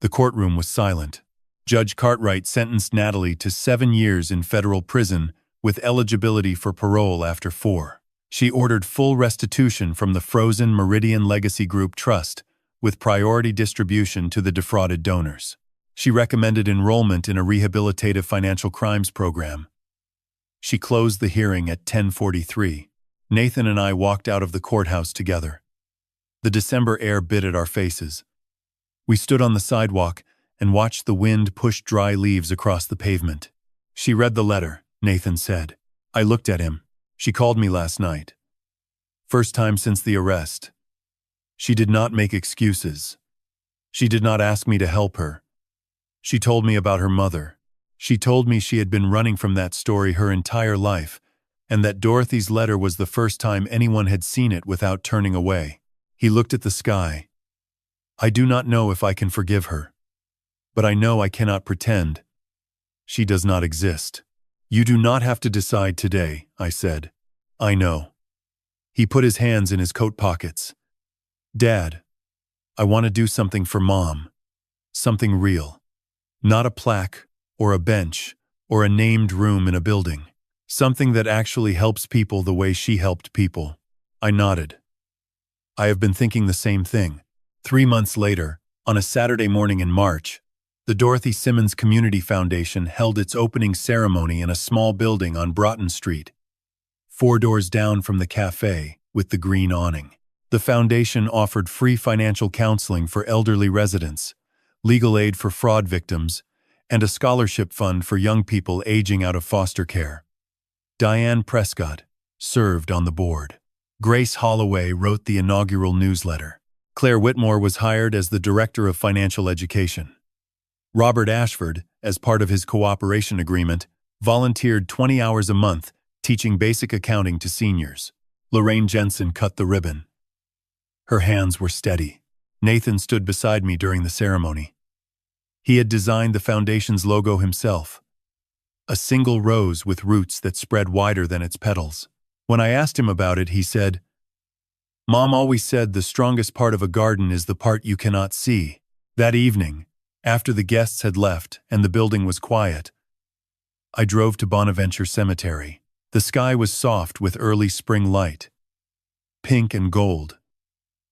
The courtroom was silent. Judge Cartwright sentenced Natalie to 7 years in federal prison with eligibility for parole after 4. She ordered full restitution from the frozen Meridian Legacy Group Trust with priority distribution to the defrauded donors. She recommended enrollment in a rehabilitative financial crimes program. She closed the hearing at 10:43. Nathan and I walked out of the courthouse together. The December air bit at our faces. We stood on the sidewalk and watched the wind push dry leaves across the pavement. She read the letter, Nathan said. I looked at him. She called me last night. First time since the arrest. She did not make excuses. She did not ask me to help her. She told me about her mother. She told me she had been running from that story her entire life, and that Dorothy's letter was the first time anyone had seen it without turning away. He looked at the sky. I do not know if I can forgive her. But I know I cannot pretend. She does not exist. You do not have to decide today, I said. I know. He put his hands in his coat pockets. Dad, I want to do something for Mom. Something real. Not a plaque, or a bench, or a named room in a building. Something that actually helps people the way she helped people. I nodded. I have been thinking the same thing. 3 months later, on a Saturday morning in March, the Dorothy Simmons Community Foundation held its opening ceremony in a small building on Broughton Street, 4 doors down from the cafe with the green awning. The foundation offered free financial counseling for elderly residents, legal aid for fraud victims, and a scholarship fund for young people aging out of foster care. Diane Prescott served on the board. Grace Holloway wrote the inaugural newsletter. Claire Whitmore was hired as the Director of Financial Education. Robert Ashford, as part of his cooperation agreement, volunteered 20 hours a month teaching basic accounting to seniors. Lorraine Jensen cut the ribbon. Her hands were steady. Nathan stood beside me during the ceremony. He had designed the foundation's logo himself, a single rose with roots that spread wider than its petals. When I asked him about it, he said, Mom always said the strongest part of a garden is the part you cannot see. That evening, after the guests had left and the building was quiet, I drove to Bonaventure Cemetery. The sky was soft with early spring light, pink and gold,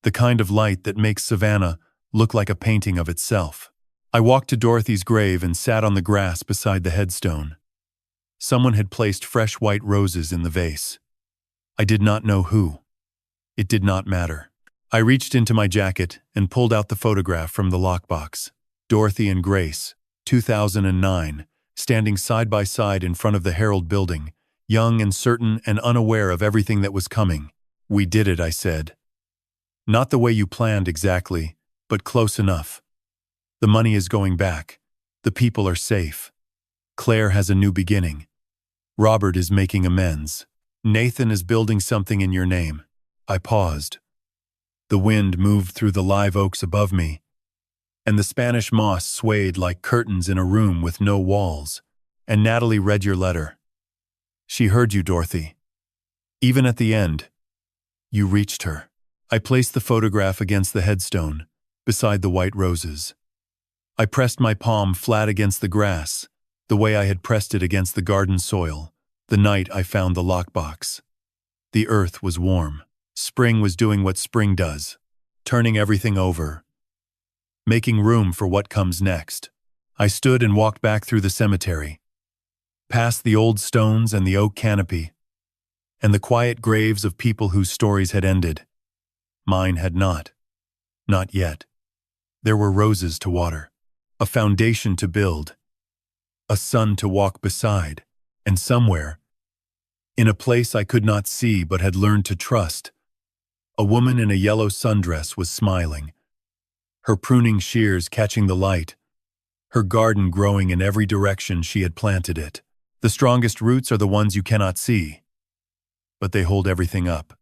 the kind of light that makes Savannah look like a painting of itself. I walked to Dorothy's grave and sat on the grass beside the headstone. Someone had placed fresh white roses in the vase. I did not know who. It did not matter. I reached into my jacket and pulled out the photograph from the lockbox. Dorothy and Grace, 2009, standing side by side in front of the Herald building, young and certain and unaware of everything that was coming. We did it, I said. Not the way you planned exactly, but close enough. The money is going back. The people are safe. Claire has a new beginning. Robert is making amends. Nathan is building something in your name. I paused. The wind moved through the live oaks above me, and the Spanish moss swayed like curtains in a room with no walls. And Natalie read your letter. She heard you, Dorothy. Even at the end, you reached her. I placed the photograph against the headstone, beside the white roses. I pressed my palm flat against the grass, the way I had pressed it against the garden soil, the night I found the lockbox. The earth was warm. Spring was doing what spring does, turning everything over, making room for what comes next. I stood and walked back through the cemetery, past the old stones and the oak canopy, and the quiet graves of people whose stories had ended. Mine had not. Not yet. There were roses to water, a foundation to build, a sun to walk beside, and somewhere, in a place I could not see but had learned to trust, a woman in a yellow sundress was smiling, her pruning shears catching the light, her garden growing in every direction she had planted it. The strongest roots are the ones you cannot see, but they hold everything up.